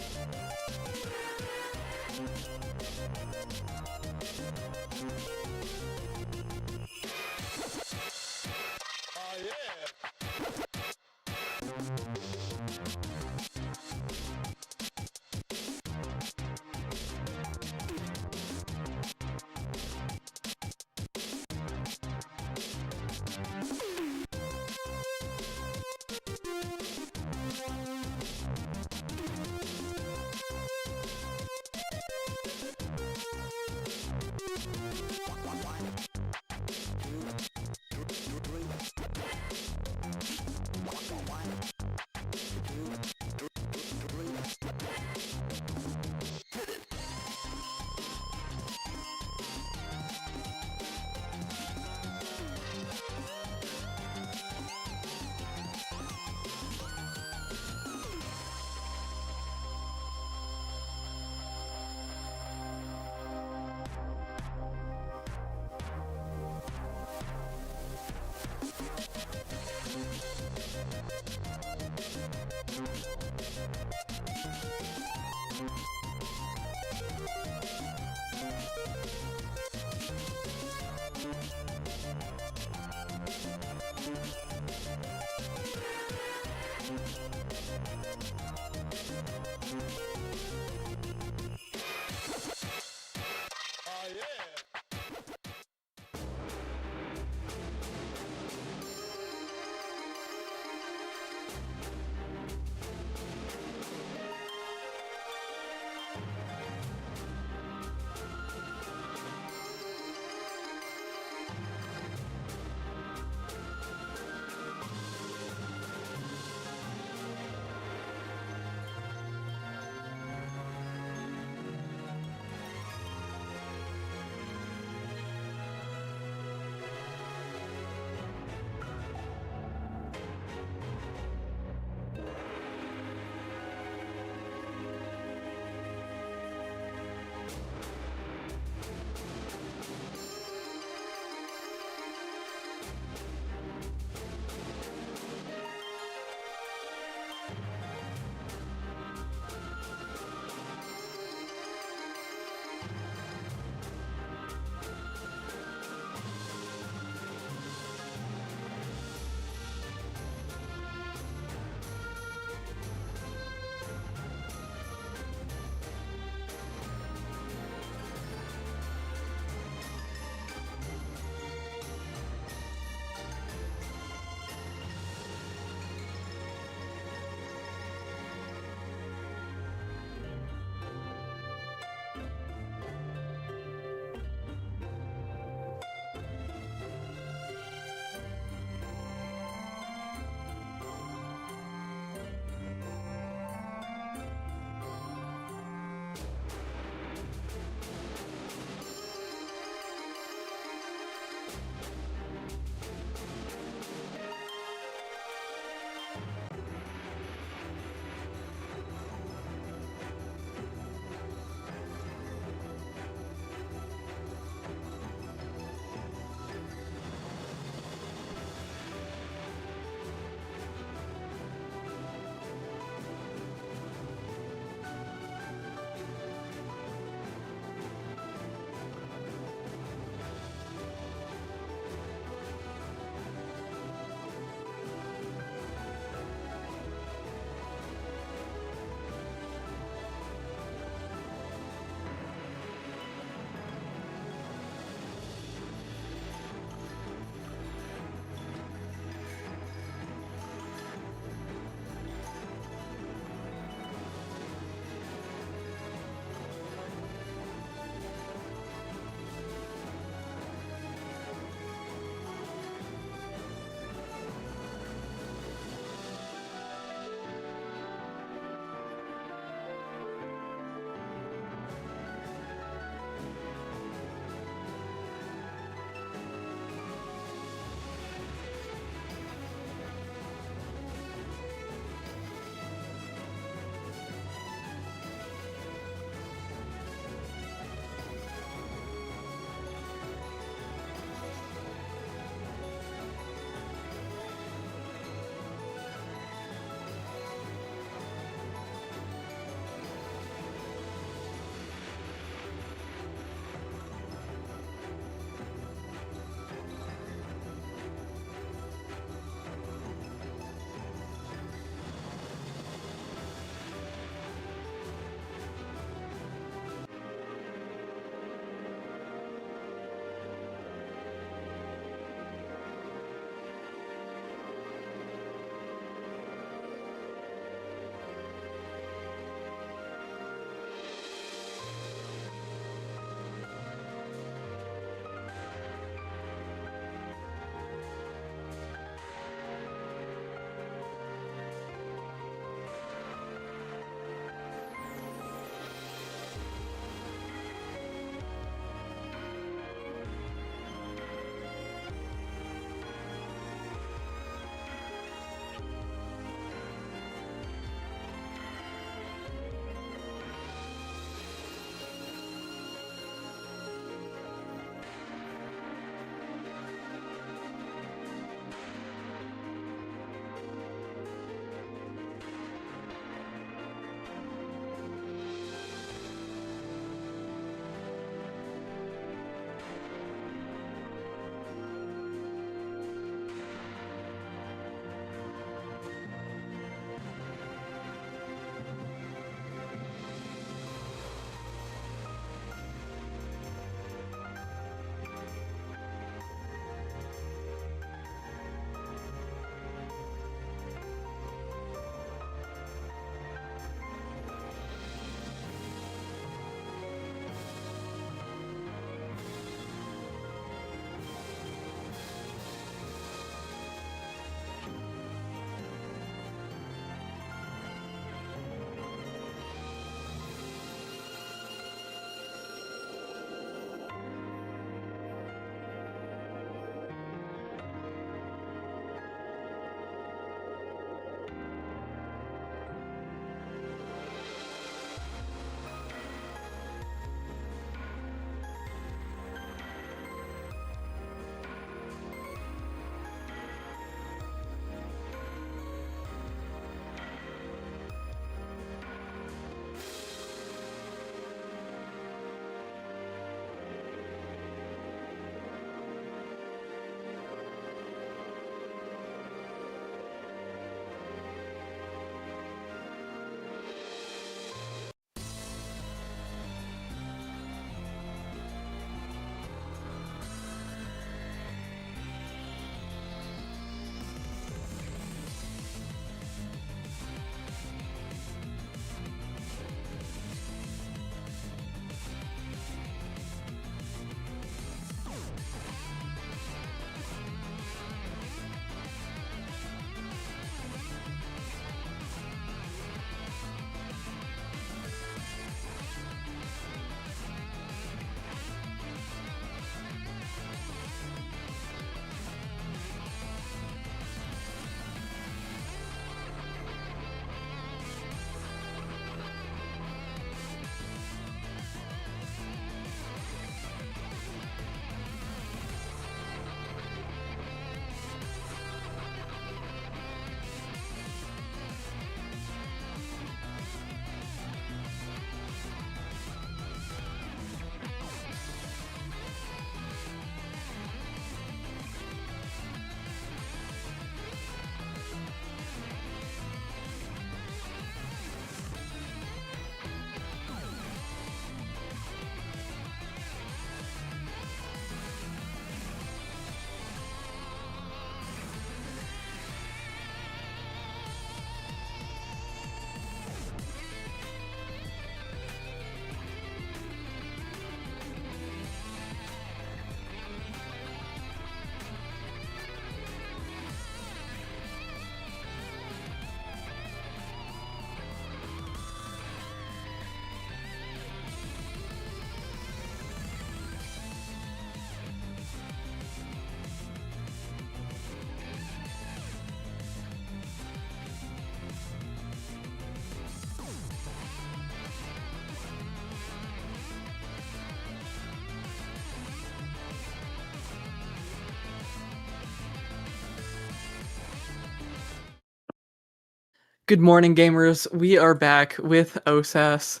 Good morning, gamers. We are back with OSAS,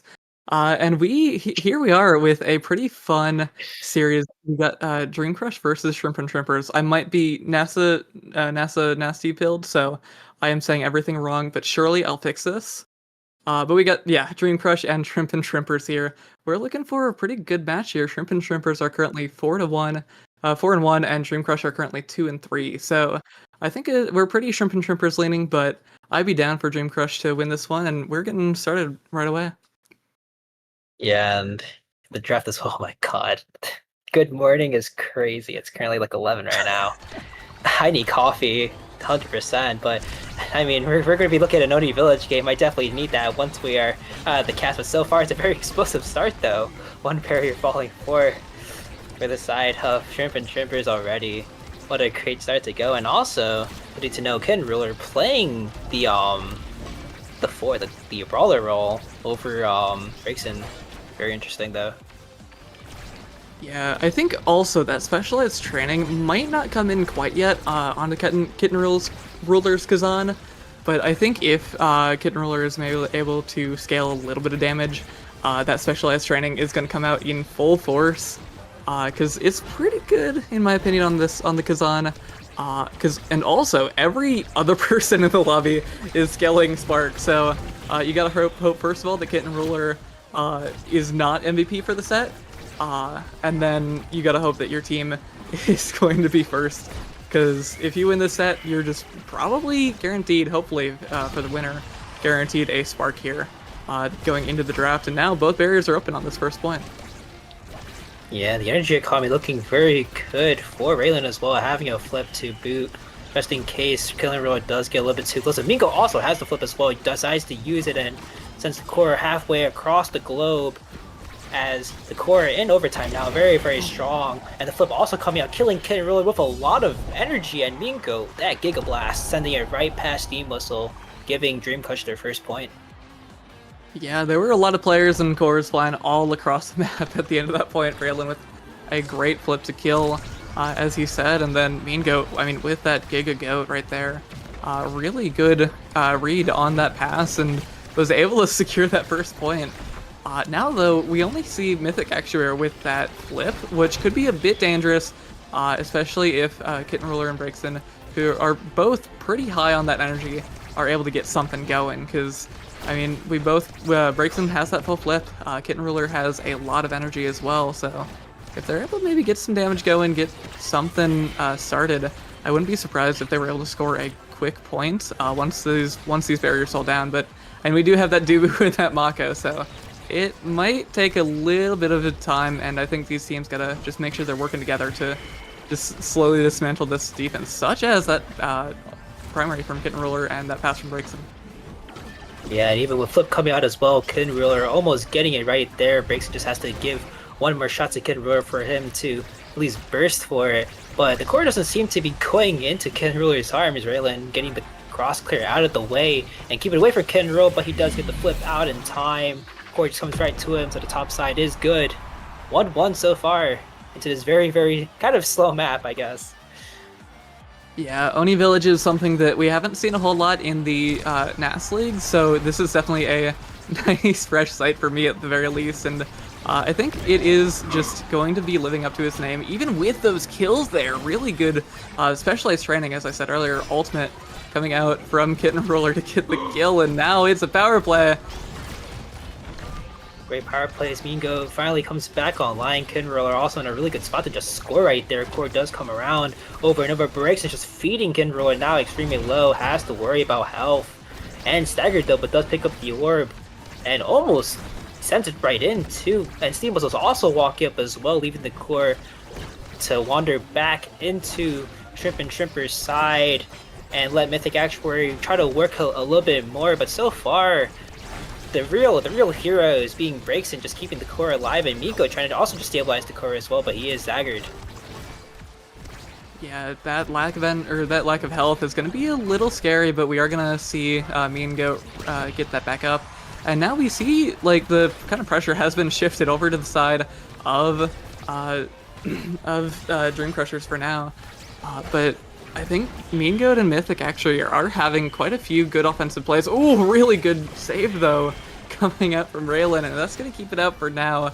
and here we are with a pretty fun series. We got Dream Crush versus Shrimp and Shrimpers. I might be NASA nasty pilled, so I am saying everything wrong, but surely I'll fix this. But we got Dream Crush and Shrimp and Shrimpers here. We're looking for a pretty good match here. Shrimp and Shrimpers are currently 4-1, 4-1, and Dream Crush are currently 2-3. So I think we're pretty Shrimp and Shrimpers leaning, but I'd be down for Dream Crush to win this one, and we're getting started right away. Yeah, and the draft is, oh my god. Good morning is crazy. It's currently like 11 right now. I need coffee, 100%, but I mean, we're going to be looking at an Oni Village game. I definitely need that once we are the cast, but so far it's a very explosive start though. One barrier falling for the side of Shrimp and Shrimpers already. What a great start to go, and also good to know Kid Ruler playing the brawler role over Breakson. Very interesting though. Yeah, I think also that specialized training might not come in quite yet onto Kitten Ruler's Kazan, but I think if Kitten Ruler is maybe able to scale a little bit of damage, that specialized training is going to come out in full force, because it's pretty good in my opinion on the Kazan. And also every other person in the lobby is scaling Spark, so you gotta hope first of all that Kitten Ruler is not MVP for the set. And then you gotta hope that your team is going to be first, because if you win this set, you're just probably guaranteed, hopefully for the winner, guaranteed a Spark here going into the draft. And now both barriers are open on this first point. Yeah, the energy economy looking very good for Raylan as well, having a flip to boot, just in case Killing Ruler does get a little bit too close. And Mingo also has the flip as well. He decides to use it, and since the core are halfway across the globe, as the core in overtime now, very, very strong. And the flip also coming out, killing Kid Ruler with a lot of energy, and Mingo, that Giga Blast, sending it right past Steam Whistle, giving Dream Crush their first point. Yeah, there were a lot of players and cores flying all across the map at the end of that point. Raylan with a great flip to kill, as he said, and then Mingo, I mean, with that Giga Goat right there, really good read on that pass, and was able to secure that first point. Now, though, we only see Mythic Actuator with that flip, which could be a bit dangerous, especially if Kitten Ruler and Breakson, who are both pretty high on that energy, are able to get something going, because, I mean, we both, Breakson has that full flip, Kitten Ruler has a lot of energy as well, so if they're able to maybe get some damage going, get something started, I wouldn't be surprised if they were able to score a quick point once these barriers fall down. But, and we do have that Dubu and that Mako, so it might take a little bit of a time, and I think these teams gotta just make sure they're working together to just slowly dismantle this defense, such as that primary from Kitten Ruler and that pass from Breakson. Yeah, and even with flip coming out as well, Kid Ruler almost getting it right there. Breakson just has to give one more shot to Kid Ruler for him to at least burst for it. But the core doesn't seem to be going into Kid Ruler's arms. Raylan getting the cross clear out of the way and keep it away for Kid Ruler, but he does get the flip out in time. Core just comes right to him, so the top side is good. 1-1 so far into this very, very kind of slow map, I guess. Yeah, Oni Village is something that we haven't seen a whole lot in the NAS League, so this is definitely a nice fresh sight for me at the very least, and I think it is just going to be living up to its name, even with those kills there. Really good specialized training, as I said earlier, ultimate coming out from Kitten Ruler to get the kill, and now it's a power play. Great power plays. Mingo finally comes back online. Kid Ruler also in a really good spot to just score right there. Core does come around over and over. Breaks and just feeding Kid Ruler now extremely low. Has to worry about health. And staggered though, but does pick up the orb. And almost sends it right in too. And Steam Whistle's also walking up as well, leaving the core to wander back into Shrimp and Shrimper's side. And let Mythic Actuary try to work a little bit more. But so far, the real hero is being Breakson, just keeping the core alive, and Miko trying to also just stabilize the core as well, but he is staggered. Yeah, that lack of health is going to be a little scary, but we are going to see Mingo get that back up. And now we see like the kind of pressure has been shifted over to the side of Dream Crushers for now. But I think Mean Goat and Mythic actually are having quite a few good offensive plays. Oh, really good save though, coming up from Raylan, and that's gonna keep it up for now.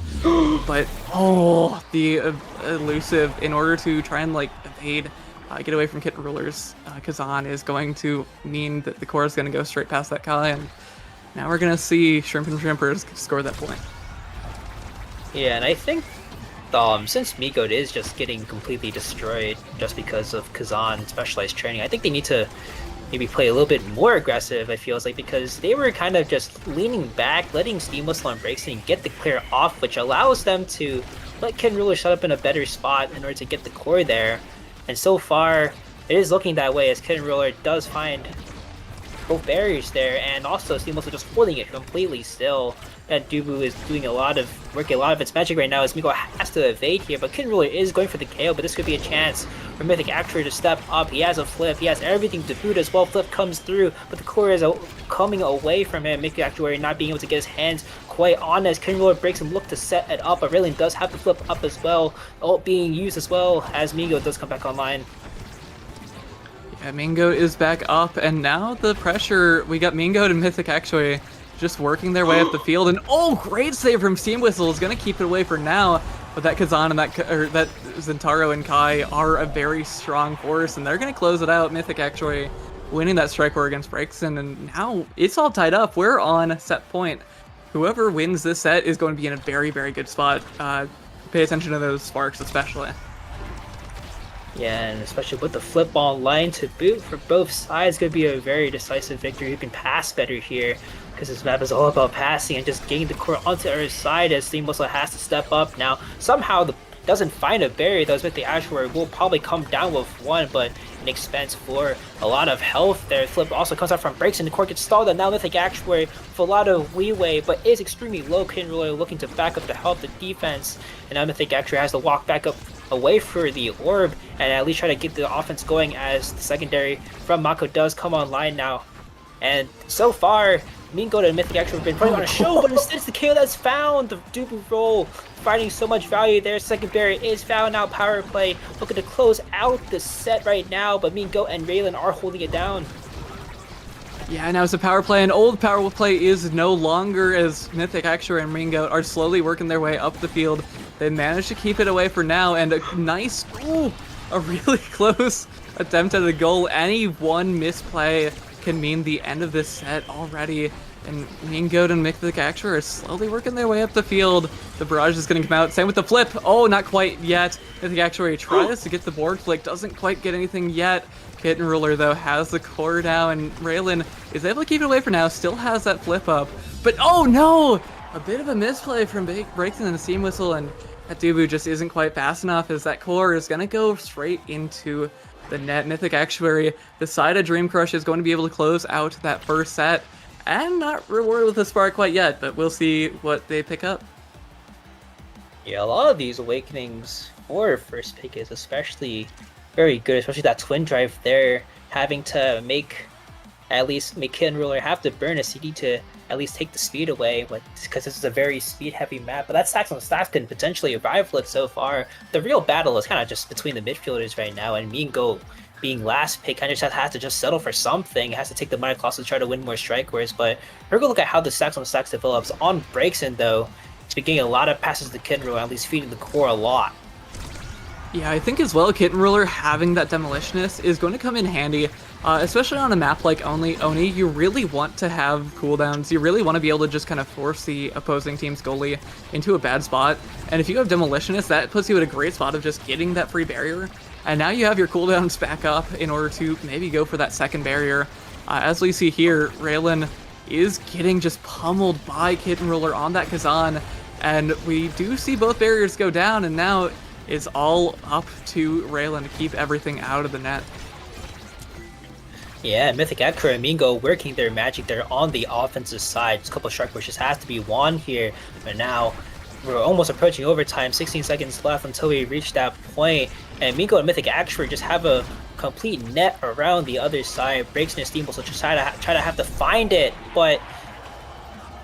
But oh, the elusive in order to try and like evade, get away from Kitten Ruler's Kazan is going to mean that the core is gonna go straight past that Kai, and now we're gonna see Shrimp and Shrimpers score that point. Yeah, and I think since Migoat is just getting completely destroyed just because of Kazan specialized training, I think they need to maybe play a little bit more aggressive, it feels like, because they were kind of just leaning back, letting Steam Whistle and Breakson get the clear off, which allows them to let Ken Ruler shut up in a better spot in order to get the core there. And so far, it is looking that way as Ken Ruler does find both barriers there, and also Steam Whistle just holding it completely still. That Dubu is doing working a lot of its magic right now as Miko has to evade here, but Ken Ruler is going for the KO, but this could be a chance for Mythic Actuary to step up. He has a flip, he has everything to boot as well. Flip comes through, but the core is coming away from him. Mythic Actuary not being able to get his hands quite on as Ken Ruler breaks and look to set it up, but Raylan does have the flip up as well. Ult being used as well as Migo does come back online. Yeah, Mingo is back up, and now the pressure, we got Mingo and Mythic actually just working their way up the field, and oh, great save from Steam Whistle is going to keep it away for now, but that Kazan and that Zentaro and Kai are a very strong force, and they're going to close it out. Mythic actually winning that strike war against Breakson, and now it's all tied up. We're on set point. Whoever wins this set is going to be in a very, very good spot. Pay attention to those sparks especially. Yeah, and especially with the flip online to boot for both sides, going to be a very decisive victory. Who can pass better here, because this map is all about passing and just getting the core onto the other side as Steam Whistle has to step up now. Somehow doesn't find a barrier, though, with the Ashware will probably come down with one, but an expense for a lot of health there. Flip also comes out from breaks and the core gets stalled, and now Mythic Actuary with a lot of leeway, but is extremely low. Ken Ruler looking to back up to help the defense, and now Mythic Actuary has to walk back up away for the orb and at least try to get the offense going as the secondary from Mako does come online now. And so far, Mean Goat and Mythic actually have been putting on a show, but instead it's the KO that's found. The Dubu roll finding so much value there. Second barrier is found now. Power play looking to close out the set right now, but Mean Goat and Raylan are holding it down. Yeah, now it's a power play, and old power play is no longer, as Mythic Actuary and Mean Goat are slowly working their way up the field. They managed to keep it away for now, and a nice, a really close attempt at a goal. Any one misplay can mean the end of this set already, and Mean Goat and Mythic Actuary are slowly working their way up the field. The barrage is going to come out. Same with the flip. Oh, not quite yet. Mythic Actuary tries to get the board flick, doesn't quite get anything yet. Kitten Ruler, though, has the core now, and Raylan is able to keep it away for now, still has that flip up. But oh no! A bit of a misplay from Breakson and the Steam Whistle, and that Dubu just isn't quite fast enough, as that core is going to go straight into the net. Mythic Actuary, the side of Dream Crush, is going to be able to close out that first set, and not rewarded with a spark quite yet, but we'll see what they pick up. Yeah, a lot of these awakenings for first pick is especially very good, especially that twin drive there, having to make Kitten Ruler have to burn a CD to at least take the speed away, because this is a very speed-heavy map. But that stacks on stacks can potentially rival it so far. The real battle is kind of just between the midfielders right now, and Mean Goat being last pick kind of just has to just settle for something. Has to take the money cost to try to win more strike wars. But we're gonna look at how the stacks on stacks develops. On Breakson, though, it's been getting a lot of passes to Kitten Ruler, at least feeding the core a lot. Yeah, I think as well, Kitten Ruler having that Demolitionist is going to come in handy, especially on a map like Oni. You really want to have cooldowns. You really want to be able to just kind of force the opposing team's goalie into a bad spot. And if you have Demolitionist, that puts you at a great spot of just getting that free barrier. And now you have your cooldowns back up in order to maybe go for that second barrier. As we see here, Raylan is getting just pummeled by Kitten Ruler on that Kazan. And we do see both barriers go down, and now it's all up to Raylan to keep everything out of the net. Yeah, Mythic Actuary and Mean Goat working their magic there on the offensive side. Just a couple of strike pushes has to be won here, but now we're almost approaching overtime. 16 seconds left until we reach that point, and Mean Goat and Mythic Actuary just have a complete net around the other side. Breaks in Steam Whistle, so just try to have to find it, but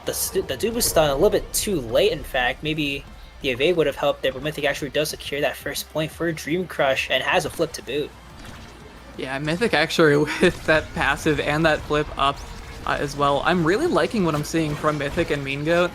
the dude was stunned a little bit too late. In fact, maybe the evade would have helped there, but Mythic actually does secure that first point for Dream Crush and has a flip to boot. Yeah, Mythic actually with that passive and that flip up as well. I'm really liking what I'm seeing from Mythic and Mean Goat.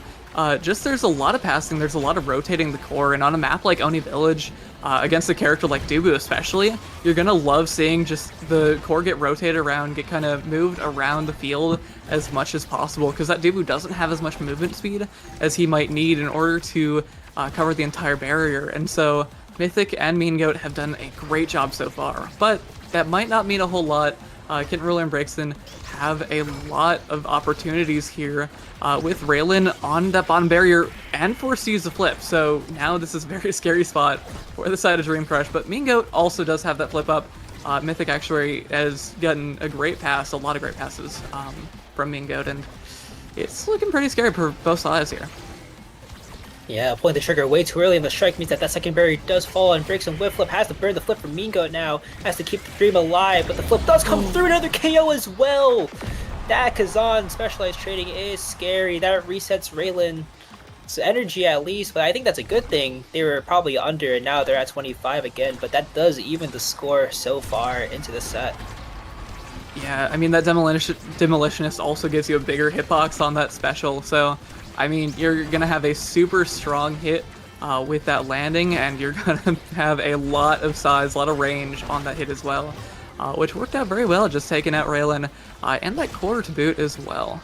Just there's a lot of passing, there's a lot of rotating the core, and on a map like Oni Village, against a character like Dubu especially, you're gonna love seeing just the core get rotated around, get kind of moved around the field as much as possible, because that Dubu doesn't have as much movement speed as he might need in order to cover the entire barrier, and so Mythic and Mean Goat have done a great job so far, but that might not mean a whole lot. Kitten Ruler and Breakson have a lot of opportunities here with Raylan on that bottom barrier and forced to use the flip. So now this is a very scary spot for the side of Dream Crush. But Mean Goat also does have that flip up. Mythic actually has gotten a great pass, a lot of great passes from Mean Goat, and it's looking pretty scary for both sides here. Yeah, pulling the trigger way too early in the strike means that second barrier does fall, and Breakson with flip has to burn the flip from Mean Goat now, has to keep the Dream alive, but the flip does come through, another KO as well! That Kazan specialized trading is scary, that resets Raylan's energy at least, but I think that's a good thing. They were probably under, and now they're at 25 again, but that does even the score so far into the set. Yeah, I mean, that Demolitionist also gives you a bigger hitbox on that special, so I mean, you're going to have a super strong hit with that landing, and you're going to have a lot of size, a lot of range on that hit as well, which worked out very well, just taking out Raylan, and that core to boot as well.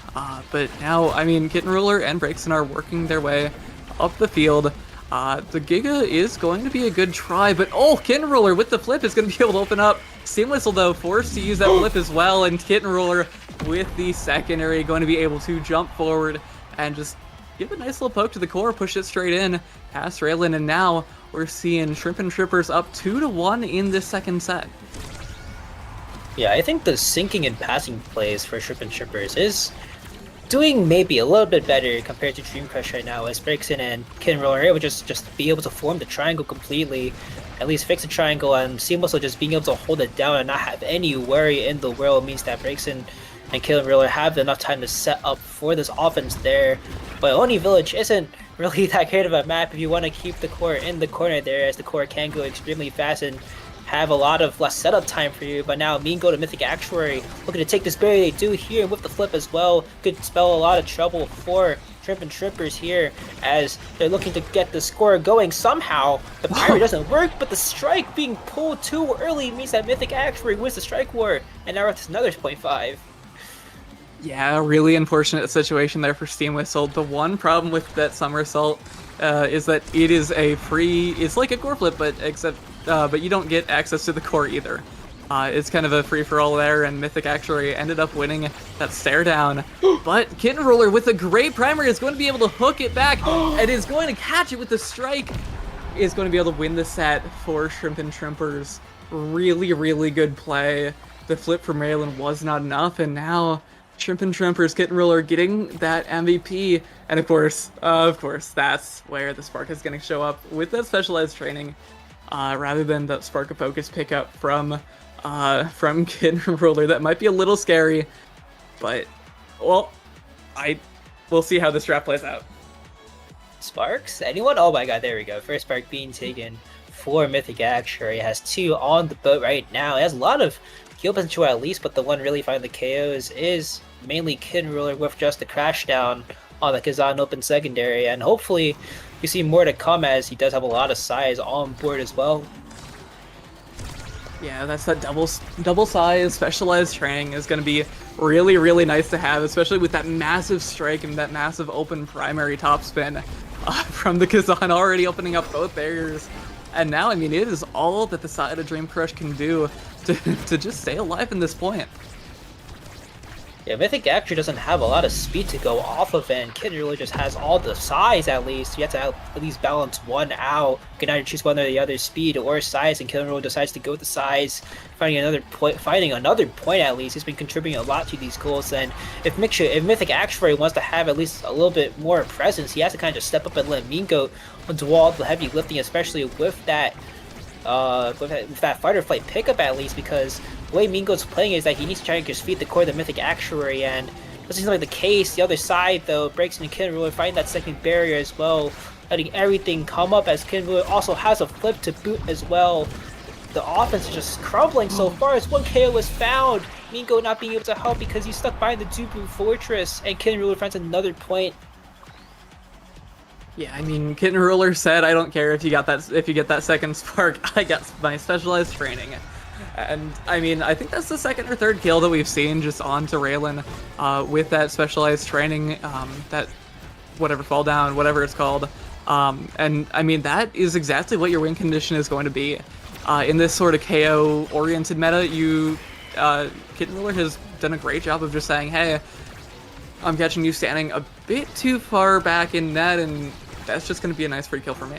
But now, I mean, Kitten Ruler and Breakson are working their way up the field. The Giga is going to be a good try, but oh, Kitten Ruler with the flip is going to be able to open up. Steam Whistle, though, forced to use that flip as well, and Kitten Ruler with the secondary going to be able to jump forward and just give a nice little poke to the core, push it straight in, past Raylan, and now we're seeing Shrimp and Trippers up 2-1 in this second set. Yeah, I think the sinking and passing plays for Shrimp and Trippers is doing maybe a little bit better compared to Dream Crush right now, as Breakson and Kitten Roller are able to just be able to form the triangle completely, at least fix the triangle, and Seamless just being able to hold it down and not have any worry in the world means that Breakson and Kitten Roller have enough time to set up for this offense there. But Oni Village isn't really that great of a map if you want to keep the core in the corner there, as the core can go extremely fast and have a lot of less setup time for you. But now Mean Goat and Mythic Actuary looking to take this barrier they do here, and with the flip as well, could spell a lot of trouble for Shrimp and Trippers here, as they're looking to get the score going somehow. The barrier doesn't work, but the strike being pulled too early means that Mythic Actuary wins the strike war, and now it's another 0.5. Yeah, really unfortunate situation there for Steam Whistle. The one problem with that somersault is that it is a free, it's like a core flip, but you don't get access to the core either. It's kind of a free-for-all there, and Mythic actually ended up winning that stare down. But Kitten Roller with a great primary is going to be able to hook it back and is going to catch it with the strike. Is going to be able to win the set for Shrimp and Shrimpers. Really, really good play. The flip from Raylan was not enough, and now Shrimp and Shrimpers, Kitten Roller getting that MVP, and of course, that's where the Spark is going to show up with that specialized training, rather than that Spark of Focus pickup from Kitten Roller. That might be a little scary, but well, we'll see how this draft plays out. Sparks? Anyone? Oh my god, there we go. First spark being taken for Mythic Actuary. Has 2 on the boat right now. It has a lot of heal potential at least, but the one really finding the KOs is mainly Kitten Ruler with just the crash down on the Kazan open secondary, and hopefully you see more to come, as he does have a lot of size on board as well. Yeah, that's that double size specialized training is going to be really, really nice to have, especially with that massive strike and that massive open primary topspin from the Kazan already opening up both barriers. And now, I mean, it is all that the side of Dream Crush can do to just stay alive in this point. Yeah, Mythic actually doesn't have a lot of speed to go off of, and Kitten really just has all the size at least. You have to at least balance one out. You can either choose one or the other, speed or size, and Kitten really decides to go with the size, finding another point at least. He's been contributing a lot to these goals, and if Mythic Actuary wants to have at least a little bit more presence, he has to kind of just step up and let Mean Goat do all the heavy lifting, especially with that fight or flight pickup at least, because the way Mean Goat's playing is that he needs to try and just feed the core of the Mythic Actuary, and this seems like the case. The other side though, Breakson and Kitten Ruler find that second barrier as well, letting everything come up, as Kitten Ruler also has a flip to boot as well. the offense is just crumbling so far as one KO was found. Mingo not being able to help because he's stuck behind the Dubu Fortress, and Kitten Ruler finds another point. Yeah, I mean, Kitten Ruler said, "I don't care if you get that second spark. I got my specialized training." And I mean, I think that's the second or third kill that we've seen just onto Raylan with that specialized training, that whatever fall down, whatever it's called. And I mean, that is exactly what your win condition is going to be. In this sort of KO-oriented meta, Kitten Ruler has done a great job of just saying, hey, I'm catching you standing a bit too far back in net, and that's just going to be a nice free kill for me.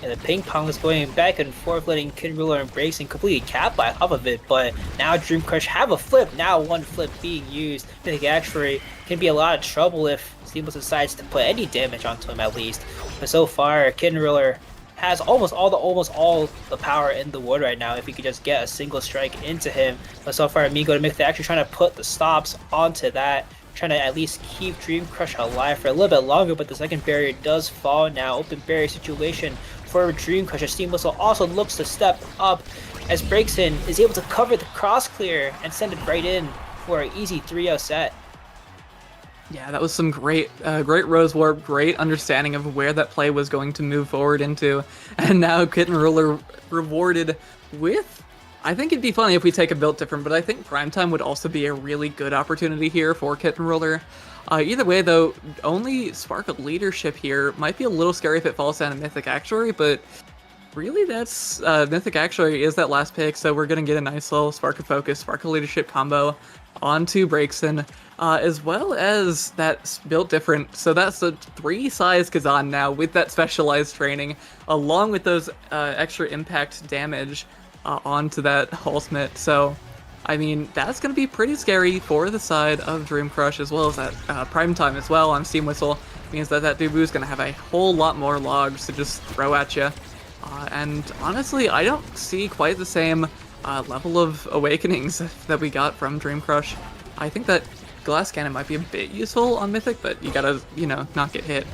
And the ping pong is going back and forth, letting Kid Ruler embrace and completely capitalize off of it. But now Dream Crush have a flip. Now one flip being used. I think actually can be a lot of trouble if Steamboat decides to put any damage onto him at least. But so far, Kid Ruler has almost all the power in the world right now if he could just get a single strike into him. But so far, Amigo to Mythic actually trying to put the stops onto that, trying to at least keep Dream Crush alive for a little bit longer. But the second barrier does fall now. Open barrier situation for Dream Crush. Steam Whistle also looks to step up as Breaksin is able to cover the cross clear and send it right in for an easy 3-0 set. Yeah, that was some great Rose Warp, great understanding of where that play was going to move forward into. And now Kitten Ruler rewarded with, I think it'd be funny if we take a build different, but I think Primetime would also be a really good opportunity here for Kitten Ruler. Either way, though, only Spark of Leadership here might be a little scary if it falls down to Mythic Actuary, but really that's Mythic Actuary is that last pick, so we're going to get a nice little Spark of Focus, Spark of Leadership combo onto Breaksin, as well as that built different. So that's a 3-size Kazan now with that specialized training, along with those extra impact damage onto that ultimate. So I mean, that's going to be pretty scary for the side of Dream Crush, as well as that Prime Time as well on Steam Whistle. Means that Dubu is going to have a whole lot more logs to just throw at you. And honestly, I don't see quite the same level of awakenings that we got from Dream Crush. I think that Glass Cannon might be a bit useful on Mythic, but you gotta, not get hit.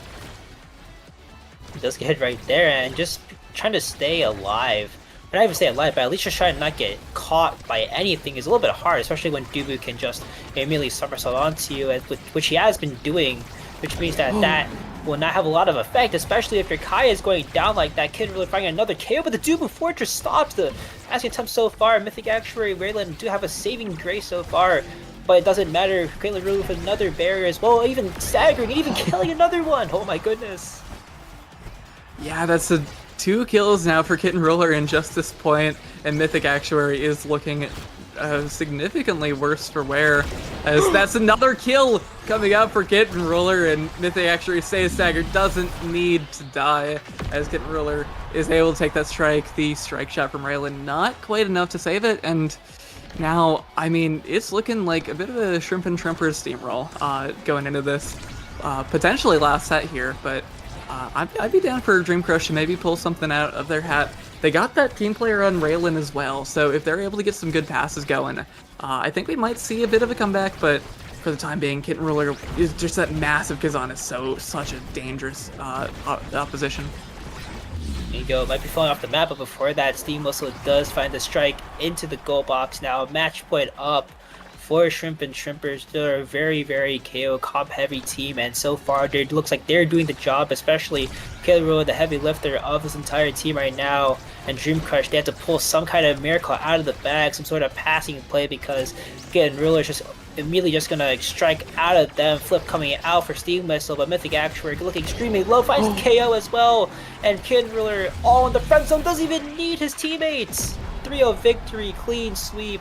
He does get hit right there, and just trying to stay alive. Not even stay alive, but at least just try to not get caught by anything is a little bit hard, especially when Dubu can just immediately somersault onto you, which he has been doing, which means that that will not have a lot of effect, especially if your Kaya is going down like that. Kid really finding another KO, but the Dubu Fortress stops the asking attempt so far. Mythic Actuary, Raylan do have a saving grace so far, but it doesn't matter. Caitlyn really with another barrier as well, even staggering, and even killing another one. Oh my goodness. Yeah, that's 2 kills now for Kitten Ruler in just this point, and Mythic Actuary is looking significantly worse for wear, as that's another kill coming out for Kitten Ruler, and Mythic Actuary stays staggered, doesn't need to die, as Kitten Ruler is able to take that strike. The strike shot from Raylan not quite enough to save it, and now, I mean, it's looking like a bit of a Shrimp and Shrimpers steamroll going into this potentially last set here, but I'd be down for Dream Crush to maybe pull something out of their hat. They got that team player on Raylan as well, so if they're able to get some good passes going, I think we might see a bit of a comeback, but for the time being, Kitten Ruler is just that massive Kazan is such a dangerous opposition. There you go, might be falling off the map, but before that, Steam Whistle does find the strike into the goal box now. Match point up for Shrimp and Shrimpers. They're a very, very KO comp heavy team, and so far it looks like they're doing the job, especially Killer, the heavy lifter of this entire team right now, and Dream Crush. They have to pull some kind of miracle out of the bag, some sort of passing play, because again, Ruler is just immediately just gonna strike out of them. Flip coming out for Steam Whistle, but Mythic Actuary looking extremely low, finds KO as well, and Kid Ruler all in the friend zone, doesn't even need his teammates. 3-0 victory, clean sweep.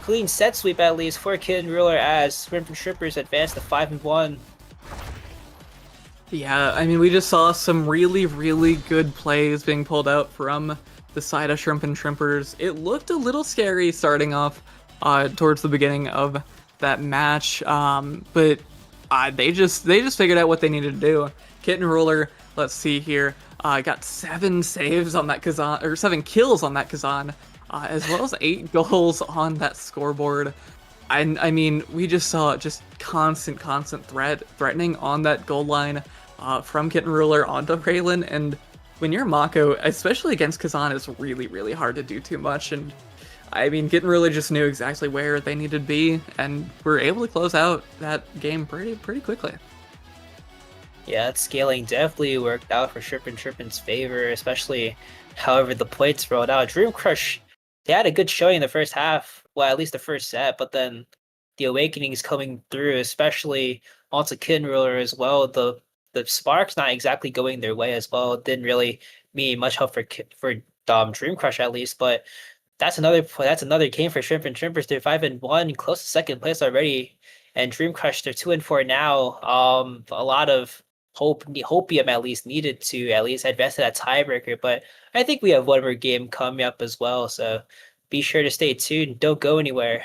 Clean set sweep at least for Kid Ruler, as Shrimp and Shrimpers advance to 5-1. Yeah, I mean, we just saw some really, really good plays being pulled out from the side of Shrimp and Shrimpers. It looked a little scary starting off towards the beginning of that match, but they just figured out what they needed to do. Kitten Ruler, let's see here, got 7 saves on that Kazan, or 7 kills on that Kazan, as well as 8 goals on that scoreboard. I mean, we just saw just constant threatening on that goal line from Kitten Ruler onto Raylan, and when you're Mako, especially against Kazan, it's really, really hard to do too much. And I mean, Gitten really just knew exactly where they needed to be, and were able to close out that game pretty quickly. Yeah, that scaling definitely worked out for Trippin's favor, especially however the points rolled out. Dream Crush, they had a good showing in the first half, well, at least the first set, but then the Awakenings coming through, especially onto Kid Ruler as well. The sparks not exactly going their way as well. It didn't really mean much help for Dream Crush at least, but that's another game for Shrimp and Shrimpers. They're 5-1, close to second place already, and Dream Crush they're 2-4 now. A lot of hopium at least needed to at least advance to that tiebreaker, but I think we have one more game coming up as well. So be sure to stay tuned. Don't go anywhere.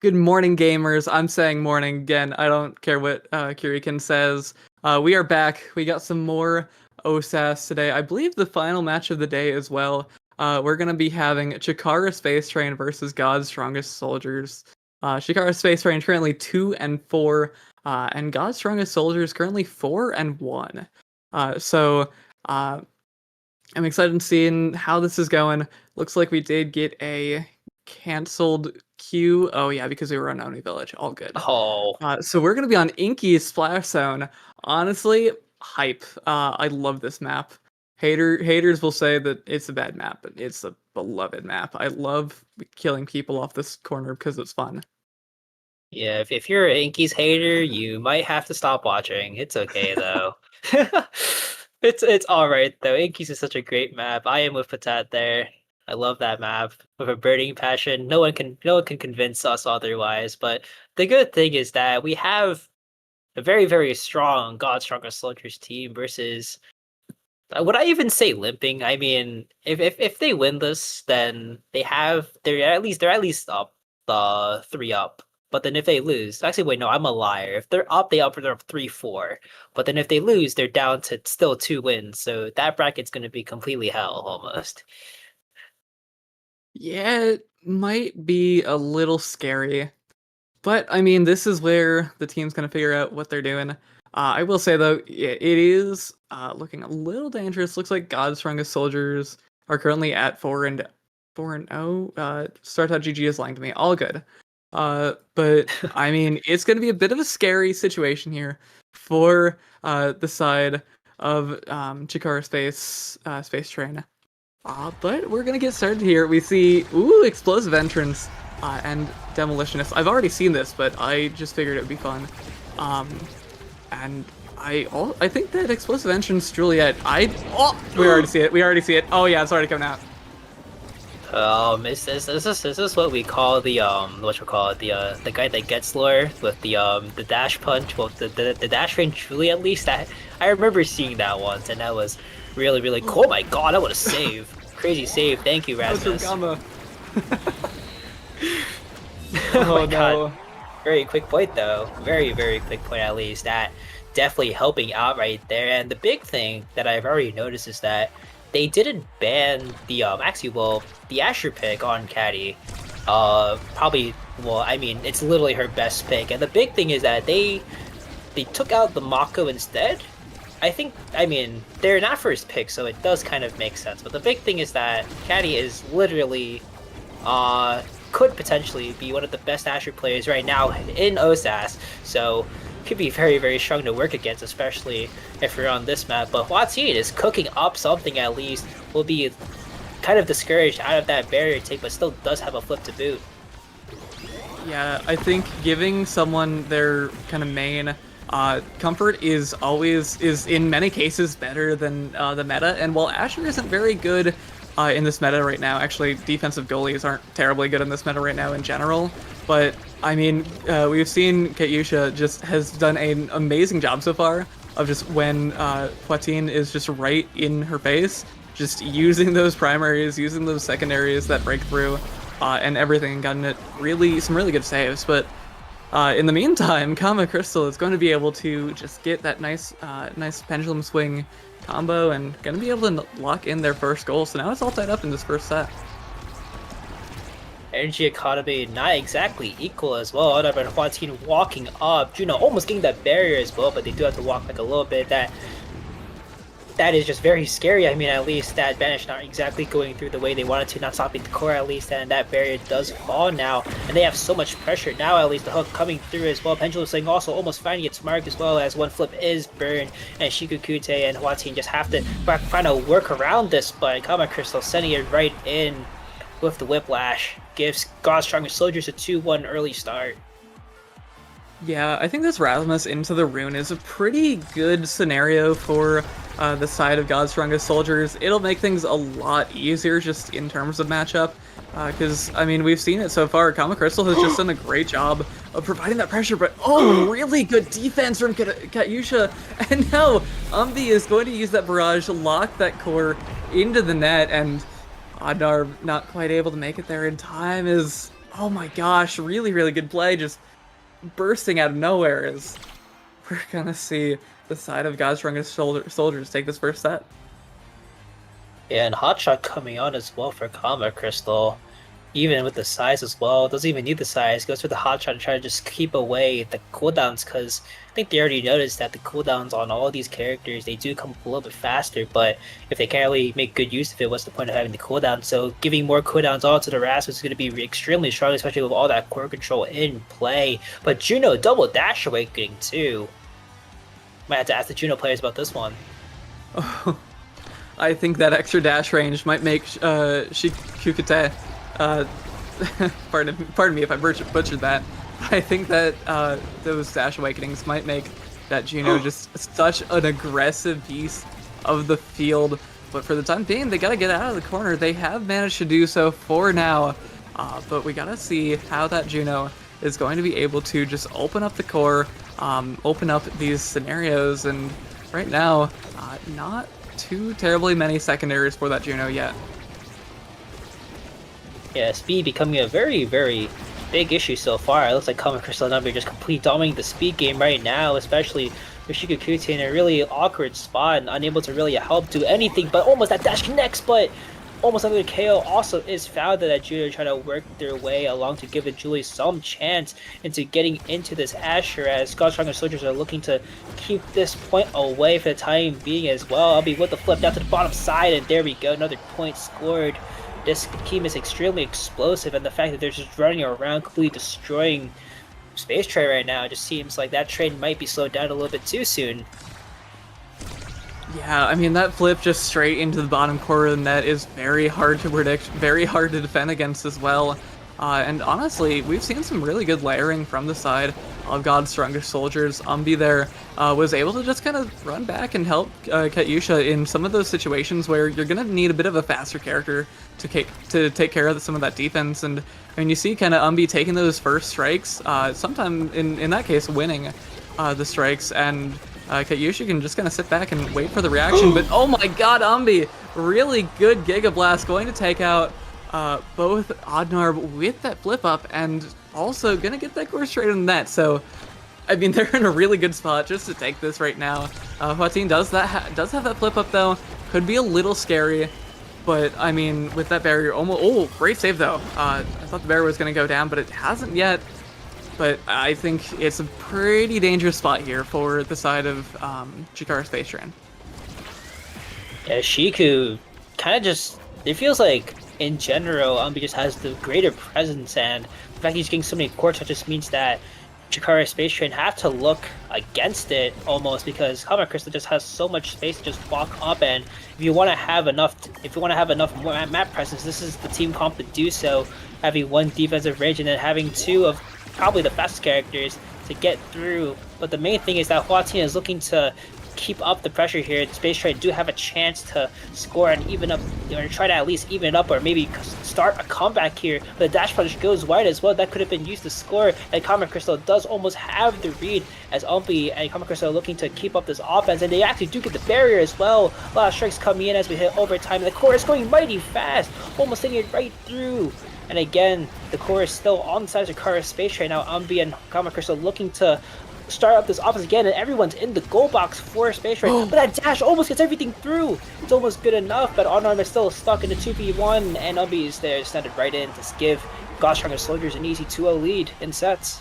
Good morning, gamers. I'm saying morning again. I don't care what Kurikan says. We are back. We got some more OSAS today. I believe the final match of the day as well. We're going to be having Chikara Space Train versus God's Strongest Soldiers. Chikara Space Train currently 2-4, and God's Strongest Soldiers currently 4-1. I'm excited to seeing how this is going. Looks like we did get a canceled queue. Oh yeah, because we were on Oni Village. All good. Oh, So we're gonna be on Inky's Splash Zone. Honestly, hype. I love this map. Haters will say that it's a bad map, but it's a beloved map. I love killing people off this corner because it's fun. yeah. If you're an Inky's hater, you might have to stop watching. It's okay though. It's all right though. Inky's is such a great map. I am with Patat there. I love that map with a burning passion. No one can convince us otherwise. But the good thing is that we have a very, very strong God Strongest Soldiers team versus, would I even say limping? I mean, if they win this, then they're at least up 3-up. But then if they lose, actually wait, no, I'm a liar. If they're up 3-4. But then if they lose, they're down to still 2 wins. So that bracket's gonna be completely hell almost. Yeah, it might be a little scary. But, I mean, this is where the team's going to figure out what they're doing. I will say, though, it is looking a little dangerous. Looks like God's Strongest Soldiers are currently at 4-0. Start.gg is lying to me. All good. But, I mean, it's going to be a bit of a scary situation here for the side of Chikara Space Train. But we're going to get started here. We see, Explosive Entrance and Demolitionist. I've already seen this, but I just figured it would be fun. And I think that Explosive Entrance Juliet, we already see it. Oh yeah, it's already coming out. This is what we call the the guy that gets lore with the dash punch, well the dash range truly at least. That I remember seeing that once, and that was really cool. Oh my god, that was a save. Crazy save. Thank you, Rasmus. Oh my no. god. Very quick point though. Very quick point at least. That definitely helping out right there. And the big thing that I've already noticed is that they didn't ban the the Asher pick on Caddy. Probably, well, I mean, it's literally her best pick. And the big thing is that they took out the Mako instead. I mean, they're not first pick, so it does kind of make sense. But the big thing is that Caddy is literally, could potentially be one of the best Asher players right now in OSAS. So could be very strong to work against, especially if you're on this map. But Hwatiin is cooking up something at least. Will be kind of discouraged out of that barrier take, but still does have a flip to boot. Yeah, I think giving someone their kind of main comfort is in many cases better than the meta. And while Asher isn't very good in this meta right now, actually defensive goalies aren't terribly good in this meta right now in general, but I mean, we've seen Katyusha just has done an amazing job so far of just when Hwatiin is just right in her face, just using those primaries, using those secondaries that break through, and everything, and gotten it some really good saves. But in the meantime, Kama Crystal is going to be able to just get that nice pendulum swing combo and going to be able to lock in their first goal. So now it's all tied up in this first set. Energy economy not exactly equal as well. Other than Hwatiin walking up, Juno almost getting that barrier as well, but they do have to walk like a little bit. That is just very scary. I mean, at least that banish not exactly going through the way they wanted to, not stopping the core at least, and that barrier does fall now, and they have so much pressure now. At least the hook coming through as well. Pendulum Swing also almost finding its mark as well, as one flip is burned, and Shikukute and Hwatiin just have to find a work around this, but Kama Crystal sending it right in with the whiplash gives God's Strongest Soldiers a 2-1 early start. Yeah, I think this Rasmus into the rune is a pretty good scenario for the side of God's Strongest Soldiers. It'll make things a lot easier just in terms of matchup, because, I mean, we've seen it so far. Kama Crystal has just done a great job of providing that pressure, but really good defense from Katyusha. And now Umbi is going to use that barrage to lock that core into the net, and Adnar not quite able to make it there in time as Oh my gosh, really, really good play. Just bursting out of nowhere is we're gonna see the side of God's Strongest Soldiers take this first set. Yeah, and Hotshot coming on as well for Karma Crystal. Even with the size as well, doesn't even need the size. Goes for the Hotshot to try to just keep away the cooldowns, because I think they already noticed that the cooldowns on all these characters, they do come a little bit faster, but if they can't really make good use of it, what's the point of having the cooldown? So giving more cooldowns onto the Rasp is going to be extremely strong, especially with all that core control in play. But Juno double dash awakening too. Might have to ask the Juno players about this one. I think that extra dash range might make Shikukute, pardon me if I butchered that. I think that those dash awakenings might make that Juno just such an aggressive piece of the field. But for the time being, they gotta get out of the corner. They have managed to do so for now, but we gotta see how that Juno is going to be able to just open up the core, open up these scenarios, and right now, not too terribly many secondaries for that Juno yet. Yeah, speed becoming a very, very big issue so far. It looks like Common Crystal and Umbi just completely dominating the speed game right now, especially with Shikukute in a really awkward spot and unable to really help do anything, but almost that dash connects, but almost another KO also is found that Julia trying to work their way along to give the Julie some chance into getting into this Asher, as God's Strongest Soldiers are looking to keep this point away for the time being as well. I'll be with the flip down to the bottom side, and there we go, another point scored. This team is extremely explosive, and the fact that they're just running around completely destroying Space Train right now, it just seems like that train might be slowed down a little bit too soon. Yeah, I mean, that flip just straight into the bottom corner of the net is very hard to predict, very hard to defend against as well. And honestly, we've seen some really good layering from the side of God's Strongest Soldiers. Umbi there was able to just kind of run back and help Katyusha in some of those situations where you're going to need a bit of a faster character to take care of some of that defense. And I mean, you see kind of Umbi taking those first strikes, sometime in that case winning the strikes, and Katyusha can just kind of sit back and wait for the reaction. But oh my god, Umbi! Really good Giga Blast, going to take out both Oddnarb with that flip up, and also gonna get that core straight in the net. So, I mean, they're in a really good spot just to take this right now. Hwatin does have that flip up though. Could be a little scary, but I mean, with that barrier, almost. Oh, great save though. I thought the barrier was gonna go down, but it hasn't yet. But I think it's a pretty dangerous spot here for the side of Chikara Space Train. Yeah, Shiku kind of just, it feels like in general, Umbi just has the greater presence, and the fact he's getting so many core touches means that Chikara Space Train have to look against it almost, because Common Crystal just has so much space to just walk up, and if you want to have enough more map presence, this is the team comp to do so, having one defensive range and then having two of probably the best characters to get through. But the main thing is that Hwatin is looking to keep up the pressure here. Space Train do have a chance to score and even up, or try to at least even it up, or maybe start a comeback here. But the dash punch goes wide as well. That could have been used to score, and Common Crystal does almost have the read, as Umbi and Common Crystal are looking to keep up this offense, and they actually do get the barrier as well. A lot of strikes coming in as we hit overtime, and the core is going mighty fast, almost taking it right through. And again, the core is still on the side of Chikara Space Train now. Umbi and Common Crystal looking to start up this offense again, and everyone's in the goal box for Space Train. But that dash almost gets everything through. It's almost good enough, but Oddnarb is still stuck in the 2v1, and Umbi is there, standing right in to give God's Strongest Soldiers an easy 2-0 lead in sets.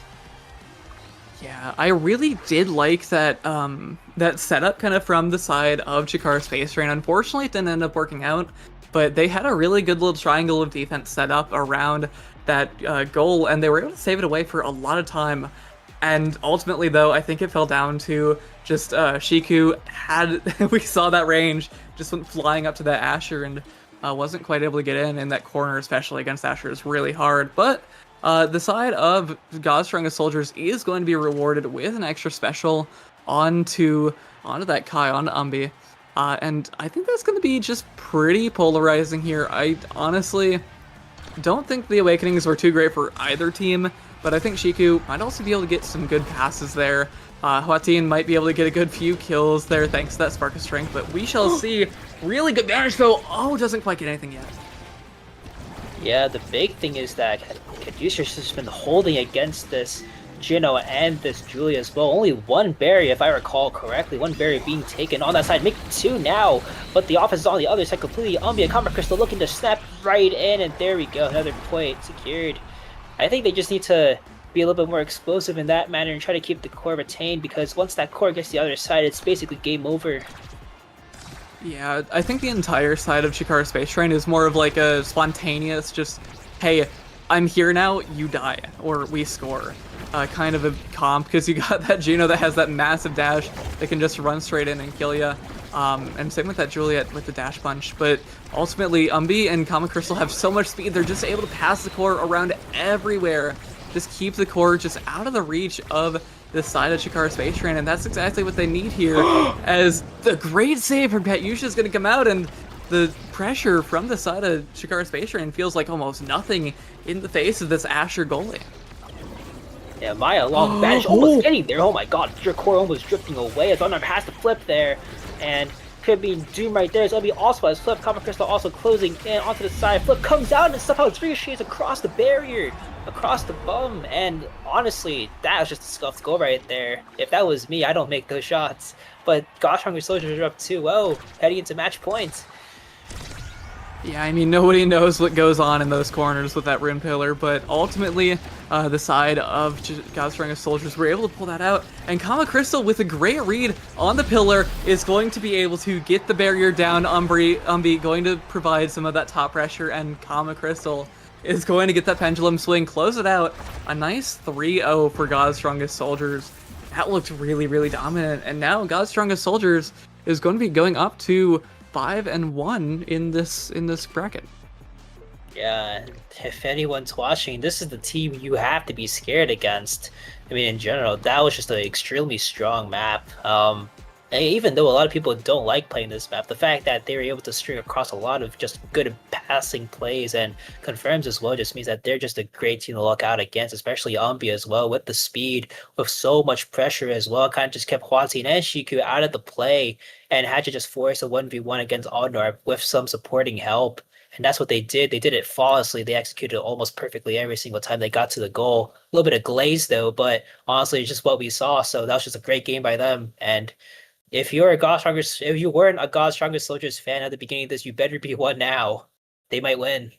Yeah, I really did like that that setup kind of from the side of Chikara Space Train. Unfortunately, it didn't end up working out, but they had a really good little triangle of defense set up around that goal, and they were able to save it away for a lot of time. And ultimately, though, I think it fell down to just Shiku we saw that range, just went flying up to that Asher and wasn't quite able to get in that corner, especially against Asher, is really hard. But the side of God's Strongest Soldiers is going to be rewarded with an extra special onto that Kai, onto Umbi. And I think that's going to be just pretty polarizing here. I honestly don't think the Awakenings were too great for either team, but I think Shiku might also be able to get some good passes there. Hwatin might be able to get a good few kills there thanks to that Spark of Strength, but we shall see. Really good damage though. Oh, doesn't quite get anything yet. Yeah, the big thing is that Caduceus has been holding against this Jino and this Julia as well. Only one berry, if I recall correctly, one berry being taken on that side, making two now, but the offense is on the other side completely. Umbia Combat Crystal looking to snap right in, and there we go, another point secured. I think they just need to be a little bit more explosive in that manner and try to keep the core retained, because once that core gets to the other side, it's basically game over. Yeah, I think the entire side of Chikara Space Train is more of like a spontaneous, just, hey, I'm here now, you die, or we score. Kind of a comp, because you got that Juno that has that massive dash that can just run straight in and kill you. And same with that Juliet with the dash punch. But ultimately, Umbi and Kama Crystal have so much speed, they're just able to pass the core around everywhere. Just keep the core just out of the reach of the side of Chikara Space Train, and that's exactly what they need here, as the great save from Katyusha is going to come out, and the pressure from the side of Chikara Space Train feels like almost nothing in the face of this Asher goalie. Yeah, Maya long vanish, almost getting there. Oh my god, your core almost drifting away as Unarm has to flip there, and could be Doom right there. So it'll be also as Flip, Common Crystal also closing in onto the side. Flip comes out and somehow it's ricochets across the barrier, across the bum, and honestly, that was just a scuffed goal right there. If that was me, I don't make those shots. But Gosh Hungry Soldiers are up 2-0, heading into match point. Yeah, I mean, nobody knows what goes on in those corners with that Rune Pillar, but ultimately, the side of God's Strongest Soldiers were able to pull that out, and Kama Crystal, with a great read on the pillar, is going to be able to get the barrier down. Umbi going to provide some of that top pressure, and Kama Crystal is going to get that pendulum swing, close it out. A nice 3-0 for God's Strongest Soldiers. That looked really, really dominant, and now God's Strongest Soldiers is going to be going up to 5-1 in this bracket. Yeah, if anyone's watching, this is the team you have to be scared against. I mean, in general, that was just an extremely strong map. And even though a lot of people don't like playing this map, the fact that they were able to string across a lot of just good passing plays and confirms as well just means that they're just a great team to look out against, especially Umbia as well, with the speed, with so much pressure as well. Kind of just kept Hwatiin and Shiku out of the play and had to just force a 1v1 against Aldnor with some supporting help. And that's what they did. They did it flawlessly. They executed almost perfectly every single time they got to the goal. A little bit of glaze though, but honestly, it's just what we saw. So that was just a great game by them. And if you weren't a God's Strongest Soldiers fan at the beginning of this, you better be one now. They might win.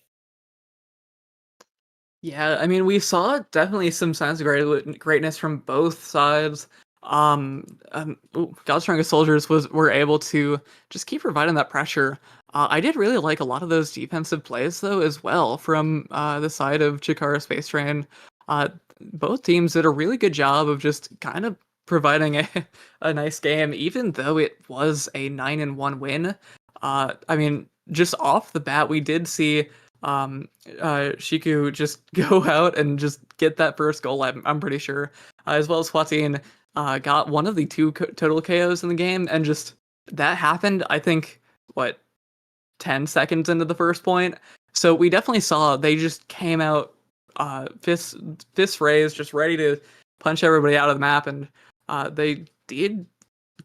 Yeah, I mean, we saw definitely some signs of greatness from both sides. God's Strongest Soldiers were able to just keep providing that pressure. I did really like a lot of those defensive plays though as well from the side of Chikara Space Train. Both teams did a really good job of just kind of providing a nice game, even though it was a 9-1 win. I mean, just off the bat, we did see Shiku just go out and just get that first goal, I'm pretty sure, as well as Hwatiin got one of the two total KOs in the game, and just that happened, I think, 10 seconds into the first point. So we definitely saw they just came out fists raised, just ready to punch everybody out of the map, and they did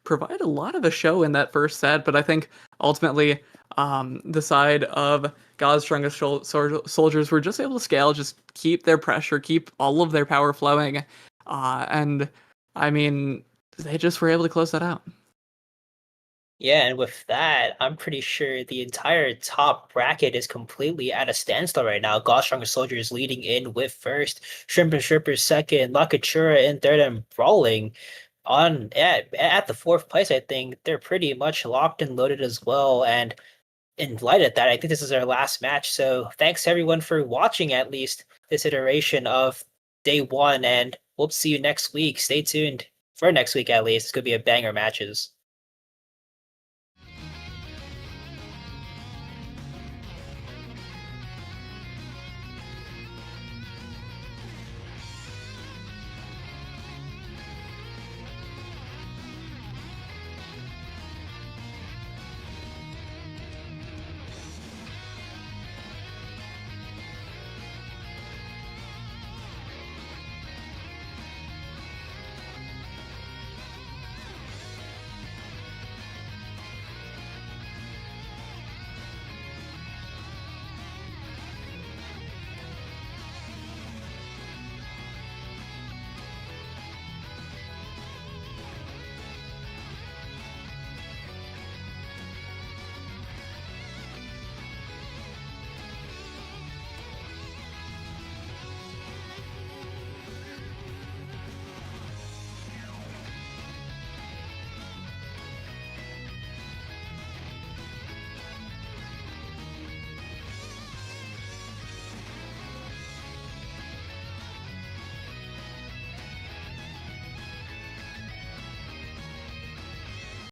provide a lot of a show in that first set, but I think ultimately the side of God's Strongest Soldiers were just able to scale, just keep their pressure, keep all of their power flowing, and I mean, they just were able to close that out. Yeah, and with that, I'm pretty sure the entire top bracket is completely at a standstill right now. God's Strongest Soldiers leading in with first, Shrimp and Strippers second, Lakachura in third, and Brawling at the fourth place. I think they're pretty much locked and loaded as well. And in light of that, I think this is our last match. So thanks everyone for watching at least this iteration of day one, and we'll see you next week. Stay tuned for next week at least. It's gonna be a banger matches.